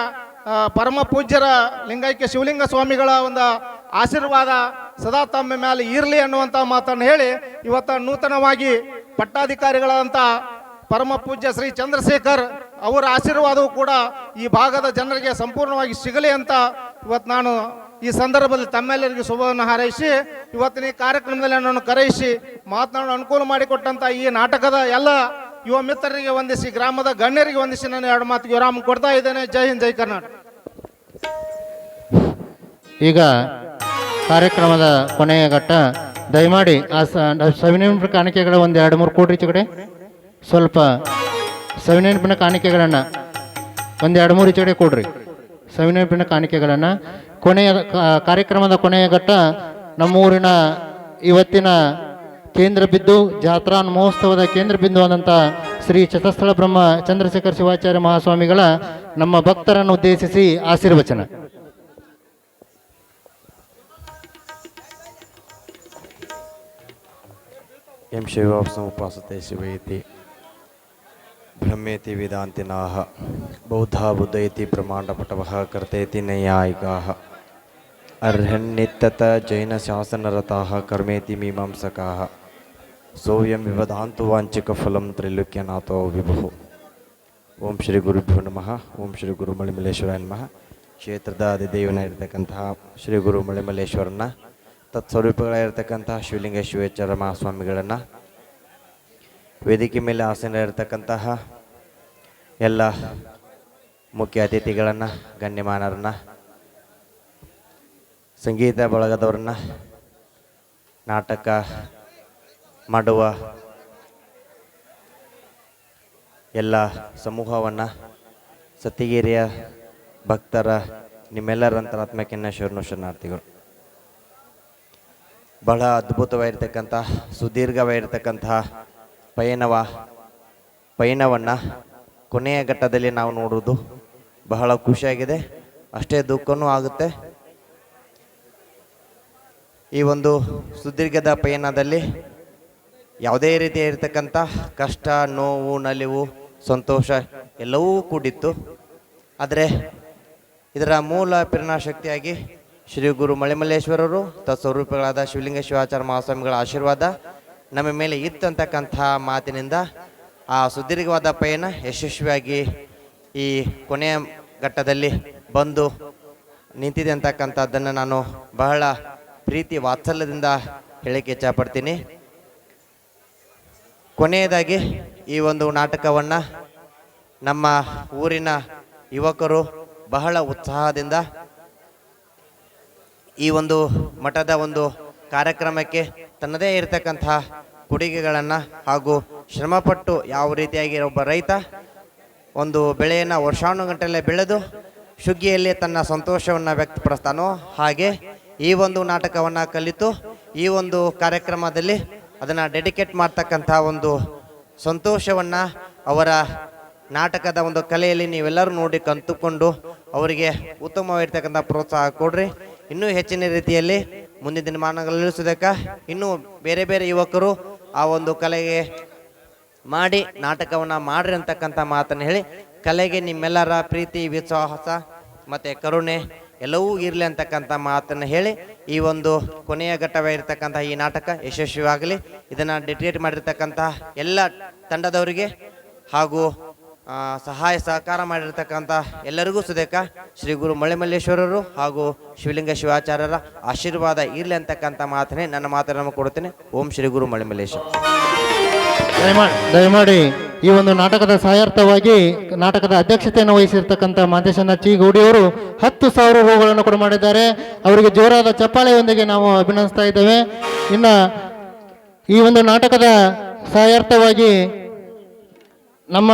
ಪರಮ ಪೂಜ್ಯರ ಲಿಂಗೈಕ್ಯ ಶಿವಲಿಂಗ ಸ್ವಾಮಿಗಳ ಒಂದು ಆಶೀರ್ವಾದ ಸದಾ ತಮ್ಮ ಮೇಲೆ ಇರಲಿ ಅನ್ನುವಂಥ ಮಾತನ್ನು ಹೇಳಿ ಇವತ್ತ ನೂತನವಾಗಿ ಪಟ್ಟಾಧಿಕಾರಿಗಳಾದಂಥ ಪರಮ ಪೂಜ್ಯ ಶ್ರೀ ಚಂದ್ರಶೇಖರ್ ಅವರ ಆಶೀರ್ವಾದವು ಕೂಡ ಈ ಭಾಗದ ಜನರಿಗೆ ಸಂಪೂರ್ಣವಾಗಿ ಸಿಗಲಿ ಅಂತ ಇವತ್ತು ನಾನು ಈ ಸಂದರ್ಭದಲ್ಲಿ ತಮ್ಮೆಲ್ಲರಿಗೆ ಶುಭವನ್ನು ಹಾರೈಸಿ ಇವತ್ತಿನ ಈ ಕಾರ್ಯಕ್ರಮದಲ್ಲಿ ನನ್ನನ್ನು ಕರೆಯಿಸಿ ಮಾತನಾಡಲು ಅನುಕೂಲ ಮಾಡಿಕೊಟ್ಟಂತ ಈ ನಾಟಕದ ಎಲ್ಲ ಯುವ ಮಿತ್ರರಿಗೆ ವಂದಿಸಿ, ಗ್ರಾಮದ ಗಣ್ಯರಿಗೆ ವಂದಿಸಿ ನಾನು 2 ಮಾತಿಗೆ ವಿರಾಮ ಕೊಡ್ತಾ ಇದ್ದೇನೆ. ಜೈ ಹಿಂದ್, ಜೈ ಕರ್ನಾಟಕ. ಈಗ ಕಾರ್ಯಕ್ರಮದ ಕೊನೆಯ ಘಟ್ಟ. ದಯಮಾಡಿ ಆ ಸವಿನೆನಪಿನ ಕಾಣಿಕೆಗಳ ಒಂದು 2-3 ಕೋಟಿ ಈಚೆ ಕಡೆ ಸ್ವಲ್ಪ ಸವಿನೆನಪಿನ ಕಾಣಿಕೆಗಳನ್ನು ಒಂದು 2-3 ಈಚೆ ಕಡೆ ಕೊಡ್ರಿ. ಸವಿನೆನಪಿನ ಕಾಣಿಕೆಗಳನ್ನು ಕೊನೆಯ ಕಾರ್ಯಕ್ರಮದ ಕೊನೆಯ ಘಟ್ಟ ನಮ್ಮೂರಿನ ಇವತ್ತಿನ ಕೇಂದ್ರ ಬಿಂದು ಜಾತ್ರಾ ಮಹೋತ್ಸವದ ಕೇಂದ್ರ ಬಿಂದು ಆದಂಥ ಶ್ರೀ ಚತಸ್ಥಳ ಬ್ರಹ್ಮ ಚಂದ್ರಶೇಖರ್ ಶಿವಾಚಾರ್ಯ ಮಹಾಸ್ವಾಮಿಗಳ ನಮ್ಮ ಭಕ್ತರನ್ನು ಉದ್ದೇಶಿಸಿ ಆಶೀರ್ವಚನ. ಎಂ ಶಿವೋಪಾಸತೆ ಶಿವೇತಿ ಬ್ರಹ್ಮೇತಿ ವೇದಾಂತಿನಾಃ ಬೌದ್ಧ ಬುದ್ಧೈತಿ ಪ್ರಮಾಣಪಟವಃ ಕರ್ತೇತಿ ನೈಯಾಯಿಕಾಃ ಅರ್ಹನ್ನಿತ್ತತ ಜೈನ ಶಾಸನರತಾಃ ಕರ್ಮೇತಿ ಮೀಮಾಂಸಕಾಃ ಸೋಯಂ ವಿವದಾಂತು ವಾಂಚಿಕ ಫಲಂ ತ್ರೈಲೋಕ್ಯನಾಥೋ ವಿಭುಃ. ಓಂ ಶ್ರೀ ಗುರುಭ್ಯೋ ನಮಃ. ಓಂ ಶ್ರೀ ಗುರು ಮಳಿಮಲ್ಲೇಶ್ವರಾಯ ನಮಃ. ಕ್ಷೇತ್ರದ ಅಧಿದೇವನಾಗಿರ್ತಕ್ಕಂತಹ ಶ್ರೀ ಗುರು ಮಳಿಮಲ್ಲೇಶ್ವರನ ತತ್ಸ್ವರೂಪಗಳಾಗಿರ್ತಕ್ಕಂತಹ ಶಿವಲಿಂಗ ಶಿವಾಚಾರ್ಯ ಮಹಾಸ್ವಾಮಿಗಳನ್ನು, ವೇದಿಕೆ ಮೇಲೆ ಆಸೀನರಿರ್ತಕ್ಕಂತಹ ಎಲ್ಲ ಮುಖ್ಯ ಅತಿಥಿಗಳನ್ನು, ಗಣ್ಯಮಾನರನ್ನು, ಸಂಗೀತ ಬಳಗದವ್ರನ್ನ, ನಾಟಕ ಮಾಡುವ ಎಲ್ಲ ಸಮೂಹವನ್ನು, ಸತ್ತಿಗೇರಿಯ ಭಕ್ತರ ನಿಮ್ಮೆಲ್ಲರ ಅಂತರಾತ್ಮಕ್ಕೆನ್ನ ಶರಣಾರ್ಥಿಗಳು. ಬಹಳ ಅದ್ಭುತವಾಗಿರ್ತಕ್ಕಂಥ ಸುದೀರ್ಘವಾಗಿರ್ತಕ್ಕಂತಹ ಪಯಣವನ್ನು ಕೊನೆಯ ಘಟ್ಟದಲ್ಲಿ ನಾವು ನೋಡುವುದು ಬಹಳ ಖುಷಿಯಾಗಿದೆ. ಅಷ್ಟೇ ದುಃಖನೂ ಆಗುತ್ತೆ. ಈ ಒಂದು ಸುದೀರ್ಘದ ಪಯಣದಲ್ಲಿ ಯಾವುದೇ ರೀತಿಯಾಗಿರ್ತಕ್ಕಂಥ ಕಷ್ಟ, ನೋವು, ನಲಿವು, ಸಂತೋಷ ಎಲ್ಲವೂ ಕೂಡಿತ್ತು. ಆದರೆ ಇದರ ಮೂಲ ಪ್ರೇರಣಾಶಕ್ತಿಯಾಗಿ ಶ್ರೀ ಗುರು ಮಳಿಮಲ್ಲೇಶ್ವರರು ತತ್ಸ್ವರೂಪಗಳಾದ ಶಿವಲಿಂಗ ಶಿವಾಚಾರ್ಯ ಮಹಾಸ್ವಾಮಿಗಳ ಆಶೀರ್ವಾದ ನಮ್ಮ ಮೇಲೆ ಇತ್ತಂತಕ್ಕಂಥ ಮಾತಿನಿಂದ ಆ ಸುದೀರ್ಘವಾದ ಪಯಣ ಯಶಸ್ವಿಯಾಗಿ ಈ ಕೊನೆಯ ಘಟ್ಟದಲ್ಲಿ ಬಂದು ನಿಂತಿದೆ ಅಂತಕ್ಕಂಥದ್ದನ್ನು ನಾನು ಬಹಳ ಪ್ರೀತಿ ವಾತ್ಸಲ್ಯದಿಂದ ಹೇಳಿಕೆ ಇಚ್ಛಪಡ್ತೀನಿ. ಕೊನೆಯದಾಗಿ ಈ ಒಂದು ನಾಟಕವನ್ನು ನಮ್ಮ ಊರಿನ ಯುವಕರು ಬಹಳ ಉತ್ಸಾಹದಿಂದ ಈ ಒಂದು ಮಠದ ಒಂದು ಕಾರ್ಯಕ್ರಮಕ್ಕೆ ತನ್ನದೇ ಇರತಕ್ಕಂತಹ ಕೊಡುಗೆಗಳನ್ನು ಹಾಗೂ ಶ್ರಮಪಟ್ಟು ಯಾವ ರೀತಿಯಾಗಿ ಒಬ್ಬ ರೈತ ಒಂದು ಬೆಳೆಯನ್ನು ವರ್ಷಾನುಗಟ್ಟಲೆ ಬೆಳೆದು ಸುಗ್ಗಿಯಲ್ಲಿ ತನ್ನ ಸಂತೋಷವನ್ನು ವ್ಯಕ್ತಪಡಿಸ್ತಾನೋ ಹಾಗೆ ಈ ಒಂದು ನಾಟಕವನ್ನು ಕಲಿತು ಈ ಒಂದು ಕಾರ್ಯಕ್ರಮದಲ್ಲಿ ಅದನ್ನು ಡೆಡಿಕೇಟ್ ಮಾಡ್ತಕ್ಕಂಥ ಒಂದು ಸಂತೋಷವನ್ನು ಅವರ ನಾಟಕದ ಒಂದು ಕಲೆಯಲ್ಲಿ ನೀವೆಲ್ಲರೂ ನೋಡಿ ಕಲಿತುಕೊಂಡು ಅವರಿಗೆ ಉತ್ತಮವಾಗಿರ್ತಕ್ಕಂಥ ಪ್ರೋತ್ಸಾಹ ಕೊಡ್ರಿ. ಇನ್ನೂ ಹೆಚ್ಚಿನ ರೀತಿಯಲ್ಲಿ ಮುಂದಿನ ದಿನಮಾನಗಳಲ್ಲೂ ಸುದಕ ಇನ್ನೂ ಬೇರೆ ಬೇರೆ ಯುವಕರು ಆ ಒಂದು ಕಲೆಗೆ ಮಾಡಿ ನಾಟಕವನ್ನು ಮಾಡ್ರಿ ಅಂತಕ್ಕಂಥ ಮಾತನ್ನು ಹೇಳಿ ಕಲೆಗೆ ನಿಮ್ಮೆಲ್ಲರ ಪ್ರೀತಿ ವಿಶ್ವಾಸ ಮತ್ತು ಕರುಣೆ ಎಲ್ಲವೂ ಇರಲಿ ಅಂತಕ್ಕಂಥ ಮಾತನ್ನು ಹೇಳಿ ಈ ಒಂದು ಕೊನೆಯ ಘಟ್ಟವಾಗಿರ್ತಕ್ಕಂಥ ಈ ನಾಟಕ ಯಶಸ್ವಿಯಾಗಲಿ. ಇದನ್ನು ಡೆಡಿಕೇಟ್ ಮಾಡಿರ್ತಕ್ಕಂಥ ಎಲ್ಲ ತಂಡದವರಿಗೆ ಹಾಗೂ ಸಹಾಯ ಸಹಕಾರ ಮಾಡಿರ್ತಕ್ಕಂಥ ಎಲ್ಲರಿಗೂ ಸುದೇಕ ಶ್ರೀ ಗುರು ಮಳೆಮಲ್ಲೇಶ್ವರರು ಹಾಗೂ ಶಿವಲಿಂಗ ಶಿವಾಚಾರ್ಯರ ಆಶೀರ್ವಾದ ಇರಲಿ ಅಂತಕ್ಕಂಥ ಮಾತನ್ನೇ ನನ್ನ ಮಾತನ್ನು ಕೊಡುತ್ತೇನೆ. ಓಂ ಶ್ರೀ ಗುರು ಮಳೆಮಲ್ಲೇಶ್ವರ. ದಯಮಾಡಿ ಈ ಒಂದು ನಾಟಕದ ಸಹಾಯಾರ್ಥವಾಗಿ ನಾಟಕದ ಅಧ್ಯಕ್ಷತೆಯನ್ನು ವಹಿಸಿರ್ತಕ್ಕಂಥ ಮಾದೇಶಣ್ಣ ಚಿ ಗೌಡಿಯವರು 10,000 ರೂಗಳನ್ನು ಕೊಡು ಮಾಡಿದ್ದಾರೆ. ಅವರಿಗೆ ಜೋರಾದ ಚಪ್ಪಾಳೆಯೊಂದಿಗೆ ನಾವು ಅಭಿನಂದಿಸ್ತಾ ಇದ್ದೇವೆ. ಇನ್ನು ಈ ಒಂದು ನಾಟಕದ ಸಹಾಯಾರ್ಥವಾಗಿ ನಮ್ಮ